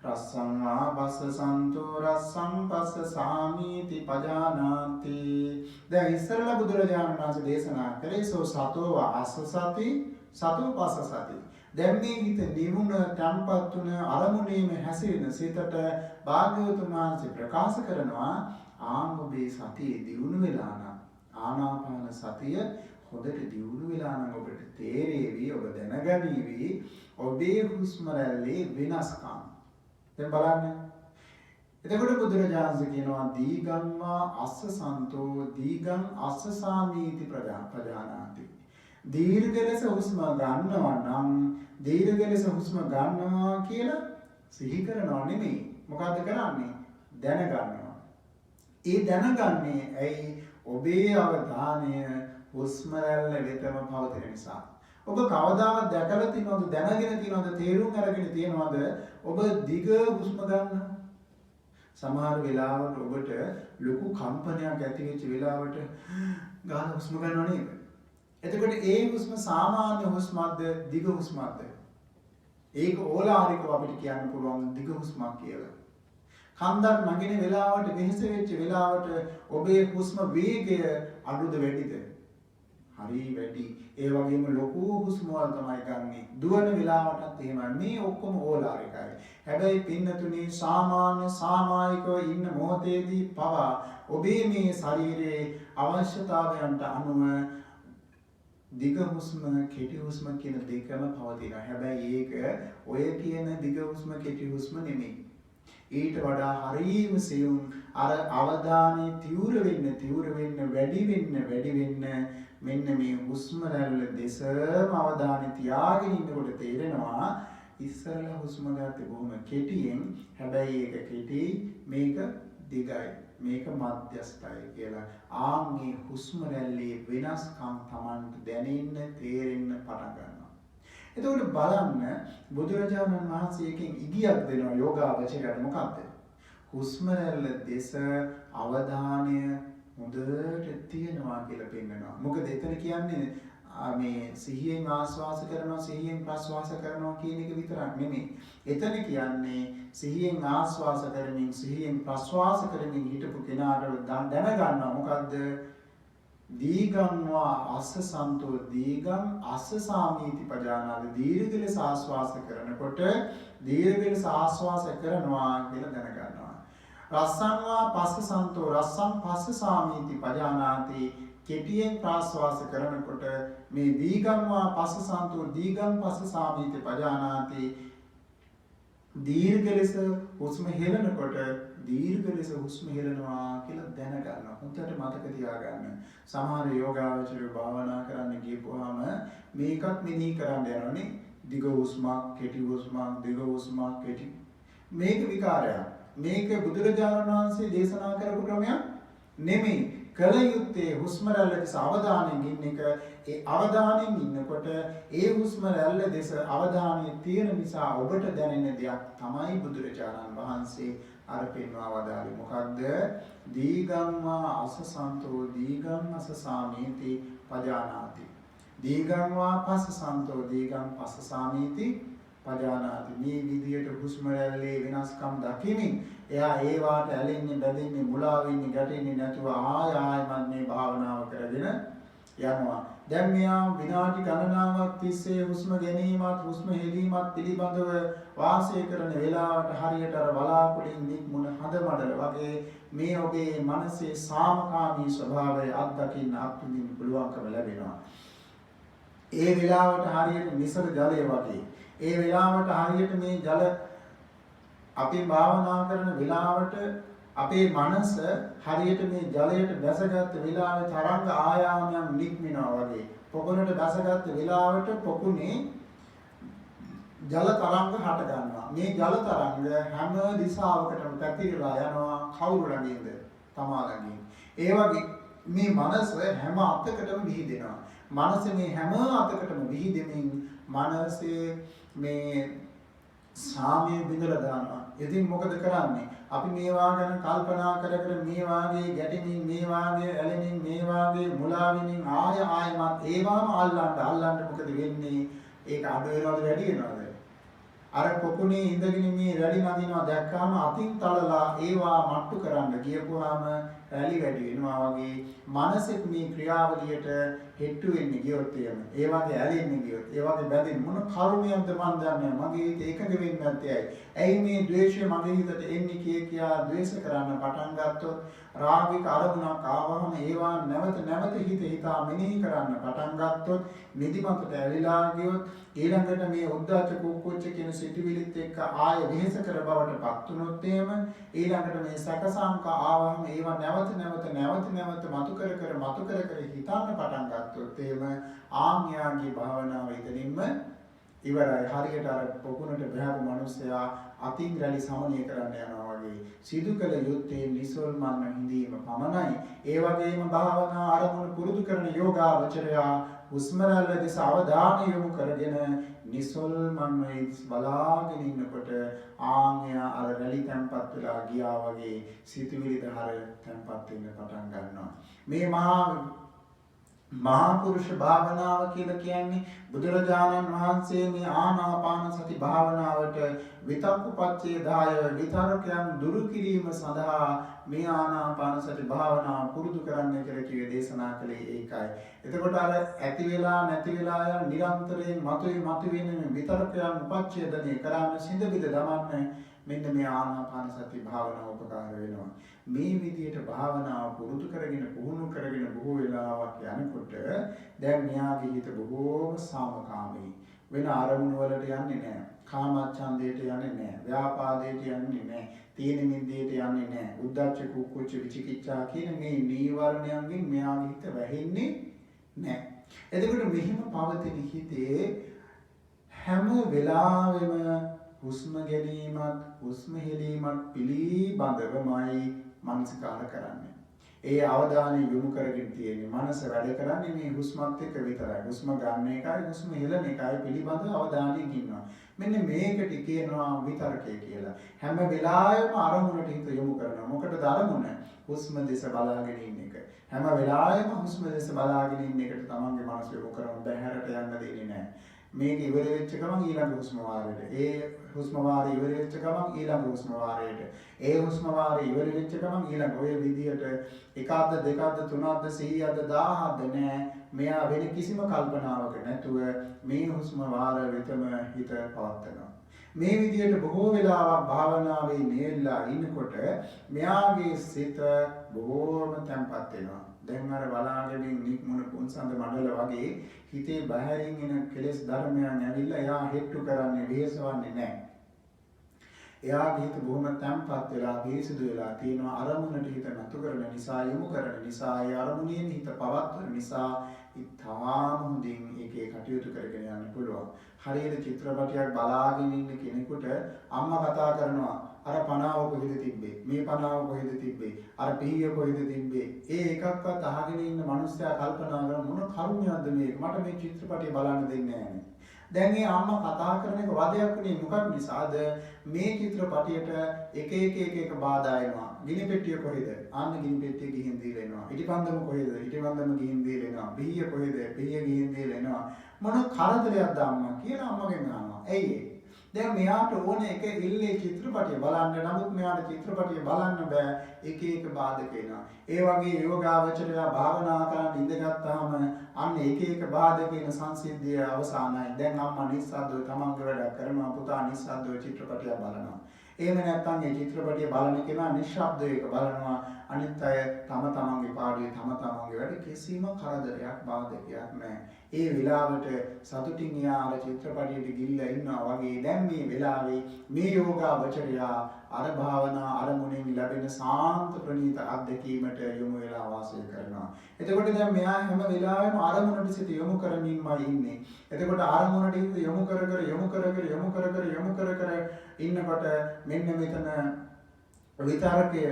රස්සං වාපස්සසන්තෝ රස්සං පස්සසාමීති පජානාති. දැන් ඉස්සරලා බුදුරජාණන් වහන්සේ දේශනා කළේ සෝ සතෝ වාසසති සතෝ පස්සසති. දැන් මේ හිත නිමුණ තම්පත් තුන අරමුණේම හැසිරෙන සිතට භාග්‍යවතුන් වහන්සේ ප්‍රකාශ කරනවා ආමොබේ සතිය දියුණු වෙලා නම් ආනාපාන සතිය හොඳට දියුණු වෙලා නම් ඔබට තේරෙවි, ඔබ දැනගනීවි ඔබේ හුස්ම රැල්ලේ වෙනස්කම්. දැන් බලන්න. එතකොට බුදුරජාණන් කියනවා දීගං වා අස්සසන්තෝ දීගං අස්සසාමීති ප්‍රජානාති. දීර්ඝ ලෙස හුස්ම ගන්නවා නම් දීර්ඝ ලෙස හුස්ම ගන්නවා කියලා සිහි කරනවා නෙමෙයි. මොකද්ද කරන්නේ? දැනගන්නවා. ඒ දැනගන්නේ ඇයි? ඔබේ අවධානය හුස්ම රැල්ල වෙතම පවතින නිසා. ඔබ කවදාවත් දැකලා තියෙනවද, දැනගෙන තියෙනවද, තේරුම් අරගෙන තියෙනවද ඔබ දිග හුස්ම ගන්නවා? සමහර වෙලාවට ඔබට ලොකු කම්පනයක් ඇති වෙච්ච වෙලාවට ගන්න හුස්ම ගන්නව නේද? එතකොට ඒ හුස්ම සාමාන්‍ය හුස්මක්ද දිග හුස්මක්ද? ඒක ඕලාරිකව අපිට කියන්න පුළුවන් දිග හුස්මක් කියලා. කන්දක් නගින වෙලාවට වෙහෙස වෙච්ච වෙලාවට ඔබේ හුස්ම වේගය අඩුද වැඩිද? හරි වැඩි. ඒ වගේම ලොකු හුස්ම වල තමයි ගන්නෙ. දුවන වෙලාවටත් එහෙමයි. මේ ඔක්කොම ඕලාරිකයි. හැබැයි පින්නතුනේ සාමාන්‍ය සාමායිකව ඉන්න මොහොතේදී පවා ඔබේ මේ ශරීරයේ අවශ්‍යතාවයන්ට අනුව දිග හුස්ම කෙටි හුස්ම කියන දෙකම පවතිනවා. හැබැයි ඒක ඔය කියන දිග හුස්ම කෙටි හුස්ම නෙමෙයි. ඊට වඩා හරීම සියුම් අර අවධානය තීව්‍ර වෙන්න වැඩි වෙන්න මෙන්න මේ හුස්ම රැල්ල දෙසම අවධානය තියාගෙන ඉන්නකොට තේරෙනවා ඉස්සරලා හුස්ම ගත්තේ බොහොම කෙටියෙන්. හැබැයි ඒක කෙටි, මේක දිගයි, මේක මධ්‍යස්ථයි කියලා. ආන්ගේ හුස්ම රැල්ලේ වෙනස්කම් Tamanට දැනෙන්න තේරෙන්න පටන් ගන්නවා. එතකොට බලන්න බුදුරජාණන් වහන්සේ එකෙන් ඉගියක් දෙනවා යෝගාවචරයට. මොකද්ද? හුස්ම රැල්ල දෙස අවධානය හොඳට තියනවා කියලා පෙන්නනවා. මොකද එතන කියන්නේ මේ සිහියෙන් ආස්වාස කරනවා සිහියෙන් ප්‍රස්වාස කරනවා කියන එක විතරක් නෙමෙයි. එතන කියන්නේ සිහියෙන් ආස්වාස කරමින් සිහියෙන් ප්‍රස්වාස කරමින් හිටපු කෙනාට දැනගන්නවා මොකද්ද? දීගං වා අස්ස සන්තෝ දීගං අස්ස සාමීති පජානාති. දීර්ඝ ලෙස ආස්වාස කරනකොට දීර්ඝ ලෙස ආස්වාස කරනවා කියලා දැනගන්නවා. රස්සං වා පස්ස සන්තෝ රස්සං පස්ස සාමීති පජානාති. කෙටියෙන් ප්‍රාශ්වාස කරනකොට මේ දීගං වා පස්ස සන්තෝ දීගං පස්ස සාමීති පජානාති. දීර්ඝ ලෙස හුස්ම හෙලනකොට දීර්ඝ ලෙස හුස්ම හෙලනවා කියලා දැනගන්න. හොඳට මතක තියාගන්න. සමහර යෝගාවචරය භාවනා කරන්න ගියපුවාම මේකත් මෙනෙහි කරන්න යනවනේ. දිග හුස්මක්, කෙටි හුස්මක්, දිග හුස්මක්, කෙටි. මේක විකාරයක්. මේක බුදුරජාණන් වහන්සේ දේශනා කරපු ක්‍රමයක් නෙමෙයි. කල යුත්තේ හුස්ම රැල්ල දෙස අවධානයෙන් ඉන්න එක. ඒ අවධානයෙන් ඉන්නකොට ඒ හුස්ම රැල්ල දෙස අවධානය තියෙන නිසා ඔබට දැනෙන දෙයක් තමයි බුදුරජාණන් වහන්සේ අර පෙන්වා වදාළේ. මොකක්ද? දීගං වා අසසන්තෝ දීගං අසසාමීති පජානාති. දීගං වා පස්සසන්තෝ දීගං පස්සසාමීති පජානාති. මේ විදියට හුස්ම රැල්ලේ වෙනස්කම් දකිමින් එයා ඒවාට ඇලෙන්නේ බැඳෙන්නේ මුලා වෙන්නේ ගැටෙන්නේ නැතුව ආයමත් මේ භාවනාව කරගෙන යනවා. දැන් මෙයා විනාඩි ගණනාවක් තිස්සේ හුස්ම ගැනීමත් හුස්ම හෙලීමත් පිළිබඳව වාසය කරන වෙලාවට හරියට අර බලාපොලින් නික්මුණ හඳ මඩල වගේ මේ ඔබේ මනසේ සාමකාමී ස්වභාවය අත්දකින්න අත්විඳින්න පුළුවන්කම ලැබෙනවා. ඒ වෙලාවට හරියට නිසර ජලය වගේ ඒ වෙලාවට හරියට මේ ජල අපි භාවනා කරන වෙලාවට අපේ මනස හරියට මේ ජලයට බැසගත් වෙලාවේ තරංග ආයාමයන් නික්මිනවා වගේ පොකුණට බැසගත් වෙලාවට පොකුණේ ජල තරංග හට ගන්නවා. මේ ජල තරංග හැම දිශාවකටම පැතිරලා යනවා. කවුරු ළඟින්ද? තමා ළඟින්. ඒ වගේ මේ මනස හැම අතකටම විහිදෙනවා. මනස මේ හැම අතකටම විහිදෙමින් මනසේ මේ සාමය බිඳලා දානවා. ඉතින් මොකද කරන්නේ? අපි මේවා ගැන කල්පනා කර කර මේ වාගේ ගැටෙමින් මේ වාගේ ඇලෙමින් මේ වාගේ මුලා වෙමින් ආයමත් ඒවාම අල්ලන්න මොකද වෙන්නේ? ඒක අඩු වෙනවද වැඩි වෙනවද? අර පොකුණේ ඉඳගෙන මේ රැලි නදිනවා දැක්කාම අතින් තලලා ඒවා මට්ටු කරන්න ගියපුවාම රැලි වැඩි වෙනවා වගේ මනසෙත් මේ ක්‍රියාවලියට හෙට්ටු වෙන්නේ ගියොත් එහෙම. ඒ වගේ ඇලෙන්නේ ගියොත්, ඒ වගේ බැඳෙන්නේ මොන කර්මයක්ද මන් දන්නේ මගේ හිත එකඟ වෙන්නේ නැත්තේ ඇයි? ඇයි මේ ද්වේෂය මගේ හිතට එන්නේ කියා ද්වේෂ කරන්න පටන් ගත්තොත් රාගික අරමුණක් ආවම ඒවා නැවත හිතා මෙනෙහි කරන්න පටන් ගත්තොත් නිදිමතට ඇලිලා ගියොත් ඊළඟට මේ උද්දාච්ච කුක්කුච්ච කියන සිතුවිලිත් එක්ක ආය වෙහෙස කර බවට පත් වුණොත් එහෙම ඊළඟට මේ සැකසංක ආවම ඒවා නැවත මතු කර හිතන්න පටන් ගත්තොත් එහෙම ආඥාගේ භාවනාව ඉදින්ම ඉවරයි. හරියට අර පොකුණට බහැපු මිනිසයා අතින් රැලි සමනය කරන්න යනවා වගේ සිදු කළ යුත්තේ නිසල්මන් හිඳීම පමණයි. ඒ වගේම භාවනා ආරමුණු පුරුදු කරන යෝගාවචරයා හුස්ම රැල්ල දෙස අවධානය යොමු කරගෙන නිසල්මන් වේ බලාගෙන ඉන්නකොට ආඥය අර රැලි තැම්පත් වෙලා ගියා වගේ සිතුවිලි දහර තැම්පත් වෙන්න පටන් ගන්නවා. මේ මහා පුරුෂ භාවනාව කියලා කියන්නේ බුදුරජාණන් වහන්සේ මේ ආනාපාන සති භාවනාවට විතක්කපච්චේ දාය විතරකයන් දුරු කිරීම සඳහා මේ ආනාපාන සති භාවනාව පුරුදු කරන්න කියලා කිව්වේ දේශනා කළේ ඒකයි. එතකොට අර ඇති වෙලා නැති වෙලා යන නිරන්තරයෙන් මතුවෙන විතරකයන් උපච්ඡේදනය කරන්න සිඳ බිඳ දමන්න මෙන්න මේ ආනාපාන සති භාවනාව උපකාර වෙනවා. මේ විදිහට භාවනාව පුරුදු කරගෙන පුහුණු කරගෙන බොහෝ වෙලාවක් යනකොට දැන් මෙයාගේ හිත බොහෝම සාමකාමී වෙන අරමුණු වලට යන්නේ නැහැ. කාමච්ඡන්දයට යන්නේ නැහැ. ව්‍යාපාදයට යන්නේ නැහැ. තීන මිද්දයට යන්නේ නැහැ. උද්ධච්ච කුක්කුච්ච විචිකිච්ඡා කියන මේ නීවරණයන්ගෙන් මෙයාගේ හිත වැහෙන්නේ නැහැ. එතකොට මෙහිම පවතින හිතේ හැම වෙලාවෙම හුස්ම ගැනීමත් හුස්ම හෙලීමත් පිළිබඳවමයි මනසකාර කරන්නේ. ඒ අවධානය යොමු කරගෙන තියෙන්නේ මනස වැඩ කරන්නේ මේ හුස්මත් එක්ක විතරයි. හුස්ම ගන්න එකයි හුස්ම හෙලන එකයි පිළිබඳව අවධානයෙන් ඉන්නවා. මෙන්න මේකට කියනවා විතර්කය කියලා. හැම වෙලාවෙම අරමුණට හිත යොමු කරනවා. මොකටද අරමුණ? හුස්ම දෙස බලාගෙන ඉන්න එක. හැම වෙලාවෙම හුස්ම දෙස බලාගෙන ඉන්න එකට තමන්ගේ මනස යොමු කරන බැහැරට යන්න දෙන්නේ නැහැ. මේක ඉවර වෙච්ච ගමන් ඊළඟ හුස්ම වාරයට. ඒ හුස්ම වාරය ඉවර වෙච්ච ගමන් ඊළඟ හුස්ම වාරයට. ඒ හුස්ම වාරය ඉවර වෙච්ච ගමන් ඊළඟ ඔය විදියට එකක්ද දෙකක්ද තුනක්ද 100ක්ද 1000ක්ද නෑ. මෙයා වෙන කිසිම කල්පනාවක නැතුව මේ හුස්ම වාර වෙතම හිත පවත්නවා. මේ විදියට බොහෝ වෙලාවක් භාවනාවේ නියැලලා ඉන්නකොට මෙයාගේ සිත බොහෝම තැම්පත් වෙනවා. දැන් අර බලාගෙන නික්මුණ පුන්සඳ මඩල වගේ හිතේ බහැරින් එන කෙලෙස් ධර්මයන් ඇවිල්ලා එයා හෙට්ටු කරන්නේ වෙහසවන්නේ නැහැ. එයාගේ හිත බොහොම තැම්පත් වෙලා පිරිසිදු වෙලා තියෙනවා. අරමුණට හිත නතු කරන නිසා යොමු කරන නිසා ඒ අරමුණෙන් හිත පවත්වන නිසා ඉතාම හොඳින් ඒකේ කටයුතු කරගෙන යන්න පුළුවන්. හරියට චිත්‍රපටයක් බලාගෙන ඉන්න කෙනෙකුට අම්මා කතා කරනවා අර පනාව කොහෙද තිබ්බේ? මේ පනාව කොහෙද තිබ්බේ? අර පිහිය කොහෙද තිබ්බේ? ඒ එකක්වත් අහගෙන ඉන්න මිනිස්සයා කල්පනා කරන මොන කරුණයක්ද මේක? මට මේ චිත්‍රපටය බලන්න දෙන්නේ නැහැ. දැන් මේ අම්මා කතා කරන එක වදයක් වුණේ මොකක් නිසාද? මේ චිත්‍රපටියට එක බාධා එනවා. ගිනි පෙට්ටිය කොහෙද? අන්න ගිනි පෙට්ටිය ගිහින් දීලා එනවා. ඉටිපන්දම කොහෙද? ඉටිපන්දම ගිහින් දීලා එනවා. පිහිය කොහෙද? පිහිය ගිහින් දීලා එනවා. මොන කරදරයක්ද අම්මා කියලා අම්මගෙන් අහනවා. ඇයි ඒ? දැන් මෙයාට ඕනේ එක ඉල්ලේ චිත්‍රපටිය බලන්න. නමුත් මෙයාට චිත්‍රපටිය බලන්න බෑ. එක බාධක එනවා. ඒ වගේ යෝගාවචරය භාවනා කරන් ඉඳගත්තාම අන්න එක බාධක එන සංසිද්ධිය අවසానයි. දැන් අම්මා නිස්සද්දව තමන්ගේ වැඩ කරනවා. පුතා නිස්සද්දව චිත්‍රපටිය බලනවා. එහෙම නැත්නම් මේ චිත්‍රපටිය බලන කෙනා නිශ්ශබ්දව බලනවා. අනිත් අය තම තමන්ගේ පාඩුවේ තම තමන්ගේ වැඩ කිසිම කරදරයක් බාධකයක් නැහැ. ඒ වෙලාවට සතුටින් යා අර චිත්‍රපටියට ගිහිල්ලා ඉන්නවා වගේ දැන් මේ වෙලාවේ මේ යෝගාවචරය අර භාවනා අරමුණෙන් ලැබෙන සාන්ත ප්‍රණීත අත්දැකීමට යොමු වෙලා වාසය කරනවා. එතකොට දැන් මෙයා හැම වෙලාවෙම අරමුණට සිත යොමු කරමින්මයි ඉන්නේ. එතකොට අරමුණට හිත යොමු කර ඉන්නකොට මෙන්න මෙතන විතරකය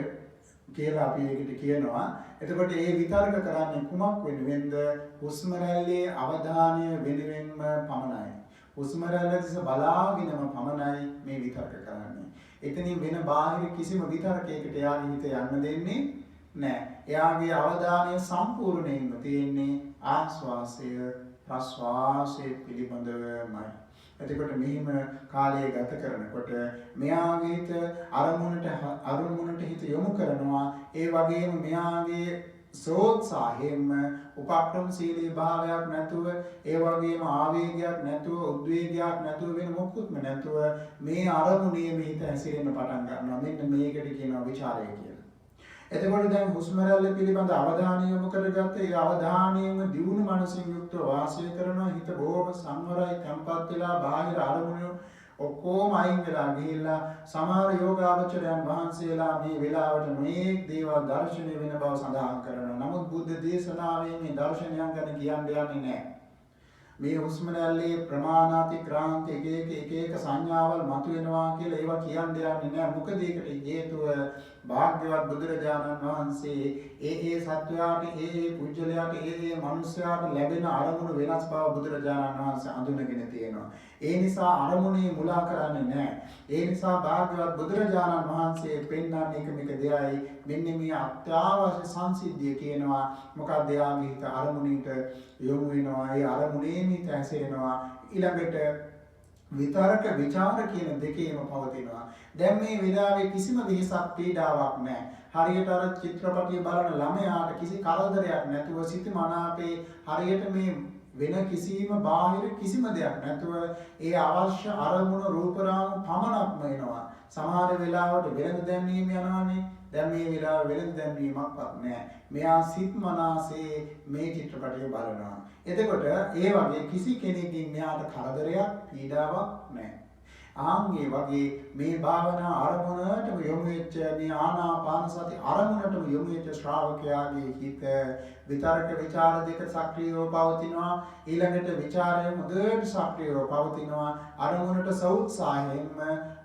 කියලා අපි ඒකට කියනවා. එතකොට මේ විතර්ක කරන්නේ කුමක් වෙනුවෙන්ද? හුස්ම රැල්ලේ අවධානය වෙනුවෙන්ම පමණයි. හුස්ම රැල්ල දිහා බලාගෙනම පමණයි මේ විතර්ක කරන්නේ. එතනින් වෙන බාහිර කිසිම විතර්කයකට එයාගේ හිත යන්න දෙන්නේ නැහැ. එයාගේ අවධානය සම්පූර්ණයෙන්ම තියෙන්නේ ආස්වාසය ප්‍රස්වාසය පිළිබඳවමයි. එතකොට මෙහිම කාලය ගත කරනකොට මෙයාගේ හිත අරමුණට හිත යොමු කරනවා. ඒ වගේම මෙයාගේ සෝත්සාහයෙන්ම උපක්‍රමශීලී භාවයක් නැතුව, ඒ වගේම ආවේගයක් නැතුව, උද්වේගයක් නැතුව වෙන මොකුත්ම නැතුව මේ අරමුණේ මේ හිත හැසිරෙන්න පටන් ගන්නවා. මෙන්න මේකට කියනවා විචාරය කියලා. එතකොට දැන් හුස්ම රැල්ල පිළිබඳ අවධානය යොමු කරගත්ත ඒ අවධානයෙම දියුණු මනසින් යුක්තව වාසය කරනවා. හිත බොහොම සංවරයි, තැම්පත් වෙලා බාහිර අරමුණු ඔක්කොම අයින් වෙලා ගිහිල්ලා සමහර යෝගාවචරයන් වහන්සේලා මේ වෙලාවට මේ දේවල් දර්ශනය වෙන බව සඳහන් කරනවා. නමුත් බුද්ධ දේශනාවේ මේ දර්ශනයන් ගැන කියන්නේ නැහැ. මේ හුස්ම රැල්ලේ ප්‍රමාණාතික්‍රාන්ත එක සංඥාවල් මතුවෙනවා කියලා ඒවා කියන්නේ නැහැ. මොකද ඒකට හේතුව භාග්‍යවත් බුදුරජාණන් වහන්සේ ඒ සත්වයාට ඒ පුජ්‍යලයාට ඒ මනුස්සයාට ලැබෙන අරමුණු වෙනස් බව බුදුරජාණන් වහන්සේ අඳුනගෙන තියෙනවා. ඒ නිසා අරමුණේ මුලා කරන්නේ නැහැ. ඒ නිසා භාග්‍යවත් බුදුරජාණන් වහන්සේ පෙන්වන්නේ මේක දෙයයි. මෙන්න මේ අත්‍යවශ්‍ය සංසිද්ධිය කියනවා. මොකක්ද? යාගේ හිත අරමුණට යොමු වෙනවා. ඒ අරමුණේ හිත ඇසෙනවා. ඊළඟට විතරක විචාර කියන දෙකේම පවතිනවා. දැන් මේ වෙලාවේ කිසිම වෙහසක් පීඩාවක් නැහැ. හරියට අර චිත්‍රපටිය බලන ළමයාට කිසි කරදරයක් නැතුව සිතමනාපේ හරියට මේ වෙන කිසිම බාහිර කිසිම දෙයක් නැතුව ඒ අවශ්‍ය අරමුණ රූපරාම පමණක්ම එනවා. සමහර වෙලාවට වෙළඳ දැන්වීම යනවානේ. දැන් මේ වෙලාව වෙළඳ දැන්වීමක්වත් නැහැ. මෙයා සිත්මනාසේ මේ චිත්‍රපටිය බලනවා. එතකොට ඒ වගේ කිසි කෙනෙක්ගෙන් මෙයාට කරදරයක් පීඩාවක් නැහැ. ආන්ගේ වගේ මේ භාවනා අරමුණටම යොමු වෙච්ච මේ ආනාපාන සති අරමුණටම යොමු වෙච්ච ශ්‍රාවකයාගේ හිත විතරක විචාර දෙක සක්‍රියව පවතිනවා. ඊළඟට විචාරය හොඳට සක්‍රියව පවතිනවා. අරමුණට සෞත්සාහයෙන්ම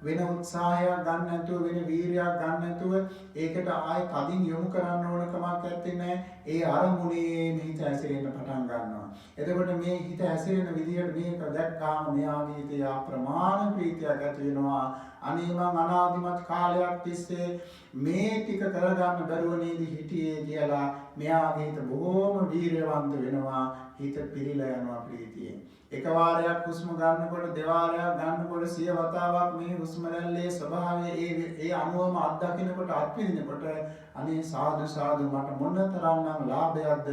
වෙන උත්සාහයක් ගන්න නැතුව වෙන වීරියක් ගන්න නැතුව ඒකට ආයෙ කදින් යොමු කරන්න ඕන කමක් කමක් නැත්තේ. ඒ අරමුණේ හිත ඇසිරෙන්න පටන් ගන්නවා. එතකොට මේ හිත ඇසිරෙන විදිහට මේක දැක්කාම මෙයාගේ හිතේ අප්‍රමාණ ප්‍රීතියක් ඇති වෙනවා. අනේ මං අනාදිමත් කාලයක් තිස්සේ මේ ටික කරගන්න බැරුව නේද හිටියේ කියලා මෙයාගේ හිත බොහොම වීරයවන්ත වෙනවා. හිත පිරීලා යනවා ප්‍රීතියෙන්. එක වාරයක් හුස්ම ගන්නකොට දෙවාරයක් ගන්නකොට 100 වතාවක් මේ හුස්ම රැල්ලේ ස්වභාවය ඒ අනුවම අත්දකින්නකොට අත්විඳිනකොට අනේ සාදු සාදු මට මොනතරම්නම් ලාභයක්ද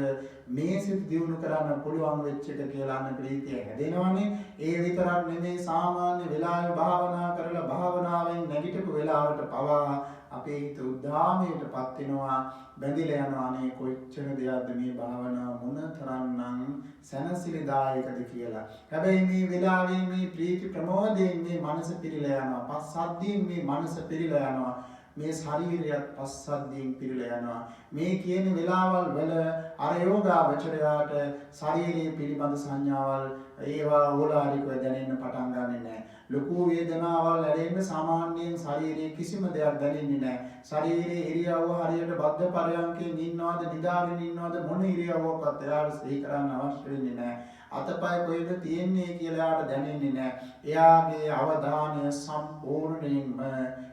මේ සිත් දියුණු කරන්න පුළුවන් වෙච්ච එක කියලා අන්න ප්‍රීතිය හැදෙනවනේ. ඒ විතරක් නෙමෙයි සාමාන්‍ය වෙලාවේ භාවනා කරලා භාවනාවෙන් නැගිටපු වෙලාවට පවා අපේ හිත උද්දාමයටපත් වෙනවා. බැඳිලා යනවා අනේ කොච්චර දෙයක්ද මේ භාවනාව මොනතරම්නම් සැනසිලිදායකද කියලා. හැබැයි මේ වෙලාවේ මේ ප්‍රීති ප්‍රමෝදයෙන් මේ මනස පිරීලා යනවා. පස්සද්ධියෙන් මේ මනස පිරීලා යනවා. මේ ශරීරයත් පස්සද්ධියෙන් පිරීලා යනවා. මේ කියන වෙලාවල් වල අර යෝගාවචරයාට ශරීරයේ පිළිබඳ සංඥාවල් ඒවා ඕලාරිකව දැනෙන්න පටන් ගන්නෙ නැහැ. ලොකු වේදනාවල් ඇරෙන්න සාමාන්‍යයෙන් ශරීරයේ කිසිම දෙයක් දැනෙන්නේ නැහැ. ශරීරයේ ඉරියව්ව හරියට බද්ධ පරයන්කෙන් ඉන්නවද නිදාගෙන ඉන්නවද මොන ඉරියව්වකවත් එයාට සිහි කරන්න අවශ්‍ය වෙන්නේ නැහැ. අතපය කොහෙද තියෙන්නේ කියලා එයාට දැනෙන්නේ නැහැ. එයාගේ අවධානය සම්පූර්ණයෙන්ම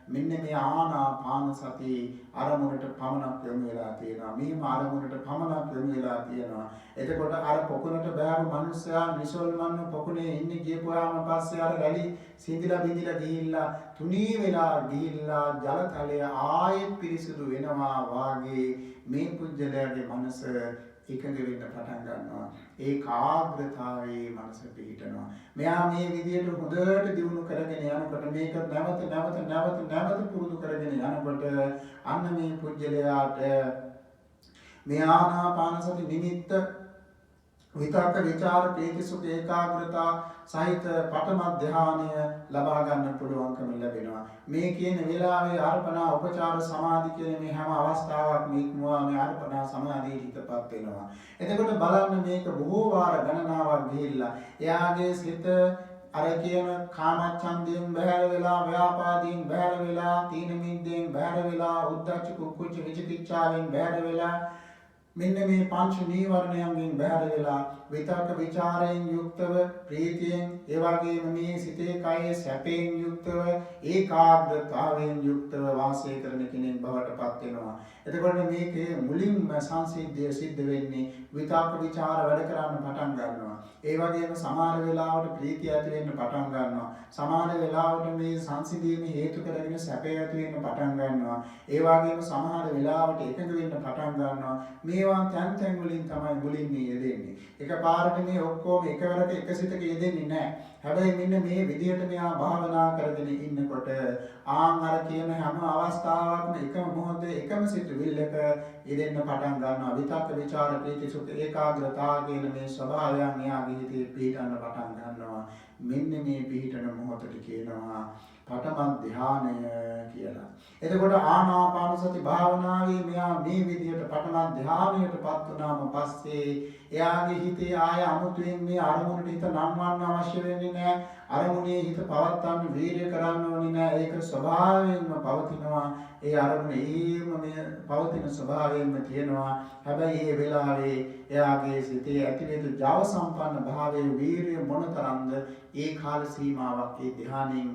මෙන්න මේ ආනාපාන සති අරමුණට පමණක් යොමු වෙලා තියෙනවා. මේ අරමුණට පමණක් යොමු වෙලා තියෙනවා. එතකොට අර පොකුණට බෑව මිනිස්සයා නිසල්මන් පොකුණේ ඉන්නේ ගියපුවාම පස්සේ අර රැලි සිඳිලා බිඳිලා ගිහිල්ලා තුනී වෙලා ගිහිල්ලා ජලතලය ආයෙත් පිරිසිදු වෙනවා වාගේ මේ පුජ්‍යලයාගේ මනස එකඟ වෙන්න පටන් ගන්නවා. ඒකාග්‍රතාවයේ මනස පිහිටනවා. මෙයා මේ විදියට හොඳට දියුණු කරගෙන යනකොට මේක නැවත පුරුදු කරගෙන යනකොට අන්න මේ පුජ්‍යලයාට මේ ආනාපාන සති නිමිත්ත විතක්ක විචාර ප්‍රීති සුඛ ඒකාග්‍රතා සහිත පඨම ධානය ලබා ගන්න පුළුවන්කම ලැබෙනවා. මේ කියන වෙලාවේ අර්පණා උපචාර සමාධි කියන මේ හැම අවස්ථාවක්ම ඉක්මවා මේ අර්පණා සමාධියේ හිතපත් වෙනවා. එතකොට බලන්න මේක බොහෝ වාර ගණනාවක් ගිහිල්ලා එයාගේ සිත අර කියන කාමච්ඡන්දයෙන් බැහැර වෙලා ව්‍යාපාදයෙන් බැහැර වෙලා තීන මිද්දෙන් බැහැර වෙලා උද්ධච්ච කුක්කුච්ච විචිකිච්ඡාවෙන් බැහැර වෙලා මෙන්න මේ පංච නීවරණයන්ගෙන් බැහැර වෙලා විතක්ක ਵਿਚාරයෙන් යුක්තව ප්‍රීතියෙන් ඒ වගේම මේ සිතේ කයේ සැපයෙන් යුක්තව ඒකාග්‍රතාවයෙන් යුක්තව වාසය කරන කෙනෙක් බවට පත් වෙනවා. එතකොට මේකේ මුලින්ම සංසිද්ධිය සිද්ධ වෙන්නේ විතක්ක ਵਿਚාර වැඩ කරන්න පටන් ගන්නවා. ඒ වගේම සමහර වෙලාවට ප්‍රීතිය ඇති වෙන්න පටන් ගන්නවා. සමහර වෙලාවට මේ සංසිඳීම හේතු කරගෙන සැපය ඇති වෙන්න පටන් ගන්නවා. ඒ වගේම සමහර වෙලාවට එකඟ වෙන්න පටන් ගන්නවා. මේවා තැන් වලින් තමයි මුලින්ම යෙදෙන්නේ. එකපාරට මේ ඔක්කොම එකවරට එක සිතක යෙදෙන්නේ නැහැ. හැබැයි මෙන්න මේ විදිහට මෙයා භාවනා කරගෙන ඉන්නකොට ආන් අර කියන හැම අවස්ථාවකම එකම මොහොතේ එකම සිතුවිල්ලක යෙදෙන්න පටන් ගන්නවා. විතක්ක ਵਿਚාර ප්‍රීති සුඛ ඒකාග්‍රතාව කියන මේ ස්වභාවයන් එයාගේ හිතේ පිහිටන්න පටන් ගන්නවා. මෙන්න මේ පිහිටන මොහොතට කියනවා පඨම ධානය කියලා. එතකොට ආනාපාන සති භාවනාවේ මෙයා මේ විදිහට පඨම ධානයටපත් වුණාම පස්සේ එයාගේ හිතේ ආය අමුතුවෙන් මේ අරමුණට හිත නම්වන්න අවශ්‍ය වෙන්නේ නැහැ. අරමුණේ හිත පවත්වන්න වීර්ය කරන්න ඕනේ නැහැ. ඒක ස්වභාවයෙන්ම පවතිනවා. ඒ අරමුණේම මේ පවතින ස්වභාවයෙන්ම තියෙනවා. හැබැයි මේ වෙලාවේ එයාගේ සිතේ ඇතිවෙන ජව සම්පන්න භාවයේ වීර්ය මොනතරම්ද ඒ කාල සීමාවක් ඒ ධානයෙන්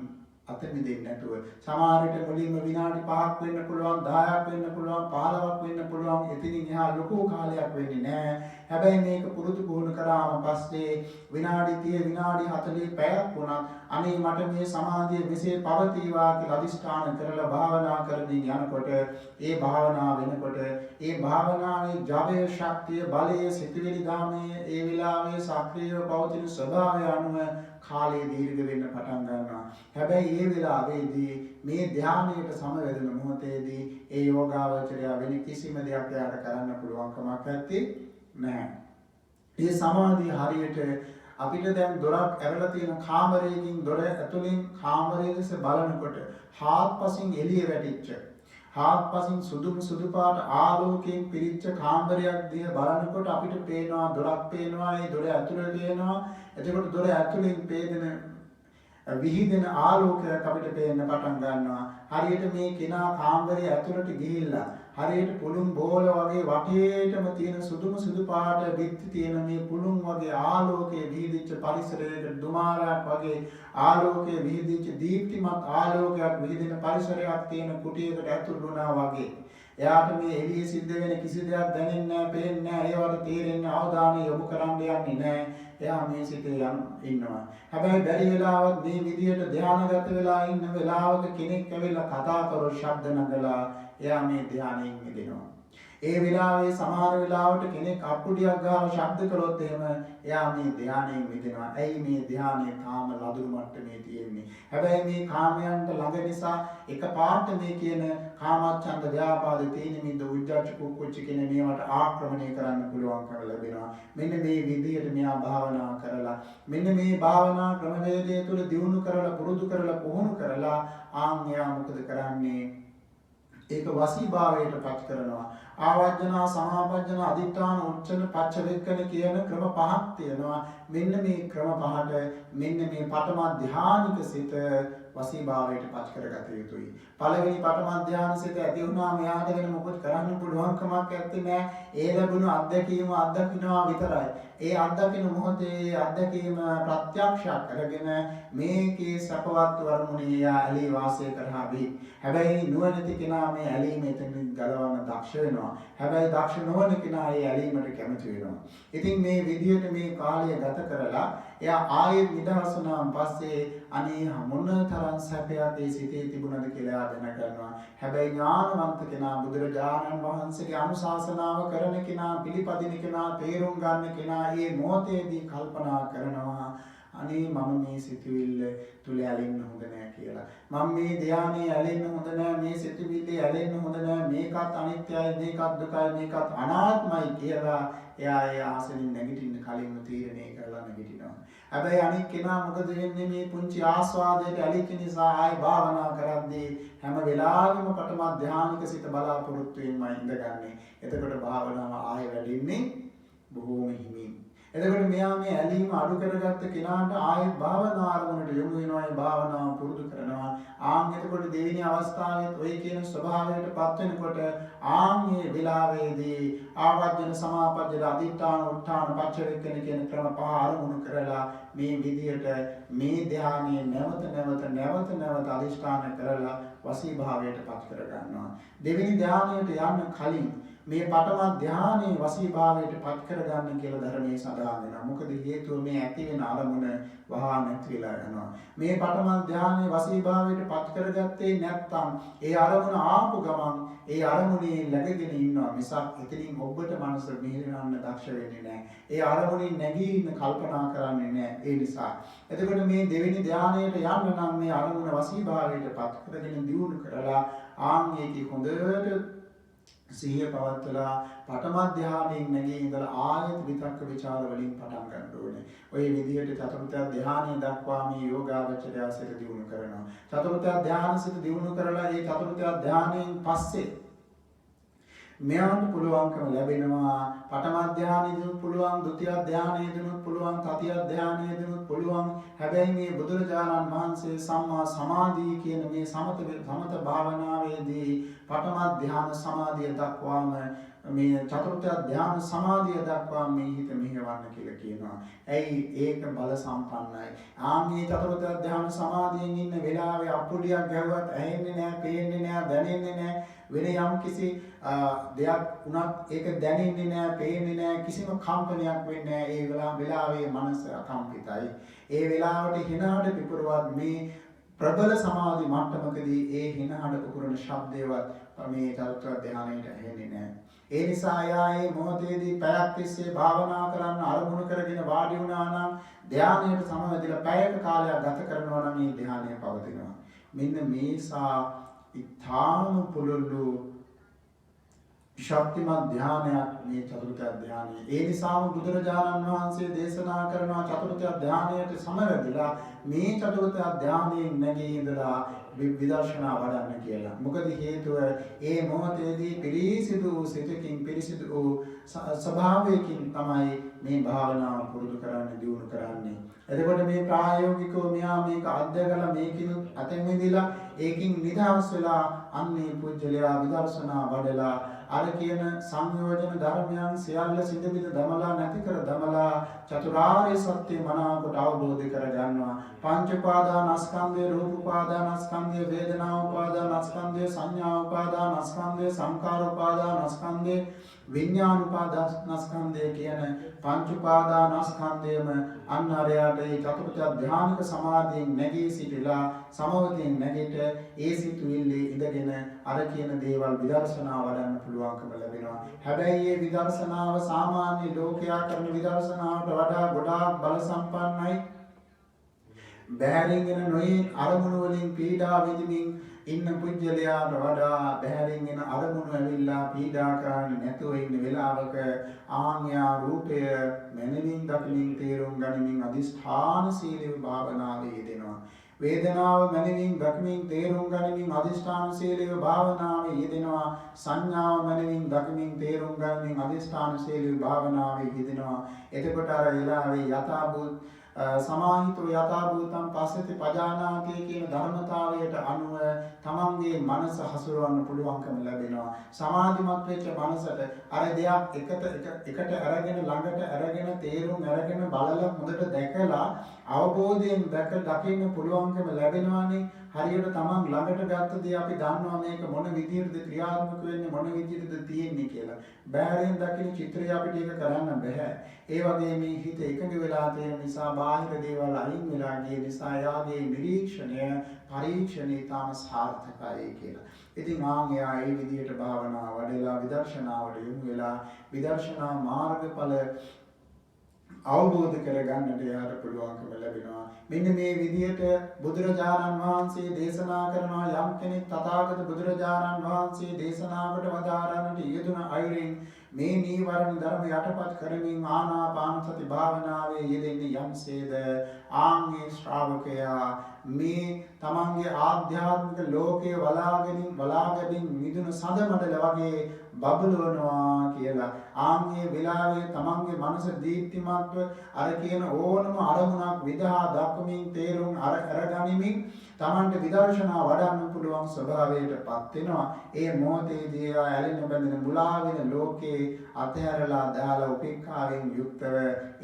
අත මිදෙන්නේ නැතුව සමහරවිට මුලින්ම විනාඩි 5ක් වෙන්න පුළුවන් 10ක් වෙන්න පුළුවන් 15ක් වෙන්න පුළුවන් එතනින් එහා ලොකු කාලයක් වෙන්නේ නැහැ. හැබැයි මේක පුරුදු පුහුණු කරාම පස්සේ විනාඩි 30 විනාඩි 40 පැයක් වුණත් අනේ මට මේ සමාධිය මෙසේ පවතිවා කියලා අදිෂ්ඨාන කරලා භාවනා කරමින් යනකොට ඒ භාවනාව වෙනකොට ඒ භාවනාවේ ජවය ශක්තිය බලය සිටිවිලි ධාමයේ ඒ විලාවේ සක්‍රියව පවතින ස්වභාවය අනුව කාලය දීර්ඝ වෙන්න පටන් ගන්නවා. හැබැයි මේ වෙලාවේදී මේ ධානයට සමවැදෙන මොහොතේදී ඒ යෝගාවචරය වෙන කිසිම දෙයක් යාට කරන්න පුළුවන් කමක් නැත්තේ නැහැ. මේ සමාධිය හරියට අපිට දැන් දොරක් ඇරලා තියෙන කාමරයකින් දොර ඇතුලින් කාමරයේ දෙස බලනකොට හාත්පසින් එළිය වැටිච්ච හාත්පසින් සුදු පාට ආලෝකයෙන් පිරිච්ච කාමරයක් දිහා බලනකොට අපිට පේනවා දොරක් පේනවා. ඒ දොර ඇතුළේ පේනවා. එතකොට දොර ඇතුලෙන් පේන විහිදෙන ආලෝකයක් අපිට පේන්න පටන් ගන්නවා. හරියට මේ කෙනා කාමරයේ ඇතුළට ගිහිල්ලා හරියට පුළුන් බෝල වගේ වටේටම තියෙන සුදු පාට බිත්ති තියෙන මේ පුළුන් වගේ ආලෝකයේ විහිදිච්ච පරිසරයකට දුමාරයක් වගේ ආලෝකයේ විහිදිච්ච දීප්තිමත් ආලෝකයක් විහිදෙන පරිසරයක් තියෙන කුටියකට ඇතුළු වුණා වගේ. එයාට මේ එළියේ සිද්ධ වෙන කිසි දෙයක් දැනෙන්නේ නැහැ, පේන්නේ නැහැ, ඒවට තේරෙන්නේ අවධානය යොමු කරන්න යන්නේ නැහැ. එයා මේ සිතේ ඉන්නවා. හැබැයි බැරි වෙලාවත් මේ විදියට ධානයගත වෙලා ඉන්න වෙලාවක කෙනෙක් ඇවිල්ලා කතා කරොත් ශබ්ද නගලා එයා මේ ධානයෙන් මිදෙනවා. ඒ වෙලාවේ සමහර වෙලාවට කෙනෙක් අප්පුඩියක් ගාලා ශබ්ද කළොත් එහෙම එයා මේ ධානයෙන් මිදෙනවා. ඇයි මේ ධානයේ කාම ලදරු මට්ටමේ තියෙන්නේ? හැබැයි මේ කාමයන්ට ළඟ නිසා එකපාරට මේ කියන කාමච්ඡන්ද ව්‍යාපාද තීන මිද්ද උද්ධච්ච කුක්කුච්ච කියන මේවට ආක්‍රමණය කරන්න පුළුවන්කම ලැබෙනවා. මෙන්න මේ විදිහට මෙයා භාවනා කරලා මෙන්න මේ භාවනා ක්‍රමවේදය තුළ දියුණු කරලා පුරුදු කරලා පුහුණු කරලා එයා මොකද කරන්නේ? ඒක වසීභාවයට පත් කරනවා. ආවර්ජනා සමාපජ්ජන අදිඨාන උච්චන පච්චවෙක්කන කියන ක්‍රම පහක් තියෙනවා. මෙන්න මේ ක්‍රම පහට මෙන්න මේ පඨම ධානික සිත වසීභාවයට පත් කරගත යුතුයි. පළවෙනි පඨම ධාන සිත ඇති වුණාම එයාට වෙන මොකද කරන්න පුළුවන් කමක් නැත්තේ නෑ. ඒ ලැබුණු අත්දැකීම අත්දකින්නවා විතරයි. ඒ අත්දකින්න මොහොතේ අත්දැකීම ප්‍රත්‍යක්ෂ කරගෙන මේකේ සපවත් වර්මුණේ ඇලී වාසය කරහාවි. හැබැයි නුවණැති කෙනා මේ ඇලීම එතනින් ගලවන්න දක්ෂ වෙනවා. හැබැයි දක්ෂ නොවන කෙනා ඒ ඇලීමට කැමති වෙනවා. ඉතින් මේ විදිහට මේ කාලය ගත කරලා එයා ආයෙත් නිදහස් වුණාන් පස්සේ අනේ මොනතරම් සැපයක් ඒ සිතේ තිබුණද කියලා දැනගන්නවා. හැබැයි ඥානවන්ත කෙනා බුදුරජාණන් වහන්සේගේ අනුශාසනාව කරන කෙනා පිළිපදින කෙනා තේරුම් ගන්න කෙනා මේ මොහොතේදී කල්පනා කරනවා අනේ මම මේ සිතුවිල්ල තුල ඇලෙන්න හොඳ නෑ කියලා. මම මේ ධානයේ ඇලෙන්න හොඳ නෑ, මේ සිතුවිල්ලේ ඇලෙන්න හොඳ නෑ, මේකත් අනිත්‍යයි, මේකත් දුකයි, මේකත් අනාත්මයි කියලා එයා ඒ ආසනින් නැගිටින්න කලින්ම තීරණය කරලා නැගිටිනවා. හැබැයි අනිත් කෙනා මොකද වෙන්නේ? මේ පුංචි ආස්වාදයට ඇලිච්ච නිසා ආයි භාවනා කරද්දී හැම වෙලාවෙම පඨම ධානික සිත බලාපොරොත්තු වෙන්නයි ඉඳගන්නේ. එතකොට භාවනාව ආයෙ වැඩින්නේ බොහෝම හිමින්. එතකොට මෙයා මේ ඇලීම අඩු කරගත්ත කෙනාට ආයෙත් භාවනා ආරමුණට යොමු වෙනවා. ඒ භාවනාව පුරුදු කරනවා. එතකොට දෙවෙනි අවස්ථාවෙත් ඔය කියන ස්වභාවයට පත් වෙනකොට මේ වෙලාවේදී ආවර්ජන සමාපජ්ජන අදිඨාන උත්ථාන පච්චවෙක්කන කියන ක්‍රම පහ ආරමුණු කරලා මේ විදියට මේ ධානයේ නැවත අදිෂ්ඨාන කරලා වසීභාවයට පත් කරගන්නවා. දෙවෙනි ධානයට යන්න කලින් මේ පඨම ධානයේ වසීභාවයට පත් කරගන්න කියලා ධර්මයේ සඳහන් වෙනවා. මොකද හේතුව මේ ඇති වෙන අරමුණ වහා නැති වෙලා යනවා. මේ පඨම ධානයේ වසීභාවයට පත් කරගත්තේ නැත්නම් ඒ අරමුණ ආපු ගමන් ඒ අරමුණේ läගගෙන ඉන්නවා මිසක් එතනින් ඔබට මනස මිහිරවන්න දක්ෂ වෙන්නේ නැහැ. ඒ අරමුණින් නැගී ඉන්න කල්පනා කරන්නේ නැහැ. ඒ නිසා එතකොට මේ දෙවෙනි ධානයට යන්න නම් මේ අරමුණ වසීභාවයට පත් කරගෙන දියුණු කරලා ඒකේ හොඳට සිහිය පවත්වලා පඨම ධානයෙන් නැගී ඉඳලා ආයත විතක්ක ਵਿਚාර වලින් පටන් ගන්න ඕනේ. ඔය විදිහට චතුර්ථ ධානය දක්වා මේ යෝගාවචරය සිත දියුණු කරනවා. චතුර්ථ ධානය සිත දියුණු කරලා ඒ චතුර්ථ ධානයෙන් පස්සේ මෙයාට පුළුවන්කම ලැබෙනවා පඨම ධානයේදීත් පුළුවන්, ဒုတိ ධානයේදීත් පුළුවන්, තතිය ධානයේදීත් පුළුවන්. හැබැයි මේ බුදුරජාණන් වහන්සේ සම්මා සමාධිය කියන මේ සමත භාවනාවේදී පඨම ධාන සමාධිය දක්වාම මේ චතුර්ථ ධාන සමාධිය දක්වා මේ හිත මෙහෙවන්න කියලා කියනවා. ඇයි? ඒක බල සම්පන්නයි. මේ චතුර්ථ ධාන සමාධියෙන් ඉන්න වෙලාවේ අප්පුඩියක් ගැහුවත් ඇහෙන්නේ නැහැ, පේන්නේ නැහැ, දැනෙන්නේ නැහැ. වෙන යම් කිසි දෙයක් උනත් ඒක දැනෙන්නේ නැහැ, පේන්නේ නැහැ, කිසිම කම්පනයක් වෙන්නේ නැහැ. ඒ වෙලාවේ මනස අකම්පිතයි. ඒ වෙලාවට හිනහඩ පිපුරුවත් මේ ප්‍රබල සමාධි මට්ටමකදී ඒ හිනහඩ පුපුරන ශබ්දේවත් මේ චතුර්ථ ධානයට ඇහෙන්නේ නැහැ. ඒ නිසා මේ මොහොතේදී පැයක් තිස්සේ භාවනා කරන්න අරමුණු කරගෙන වාඩි වුණා නම් ධානයට සමවැදිලා පැයක කාලයක් ගත කරනවා නම් මේ ධානය පවතිනවා. මෙන්න මේසා ඉතාම පුළුල්ලු ශක්තිමත් ධානයක් මේ චතුර්ථ ධානය. ඒ නිසාම බුදුරජාණන් වහන්සේ දේශනා කරන චතුර්ථ ධානයට සමවැදිලා මේ චතුර්ථ ධානයෙන් නැගී ඉඳලා විදර්ශනා වඩන්න කියලා. මොකද හේතුව ඒ මොහොතේදී පිරිසිදු සිතකින් පිරිසිදු ස්වභාවයකින් තමයි මේ භාවනාව පුරුදු කරන්නේ දියුණු කරන්නේ. එතකොට මේ ප්‍රායෝගිකව මෙයා මේක අධ්‍යයනලා මේකින් අතෙන් මිදලා ඒකින් නිදහස් වෙලා අන්නේ පුජ්‍යලයා විදර්ශනා වඩලා අර කියන සංයෝජන ධර්මයන් සියල්ල සිඳ දමලා නැති කර දමලා චතුරාර්ය සත්‍ය මනාවකට අවබෝධ කර ගන්නවා. පංච උපාදානස්කන්ධය, රූප උපාදානස්කන්ධය, වේදනා උපාදානස්කන්ධය, සංඥා උපාදානස්කන්ධය, සංකාර උපාදානස්කන්ධය, විඥාන උපාදානස්කන්ධය කියන පංච උපාදානස්කන්ධයම අන්නරයට ඒ චතුර්ථ ධානයක සමාධියෙන් නැගී සිටිලා සමවතින් නැගිට ඒ සිතුවිලි ඉඳගෙන අර කියන දේවල් විදර්ශනා වඩන්න පුළුවන්කම ලැබෙනවා. හැබැයි මේ විදර්ශනාව සාමාන්‍ය ලෝකයා කරන විදර්ශනාවට වඩා ගොඩාක් බල සම්පන්නයි. බැහැරින් එන නොයේ අරමුණු වලින් පීඩා විඳින්මින් ඉන්න පුජ්‍යලයාට වඩා බැහැරින් එන අරමුණු ඇවිල්ලා පීඩා කරන්නේ නැතුව ඉන්න වෙලාවක ආඥා රූපය මනමින් දකිමින් තේරුම් ගනිමින් අදිෂ්ඨාන සීලව භාවනාවේ යෙදෙනවා. වේදනාව මනමින් දකිමින් තේරුම් ගනිමින් අදිෂ්ඨාන සීලව භාවනාවේ යෙදෙනවා. සංඥාව මනමින් දකිමින් තේරුම් ගනිමින් අදිෂ්ඨාන සීලව භාවනාවේ යෙදෙනවා. එතකොට අර වෙලාවේ යථාභූත සමාහිතෝ යථාභූතං පස්සති පජානාති කියන ධර්මතාවයට අනුව තමන්ගේ මනස හසුරවන්න පුළුවන්කම ලැබෙනවා. සමාධිමත් වෙච්ච මනසට අර දෙයක් එකට අරගෙන ළඟට අරගෙන තේරුම් අරගෙන බලලා හොඳට දැකලා අවබෝධයෙන් දකින්න පුළුවන්කම ලැබෙනවානේ. හරියට තමන් ළඟට ගත්ත දේ අපි දන්නවා මේක මොන විදිහටද ක්‍රියාත්මක වෙන්නේ මොන විදිහටද තියෙන්නේ කියලා. බාහිරින් දකින්න චිත්‍රය අපිට ඒක කරන්න බෑ. ඒ වගේ මේ හිත එකඟ වෙලා තියෙන නිසා බාහිර දේවල් අයින් වෙලා ගිය නිසා යාගේ නිරීක්ෂණය පරීක්ෂණය තාම සාර්ථකයි කියලා. ඉතින් ආන්යා මේ විදිහට භාවනා වඩලා විදර්ශනාවට යොමු වෙලා විදර්ශනා මාර්ගඵල අවබෝධ කරගන්නට යාට පුළුවන්කම ලැබෙනවා. මෙන්න මේ විදිහට බුදුරජාණන් වහන්සේ දේශනා කරනවා යම් කෙනෙක් තථාගත බුදුරජාණන් වහන්සේ දේශනාවට වදාරන්නට යෙදුන අයුරින් මේ නීවරණ ධර්ම යටපත් කරමින් ආනාපාන සති භාවනාවේ යෙදෙන්නේ යම්සේද ආන්ගේ ශ්‍රාවකයා මේ තමන්ගේ ආධ්‍යාත්මික ලෝකයේ වලාගෙන මිදුණු සඳමඩල වගේ බබලවනවා කියලා. ආන්ගේ වෙලාවේ තමන්ගේ මනස දීප්තිමත්ව අර කියන ඕනම අරමුණක් විදහා දක්වමින් තේරුම් අරගනිමින් තමන්ට විදර්ශනා වඩන්න පුළුවන් ස්වභාවයටපත් වෙනවා. ඒ මොහොතේදී ඇලෙන බැඳෙන මුලා වෙන ලෝකේ අතහැරලා දාලා උපේක්ඛාවෙන් යුක්තව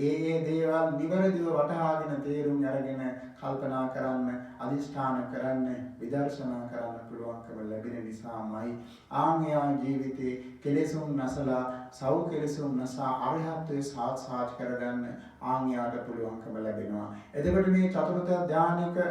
ඒ දේවල් නිවැරදිව වටහාගෙන තේරුම් අරගෙන කල්පනා කරන්න අදිෂ්ඨාන කරන්න විදර්ශනා කරන්න පුළුවන්කම ලැබෙන නිසාමයි ආන්‍යා ජීවිතේ කෙලෙසුන් නැසලා සව් කෙලෙසුන් නැසා අරහත්ත්වයේ සාක්ෂාත් කරගන්න ආන්‍යාට පුළුවන්කම ලැබෙනවා. එතකොට මේ චතුර්ථ ධානයක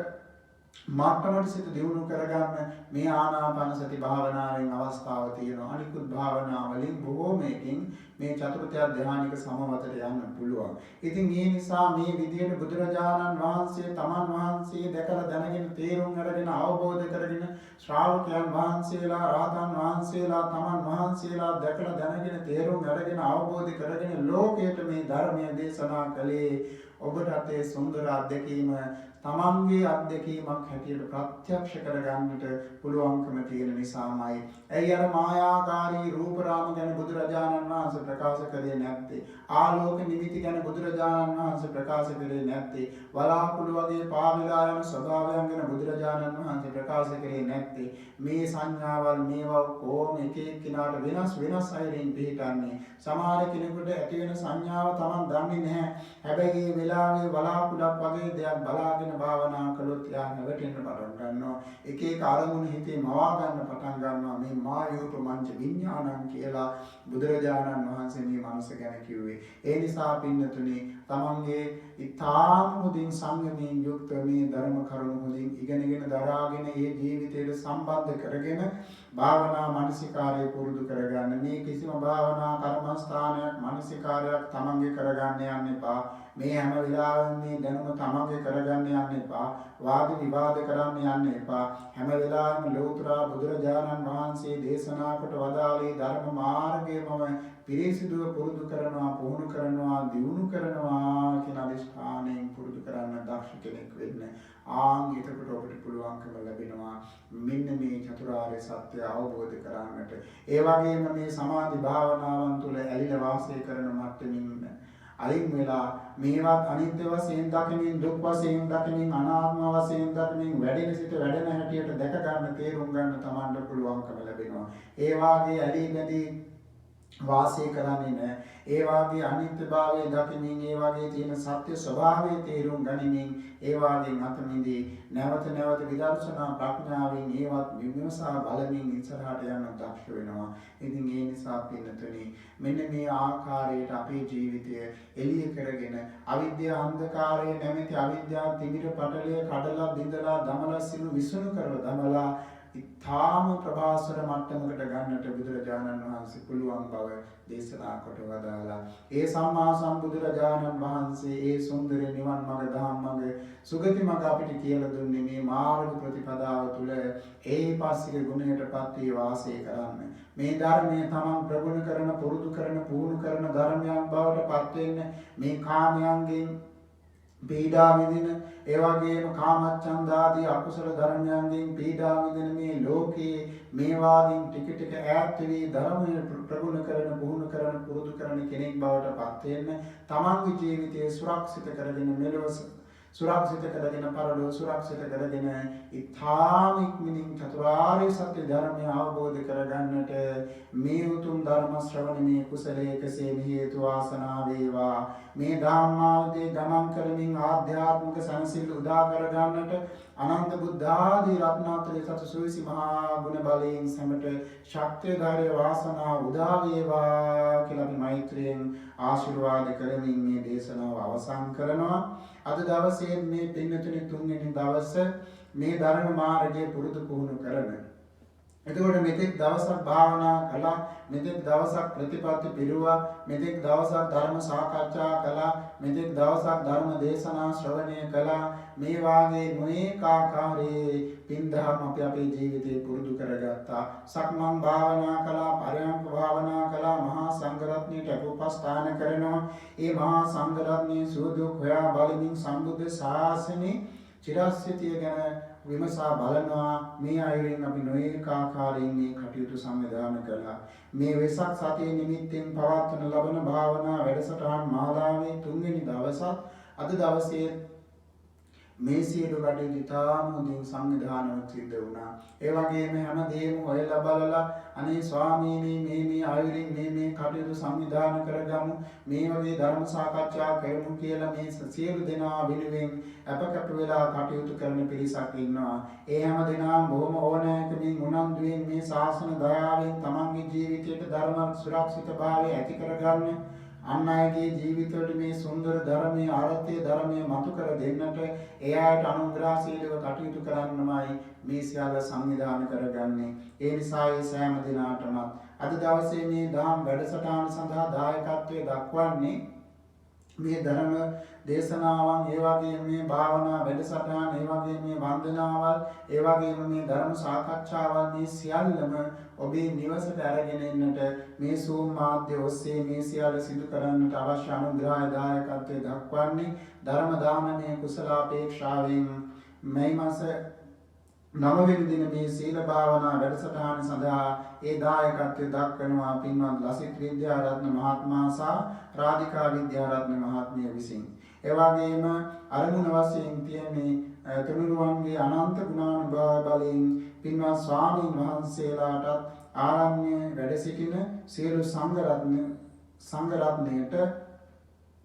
මට්ටමට සිත දියුණු කරගන්න මේ ආනාපාන සති භාවනාවෙන් අවස්ථාව තියෙනවා. අනිකුත් භාවනා වලින් බොහෝමයකින් මේ චතුර්ථ ධානයක සමවතට යන්න පුළුවන්. ඉතින් ඒ නිසා මේ විදිහට බුදුරජාණන් වහන්සේ තමන් වහන්සේ දැකලා දැනගෙන තේරුම් අරගෙන අවබෝධ කරගෙන ශ්‍රාවකයන් වහන්සේලා රහතන් වහන්සේලා තමන් වහන්සේලා දැකලා දැනගෙන තේරුම් අරගෙන අවබෝධ කරගෙන ලෝකයට මේ ධර්මය දේශනා කළේ. ඔබට ඒ සුන්දර අත්දැකීම තමන්ගේ අත්දැකීමක් හැටියට ප්‍රත්‍යක්ෂ කරගන්නට පුළුවන්කම තියෙන නිසාමයි. ඇයි අර මායාකාරී රූපරාම ගැන බුදුරජාණන් වහන්සේ ප්‍රකාශ කළේ නැත්තේ? ආලෝක නිමිති ගැන බුදුරජාණන් වහන්සේ ප්‍රකාශ කළේ නැත්තේ? වලාකුළු වගේ පාවෙලා යන ස්වභාවයන් ගැන බුදුරජාණන් වහන්සේ ප්‍රකාශ කළේ නැත්තේ? මේ සංඥාවල් මේවා කොහොම එක එක්කිනාට වෙනස් අයරින් පිළිටන්නේ. සමහර කෙනෙකුට ඇති වෙන සංඥාව Taman දන්නේ නැහැ. හැබැයි මේ වෙලාවේ වලාකුළක් වගේ දෙයක් බලාගෙන භාවනා කළොත් යා නැවතෙන්න පටන් ගන්නවා. එක එක අරමුණු හිතේ මවා ගන්න පටන් ගන්නවා. මේ මායෝප මංච විඥානං කියලා බුදුරජාණන් වහන්සේ මේ මනස ගැන කිව්වේ. ඒ නිසා පින්නතුනි තමන්ගේ ඊ타ම හොඳින් සංයමයෙන් යුක්ත මේ ධර්ම කරුණු හොඳින් ඉගෙනගෙන දරාගෙන ඒ ජීවිතයට සම්බන්ධ කරගෙන භාවනා මානසිකාරය පුරුදු කරගන්න. මේ කිසිම භාවනා කර්මස්ථානයක් මානසිකාරයක් තමන්ගේ කරගන්න යන්න එපා. මේ හැම වෙලාවෙම මේ දැනුම තමන්ගේ කරගන්න යන්න එපා. වාද විවාද කරන්න යන්න එපා. හැම වෙලාවෙම ලෞතර බුදුරජාණන් වහන්සේ දේශනා කොට වදාළේ ධර්ම මාර්ගයම පිරිසිදුව පුරුදු කරනවා, පුහුණු කරනවා, දියුණු කරනවා කියන අදිෂ්ඨානයෙන් පුරුදු කරන්න දක්ෂ කෙනෙක් වෙන්න. ආන් එතකොට ඔබට පුළුවන්කම ලැබෙනවා මෙන්න මේ චතුරාර්ය සත්‍ය අවබෝධ කරගන්නට. ඒ වගේම මේ සමාධි භාවනාවන් තුළ ඇලිලා වාසය කරන මට්ටමින් අයින් වෙලා මේවත් අනිත්‍ය වශයෙන් දකිමින්, දුක් වශයෙන් දකිමින්, අනාත්ම වශයෙන් දකිමින් වැඩෙන සිට වැඩෙන හැටියට දැක ගන්න, තේරුම් ගන්න තමන්ට පුළුවන්කම ලැබෙනවා. ඒ වාගේ ඇලී බැඳී වාසය කරන්නේ නැහැ. ඒ වාගේ අනිත්‍යභාවය දකිමින්, ඒ වාගේ තියෙන සත්‍ය ස්වභාවය තේරුම් ගනිමින්, ඒ වාගේ අතමින්දී නැවත නැවත විදර්ශනා ප්‍රඥාවෙන් ඒවත් විමසා බලමින් ඉස්සරහට යන දක්ෂ වෙනවා. ඉතින් ඒ නිසා පින්නතුනි මෙන්න මේ ආකාරයට අපේ ජීවිතය එළිය කරගෙන අවිද්‍යා අන්ධකාරයේ නැමැති අවිද්‍යා තිමිර පටලය කඩලා බිඳලා දමලා සිළු විසුණු කරලා දමලා ඉතාම ප්‍රභාස්වර මට්ටමකට ගන්නට බුදුරජාණන් වහන්සේ පුළුවන් බව දේශනා කොට වදාලා. ඒ සම්මා සම්බුදුරජාණන් වහන්සේ ඒ සුන්දර නිවන් මඟ දහම් මඟ සුගති මඟ අපිට කියලා දුන්නේ මේ මාර්ග ප්‍රතිපදාව තුළ ඒ පාසික ගුණයටපත් වී වාසය කරන්න. මේ ධර්මයේ තමන් ප්‍රගුණ කරන, පුරුදු කරන, පුහුණු කරන ධර්මයන් බවට පත් වෙන්න. මේ කාමයන්ගෙන් පීඩා විඳින, ඒ වගේම කාමච්ඡන්දාදී අකුසල ධර්මයන්ගෙන් පීඩා විඳින මේ ලෝකේ මේ වාගින් ටික ටික ඈත් වී ධර්මයේ ප්‍රගුණ කරන, පුහුණු කරන, පුරුදු කරන කෙනෙක් බවට පත් වෙන්න. තමන්ගේ ජීවිතය සුරක්ෂිත කරගෙන මෙලොව සුරක්ෂිත කරගෙන පරලොව සුරක්ෂිත කරගෙන ඊ타ම ඉක්මනින් චතුරාර්ය සත්‍ය ධර්මය අවබෝධ කරගන්නට මේ උතුම් ධර්ම ශ්‍රවණමේ කුසලයකසේ හේතු වාසනා වේවා. මේ ධම්මාවදී ගමන් කරමින් ආධ්‍යාත්මික සංසිල් උදා කරගන්නට අනන්ත බුද්ධ ආදී රත්නාත්‍රයේ සතු සුවිසි මහා ගුණ බලයෙන් සමට ශක්තිය ධෛර්ය වාසනා උදා වේවා කියලා අපි මෛත්‍රියෙන් ආශිර්වාද කරමින් මේ දේශනාව අවසන් කරනවා. අද දවසේ මේ පින්නතුනි තුන්වෙනි දවස මේ ධර්ම මාර්ගයේ පුරුදු පුහුණු කරන. එතකොට මෙතෙක් දවසක් භාවනා කළා, මෙතෙක් දවසක් ප්‍රතිපත්ති පිරුවා, මෙතෙක් දවසක් ධර්ම සාකච්ඡා කළා, මෙතෙක් දවසක් ධර්ම දේශනා ශ්‍රවණය කළා. මේ වාගේ නොඑක ආකාරයේ පින්දහම් අපි අපේ ජීවිතේ පුරුදු කරගත්තා. සක්මන් භාවනා කළා, පරයන්ක භාවනා කළා, මහා සංඝරත්නයට උපස්ථාන කරනවා. ඒ මහා සංඝරත්නයේ සූදුක් හොයා බලමින් සම්බුද්ධ ශාසනේ චිරස්ථිතිය ගැන විමසා බලනවා. මේ අයුරින් අපි නොඑක ආකාරයෙන් මේ කටයුතු සංවිධානය කළා. මේ වෙසක් සතිය නිමිත්තෙන් පවත්වන ලබන භාවනා වැඩසටහන් මාලාවේ තුන්වෙනි දවසත් අද දවසේ මේ සියලු කටයුතු ඉතාම හොඳින් සංවිධානය සිද්ධ වුණා. ඒ වගේම හැමදේම හොයලා බලලා අනේ ස්වාමීනි මේ අයුරින් මේ කටයුතු සංවිධානය කරගමු, මේ වගේ ධර්ම සාකච්ඡා කරමු කියලා මේ සියලු දෙනා වෙනුවෙන් අපකප්ප වෙලා කටයුතු කරන පිරිසක් ඉන්නවා. ඒ හැම දෙනාම බොහොම ඕනෑකමින් උනන්දුවෙන් මේ ශාසන දයාවෙන් තමන්ගේ ජීවිතයට ධර්ම සුරක්ෂිතභාවය ඇති කරගන්න, අන් අයගේ ජීවිතවලට මේ සුන්දර ධර්මයේ ආරත්‍ය ධර්මයේ මතු කර දෙන්නට එයාට අනුග්‍රහශීලීව කටයුතු කරන්නමයි මේ සියල්ල සංවිධානය කරගන්නේ. ඒ නිසා ඒ සෑම දිනාටම අද දවසේ මේ දහම් වැඩසටහන සඳහා දායකත්වයේ දක්වන්නේ මේ ධර්ම දේශනාවන්, ඒ වගේම මේ භාවනා වැඩසටහන්, ඒ වගේම මේ වන්දනාවල්, ඒ වගේම මේ ධර්ම සාකච්ඡාවල් මේ සියල්ලම ඔබේ නිවසට අරගෙන එන්නට මේ Zoom මාධ්‍ය ඔස්සේ මේ සියල්ල සිදු කරන්නට අවශ්‍ය අනුග්‍රහය දායකත්වයේ දක්වන්නේ ධර්ම දානමය කුසලාපේක්ෂාවෙන් මේ මාස 9 වෙනි දින මේ සීල භාවනා වැඩසටහන සඳහා ඒ දායකත්වයේ දක්වනවා පින්වත් ලසිත් විද්‍යාරත්න මහත්මයා සහ රාධිකා විද්‍යාරත්න මහත්මිය විසින්. ඒ වගේම අරමුණ වශයෙන් තියෙන්නේ තුනුරුවන්ගේ අනන්ත ගුණානුභාව බලයෙන් පින්වත් ස්වාමීන් වහන්සේලාටත් ආරණ්‍ය වැඩ සිටින සියලු සංඝරත්නයට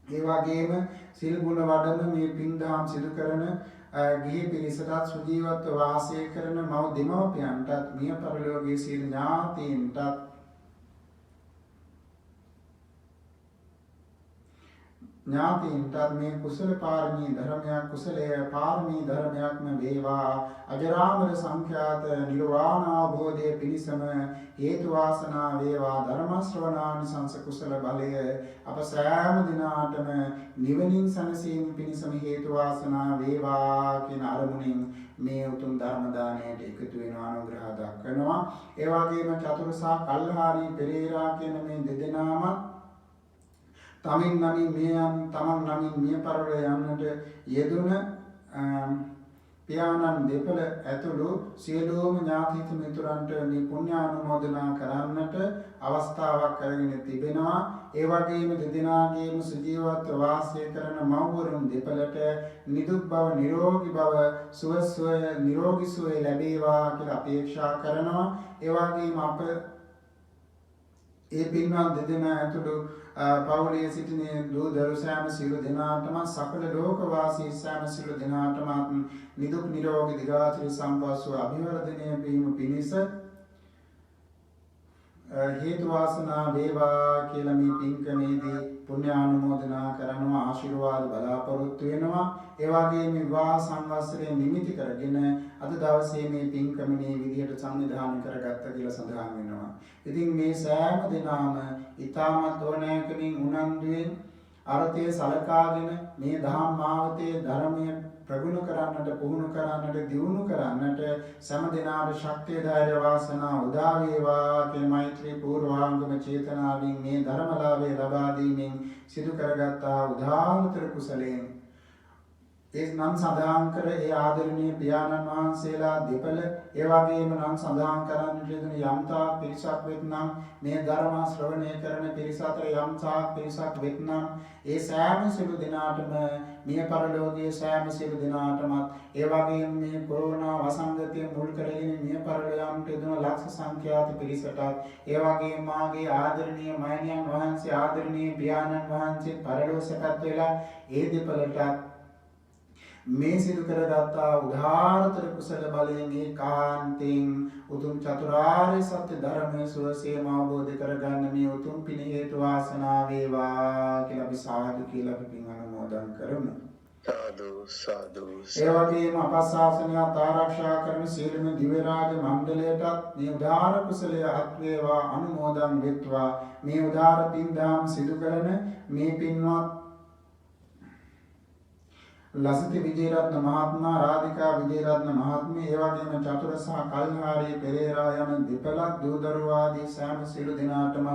ඒ වගේම සිල් ගුණ වඩන මේ පින්දහම් සිදු කරන ගිහි පිරිසටත් සුජීවත්ව වාසය කරන මව් දෙමව්පියන්ටත් මිය පරලෝකීය සියලු ඥාතීන්ටත් ඥාතීන්ටත් මේ කුසල පාරමී ධර්මයක් කුසලය පාරමී ධර්මයක්ම වේවා අජරාමර සංඛ්‍යාත නිර්වාණ අවබෝධයේ පිණසම හේතු වාසනා වේවා ධර්ම ශ්‍රවණානිසංස කුසල බලය අප සෑම දිනාටම නිවනින් සැනසීම පිණසම හේතු වාසනා වේවා කියන අරමුණින් මේ උතුම් ධර්ම දාණයට එකතු වෙන අනුග්‍රහ දක්වනවා. ඒ වගේම චතුරසා කල්හාරි පෙරේරා කියන මේ දෙදෙනාම තමන් නමින් මිය පරලොව යන්නට යෙදුන පියාණන් දෙපළ ඇතුළු සියලුම ඥාතිත මිතුරන්ට මේ පුණ්‍යානුමෝදනා කරන්නට අවස්ථාවක් කරගෙන තිබෙනවා. ඒ වගේම දෙදෙනාගේම සුජීවත්ව වාසය කරන මව්වරුන් දෙපළට නිදුක් බව නිරෝගී බව සුවය නිරෝගී සුවය ලැබේවා කියලා අපේක්ෂා කරනවා. ඒ වගේම අප ඒ පින්වත් දෙදෙනා ඇතුළු පවුලේ සිටින දූ දරු සෑම සියලු දෙනාටම සකල ලෝකවාසී සෑම සියලු දෙනාටම නිදුක් නිරෝගී දිගාසිරි සම්පත් අභිවර්ධනය වීම පිණිස හේතු වාසනා වේවා කියලා මේ පින්කමේදී පුණ්‍යානුමෝදනා කරනවා ආශිර්වාද බලාපොරොත්තු වෙනවා. ඒ වගේම විවාහ සංවත්සරයේ නිමිති කරගෙන අද දවසේ මේ පින්කමනේ විදිහට සංවිධානය කරගත්තා කියලා සඳහන් වෙනවා. ඉතින් මේ සෑම දිනම ඊටමත් ඕනෑකමින් උනන්දුවෙන් අර්ථය සලකාගෙන මේ දහම් මාවතේ ධර්මයේ ප්‍රගුණ කරන්නට පුහුණු කරන්නට දියුණු කරන්නට සෑම දිනාට ශක්තිය ධෛර්ය වාසනා උදා වේවා කියන මෛත්‍රී පූර්වාංගම චේතනාවෙන් මේ ධර්මලාභය ලබා දීමෙන් සිදු කරගත්තා උදාාරතර කුසලයෙන් ඒ නම් සඳහන් කර ඒ ආදරණීය පියාණන් වහන්සේලා දෙපළ ඒ වගේම නම් සඳහන් කරන්නට යෙදුන යම්තා පිරිසක් වෙත්නම් මේ ධර්ම ශ්‍රවණය කරන පිරිස අතර යම්තා පිරිසක් වෙත්නම් ඒ සෑම සිළු දිනාටම මිය පරලෝකයේ සෑම සිළු දිනාටම ඒ වගේම මේ කොරෝනා වසංගතය මුල් කරගෙන මිය පරලෝකයට යෙදුන ලක්ෂ සංඛ්‍යාත පිරිසටත් ඒ වගේම මාගේ ආදරණීය මෑණියන් වහන්සේ ආදරණීය පියාණන් වහන්සේ පරලෝක සැපත් වෙලා ඒ දෙපළටත් මේ සිදු කරගත්තා උදාාරතර කුසල බලයෙන් ඒකාන්තයෙන් උතුම් චතුරාර්ය සත්‍ය ධර්මයේ සුවසේම අවබෝධ කරගන්න මේ උතුම් පින හේතු වාසනා වේවා කියලා අපි සාදු කියලා අපි පින් අනුමෝදන් කරමු. සාදු සාදු. ඒ වගේම අපස්සාසනය ආරක්ෂා කරන සීලම දිව්‍ය රාජ මණ්ඩලයටත් මේ උදාාර කුසලය අත් වේවා අනුමෝදන් වෙත්වා. මේ උදාාර පින් දාම් සිදු කරන මේ පින්වත් ලසිත විජේරත්න මහත්මයා රාධිකා විජේරත්න මහත්මිය ඒ වගේම චතුරසා කල්හාරි පෙරේරා යන දෙපළක් දූ දරුවෝ ආදී සෑම සිළු දෙනාටම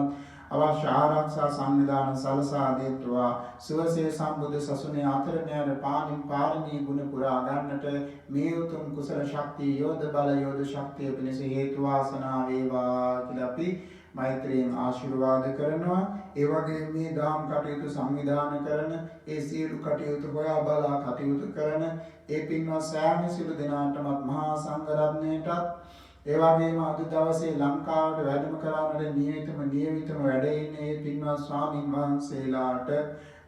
අවශ්‍ය ආරක්ෂා සංවිධාන සලසා දෙත්වා සුවසේ සම්බුදු සසුනේ අතරණ්‍යර පාරමී ගුණ පුරා ගන්නට මේ උතුම් කුසල ශක්තිය යෝධ බල යෝධ ශක්තිය පිණිස හේතු වාසනා වේවා කියලා අපි මෛත්‍රියෙන් ආශිර්වාද කරනවා. ඒ වගේම මේ දාම් කටයුතු සංවිධානය කරන ඒ සියලු කටයුතු හොයා බලා කටයුතු කරන ඒ පින්වත් සෑම සිළු දෙනාටම මහා සංඝ රත්නයටත් ඒ වගේම අද දවසේ ලංකාවට වැඩම කරන්නට නියමිතම වැඩ ඉන්නේ ඒ පින්වත් ස්වාමින් වහන්සේලාට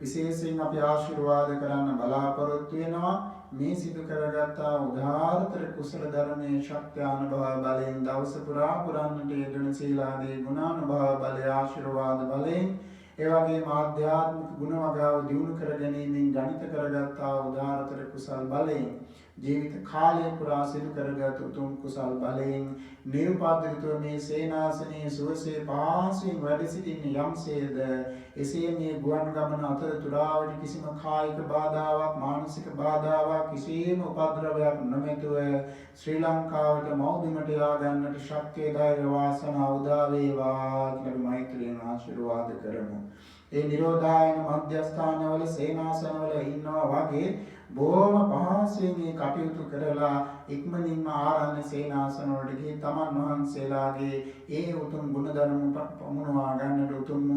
විශේෂයෙන් අපි ආශිර්වාද කරන්න බලාපොරොත්තු වෙනවා. මේ සිදු කරගත්තා උදාාරතර කුසල ධර්මයේ ශක්ත්‍යානුභව බලයෙන් දවස පුරා පුරන්නට යෙදුන සීලාදී ගුණානුභව බලය ආශිර්වාද බලයෙන් ඒ වගේම ආධ්‍යාත්මික ගුණ වගාව දියුණු කර ගැනීමෙන් ජනිත කරගත්තා උදාාරතර කුසල් බලයෙන් ජීවිත කාලය පුරා සිදු කරගත් උතුම් කුසල් බලයෙන් නිර්පාදිතව මේ සේනාසනයේ සුවසේ පහසුවෙන් වැඩ සිටින්න යම්සේද එසේ මේ ගුවන් ගමන අතරතුරාවට කිසිම කායික බාධාවක් මානසික බාධාවක් කිසිම උපද්‍රවයක් නොමැතිව ශ්‍රී ලංකාවට මෞබිමට යා ගන්නට ශක්තිය ධෛර්ය වාසනාව උදා වේවා කියලා මෛත්‍රියෙන් ආශිර්වාද කරමු. ඒ නිරෝධායන මධ්‍යස්ථානවල සේනාසනවල ඉන්නවා වගේ බොහොම පහසුවෙන් මේ කටයුතු කරලා ඉක්මනින්ම ආරණ්‍ය සේනාසන වලට ගිහින් තමන් වහන්සේලාගේ ඒ උතුම් ගුණධර්ම පමුණවා ගන්නට උතුම්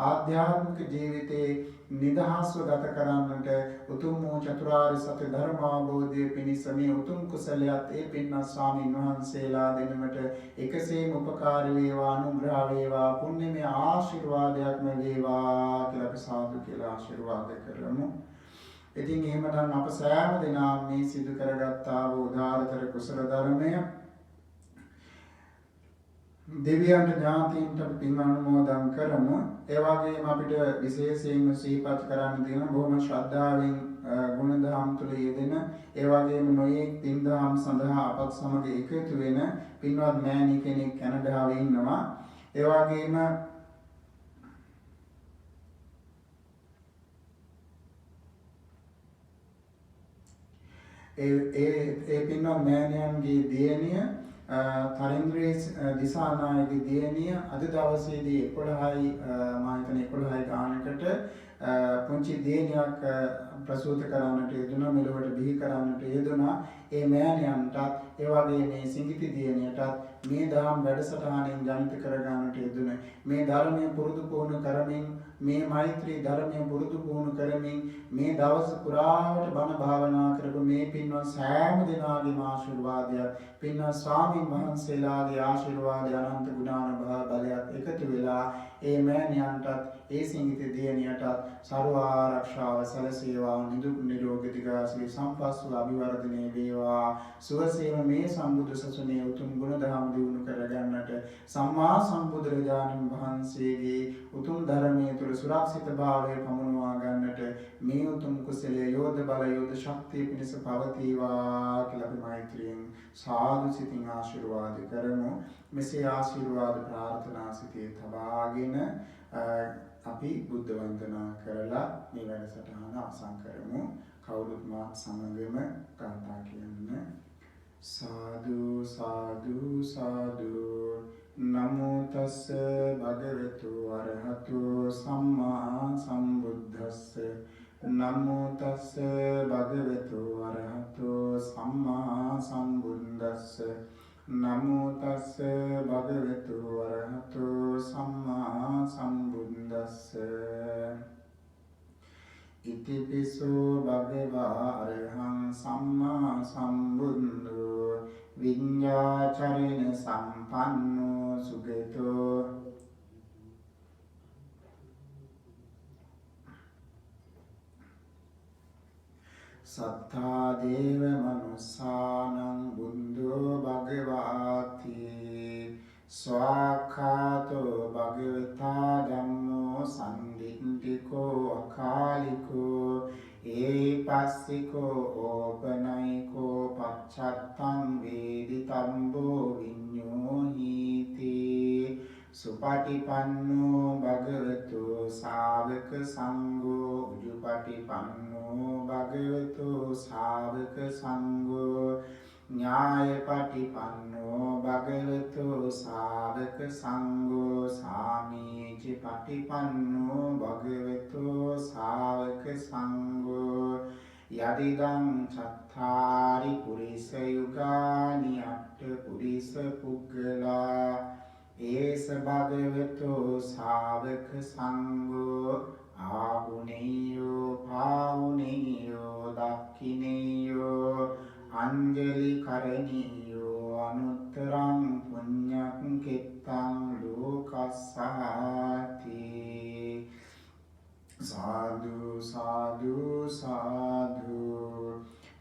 ආධ්‍යාත්මික ජීවිතේ නිදහස්ව ගත කරන්නට උතුම් චතුරාර්ය සත්‍ය ධර්ම අවබෝධයේ පිණිස මේ උතුම් කුසලයක් ඒ පින්වත් ස්වාමීන් වහන්සේලා දෙනමට එකසේම උපකාරී වේවා අනුග්‍රහ වේවා පුණ්‍යමය ආශිර්වාදයක්ම වේවා කියලා අපි සාදු කියලා ආශිර්වාද කරමු. ඉතින් එහෙමනම් අප සෑම දිනම මේ සිදු කරගත්තා වූ උදාාරතර කුසල ධර්මය දෙවියන්ට ඥාතීන්ට පින් අනුමෝදන් කරමු. ඒ වගේම අපිට විශේෂයෙන්ම සිහිපත් කරන්න තියෙන බොහොම ශ්‍රද්ධාවෙන් ගුණධම් තුළ යෙදෙන ඒ වගේම නොයෙක් පින්දහම් සඳහා අපත් සමග එකතු වෙන පින්වත් මෑණි කෙනෙක් කැනඩාවේ ඉන්නවා. ඒ වගේම ඒ පින්වත් මෑණියන්ගේ දියණිය තරින්ද්‍රේ දිසානායක දියණිය අද දවසේදී 11යි මම හිතන්නේ 11යි ගානකට පුංචි දියණියක් ප්‍රසූත කරන්නට යෙදුණා, මෙලොවට බිහි කරන්නට යෙදුණා. ඒ මෑණියන්ටත් ඒ වගේ මේ සිඟිති දියණියටත් මේ දහම් වැඩසටහනෙන් ජනිත කර ගන්නට යෙදුණ මේ ධර්මයේ පුරුදු පුහුණු කරමින් මේ මෛත්‍රී ධර්මයේ පුරුදු පුහුණු කරමින් මේ දවස් පුරාවට බණ භාවනා කරපු මේ පින්වත් සෑම දෙනාගේම ආශිර්වාදයක්, පින්වත් ස්වාමීන් වහන්සේලාගේ ආශිර්වාදය, අනන්ත ගුණානුභාව බලයත් එකතු වෙලා ඒ මෑණියන්ටත් ඒ සිඟිති දියණියටත් සර්ව ආරක්ෂාව සැලසේවා. නිදුක් නිරෝගී දීර්ඝායු සම්පත් අභිවර්ධනය වේවා. සුවසේම මේ සම්බුදු සසුනේ උතුම් ගුණ දහම් දියුණු කරගන්නට සම්මා සම්බුදුරජාණන් වහන්සේගේ උතුම් ධර්මයේ තුල සුරක්ෂිත භාවය පමුණවා ගන්නට මේ උතුම් කුසලයේ යෝධ බල යෝධ ශක්තිය පිණිස පවතිවා කියලා අපි මෛත්‍රියෙන් සාදු සිතින් ආශිර්වාද කරමු. මෙසේ ආශිර්වාද ප්‍රාර්ථනා සිතේ තබාගෙන අපි බුද්ධ වන්දනා කරලා මේ වැඩසටහන අවසන් කරමු. කවුරුත් මාත් සමගම ගාථා කියන්න. සාදු සාදු සාදු නමෝ තස්ස භගවතු අරහතු සම්මා සම්බුද්දස්ස නමෝ තස්ස භගවතු අරහතු සම්මා සම්බුද්දස්ස නමෝ තස්ස භගවතු අරහතු සම්මා සම්බුද්දස්ස ඉතිපිසෝ භගවා අරහං සම්මා සම්බුද්ධෝ විඤ්ඤාචරණ සම්පන්නෝ සුගතෝ සත්තා දේව මනුස්සානං බුද්ධෝ භගවාති ස්වාඛාතෝ භගවතා ධම්මෝ සම්දිත්තිකෝ අකාලිකෝ ඒපස්සිකෝ ඕපනයිකෝ පච්චත්තං වේදිතම්බෝ විඤ්ඤෝ හීති සුපටිපන්නෝ භගවතු ශාවක සංඝෝ උජුපටිපන්නෝ භගවතු ශාවක සංඝෝ ඥායපටිපන්නෝ භගවතු ශාවක සංඝෝ සාමීචි පටිපන්නෝ භගවතු ශාවක සංඝෝ යදිදං චත්තාරි පුරිස යුගානි අට්ඨ පුරිස පුග්ගලා ඒස භගවතු ශාවක සංඝෝ ආහුනේයෝ පාහුනේයෝ දක්ඛිනේයෝ අංජලි කරණීයෝ අනුත්තරං පුඤ්ඤං කිත්තං ලෝකස්සාති සාදු සාදු සාදු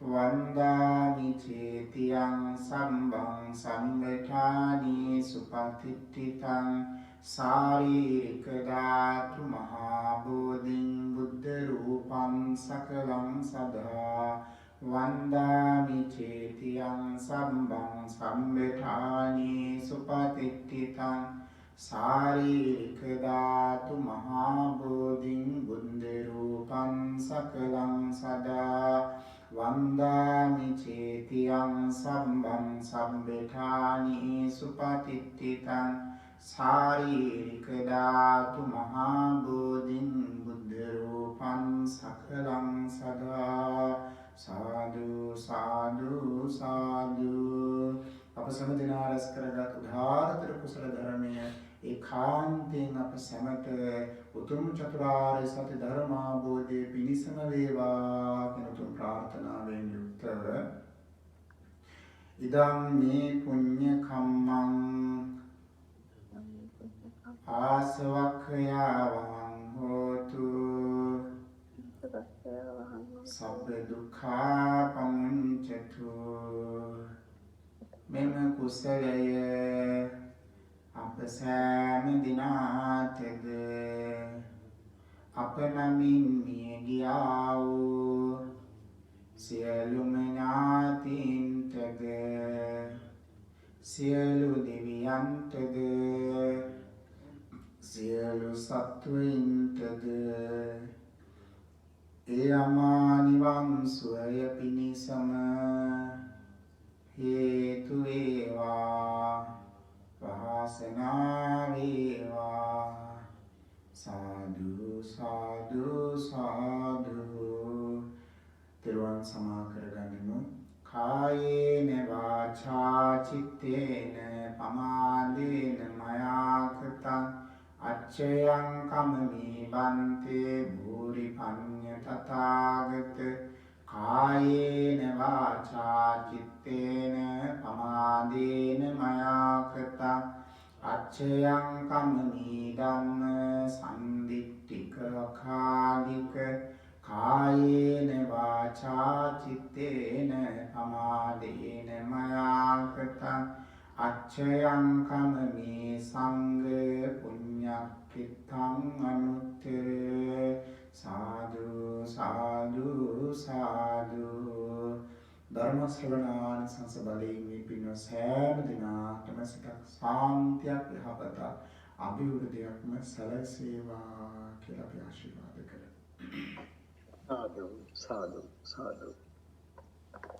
වන්දාමි චේතියං සම්බං සම්මඨානි සුපතිට්ඨිතං සාරීරික ධාතු මහා බෝධින් බුද්ධ රූපං සකලං සදා වන්දාමි චේතියං සම්බං සම්මඨානි සුපතිට්ඨිතං සාරීරික ධාතු මහා බෝධින් බුද්ධ රූපං සකලං සදා වන්දාමි චේතියං සම්බං සම්මඨානි සුපතිට්ඨිතං සාරීරික ධාතු මහා බෝධින් බුද්ධ රූපං සකලං සදා සාදු සාදු සාදු අප සෑම දිනා රැස් කරගත් උදාාරතර කුසල ධර්මය ඒකාන්තයෙන් අප සැමට උතුම් චතුරාර්ය සත්‍ය ධර්මාභෝධයේ පිණිසම වේවා කියන උතුම් ප්‍රාර්ථනාවෙන් යුක්තව ඉදං මේ පුඤ්ඤ කම්මං ආසවක්ඛයාවං හෝතු සබ්බ දුක්ඛා පමුඤ්චතු මෙම කුසලය අප සෑම දිනාතද අප නමින් මිය ගියා වූ සියලුම ඥාතීන්ටද සියලු දෙවියන්ටද සියලු සත්වයින්ටද ඒ අමා නිවන් සුවය පිණිසම හේතු වේවා වාසනාව වේවා සාදු සාදු සාදු තිරුවන් සමා කරගනිමු කායේන වාචා චිත්තේන පමාදේන මයා කෘතං අච්චයං කමමි බන්තේ භූරි පඤ්ඤ තථාගත කායේන වාචා චිත්තේන පමාදේන මයා කෘතං අච්චයං කමමි ධම්ම සම්දිට්ඨික අඛාලික කායේන වාචා චිත්තේන පමාදේන මයා කෘතං අච්චයං කමමි සංඝ පුඤ්ඤක්ඛිතං අනුත්තර සාදු සාදු සාදු ධර්ම ශ්‍රවණාන් සංසබලයෙන් මේ පින්ව සෑම දිනාටම සිතක් සාන්තියක් යහපත අභිවෘද්ධියක්ම සැලසේවා කියලා අපි ආශිර්වාද කරමු. සාදු සාදු සාදු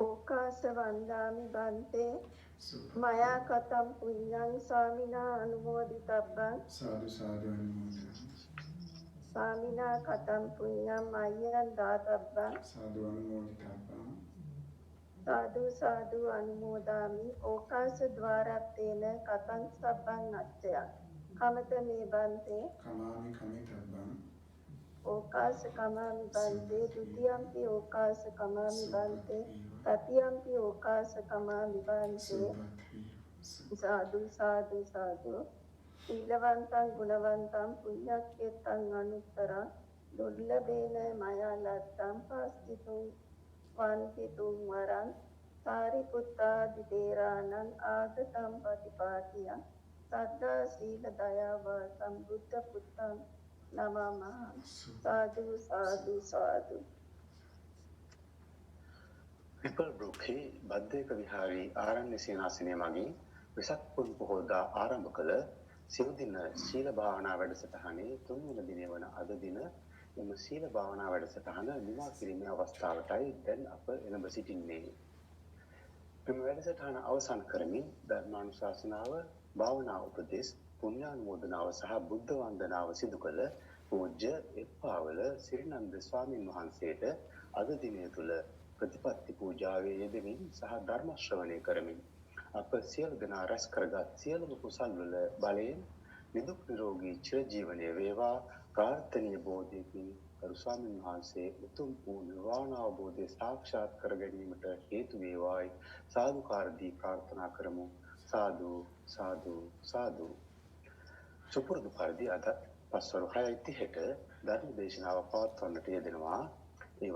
ඕකාස වන්දාමි බන්තේ මයා කතම් පුඤ්ඤං ස්වාමිනා අනුමෝදිතබ්බං සාදු සාදු අනුමෝදන් ස්වාමිනා කතම් පුඤ්ඤං මයං දාතබ්බං සාදු අනුමෝදිතබ්බං සාදු සාදු අනුමෝදාමි ඕකාස ద్వාරත්තේන කතං සබ්බං අච්චය කමත මේ බන්තේ කමාමි කමිතබ්බං ඕකාස කමාමි බන්තේ ဒ ුතියම්පි ඕකාස කමාමි බන්තේ තතියම්පි ඕකාස කමාමි බන්තේ සාදු සාදු සාදු සීලවන්තං ගුණවන්තං පුඤ්ඤක්ඛේතං අනුත්තරං දුර්ලභේන මයා ලත්තං පස්තිතුං වන්තිතුං වරං සාරිපුත්තාදි තේරාණං ආගතං පටිපාටියං සද්ධා සීල දයාවා සම්බුද්ධ පුත්තං නමමහ සාදු සාදු සාදු විපල් බ්‍රොක්හි බද්දේක විහාරී ආරණ්‍ය සේනාසනය මගින් වෙසක් පුන් පොහෝදා ආරම්භ කළ සිව් දින සීල භාවනා වැඩසටහනේ තුන්වන දිනය වන අද දින එම සීල භාවනා වැඩසටහන නිමා කිරීමේ අවස්ථාවටයි දැන් අප එළඹ සිටින්නේ. මෙම වැඩසටහන අවසන් කරමින් ධර්මානුශාසනාව, භාවනා උපදෙස්, පුණ්‍යානුමෝදනාව සහ බුද්ධ වන්දනාව සිදු කළ පූජ්‍ය එප්පාවල සිරිනන්ද ස්වාමින් වහන්සේට අද දිනය තුල ප්‍රතිපත්ති පූජාවේ යෙදෙමින් සහ ධර්ම ශ්‍රවණය කරමින් අප සියලු දෙනා රැස් කරගත් සියලුම කුසල් වල බලයෙන් නිදුක් නිරෝගී චිරජීවනයේ වේවා ප්‍රාර්ථනීය බෝධියකින් ගරු ස්වාමීන් වහන්සේ උතුම් වූ නිර්වාණ අවබෝධය සාක්ෂාත් කර ගැනීමට හේතු වේවායි සාදුකාරදී ප්‍රාර්ථනා කරමු. සාදු සාදු සාදු. සුපුරුදු පරිදි අද පස්වරු 6:30ට ධර්ම දේශනාව පවත්වන්නට යෙදෙනවා. ඒ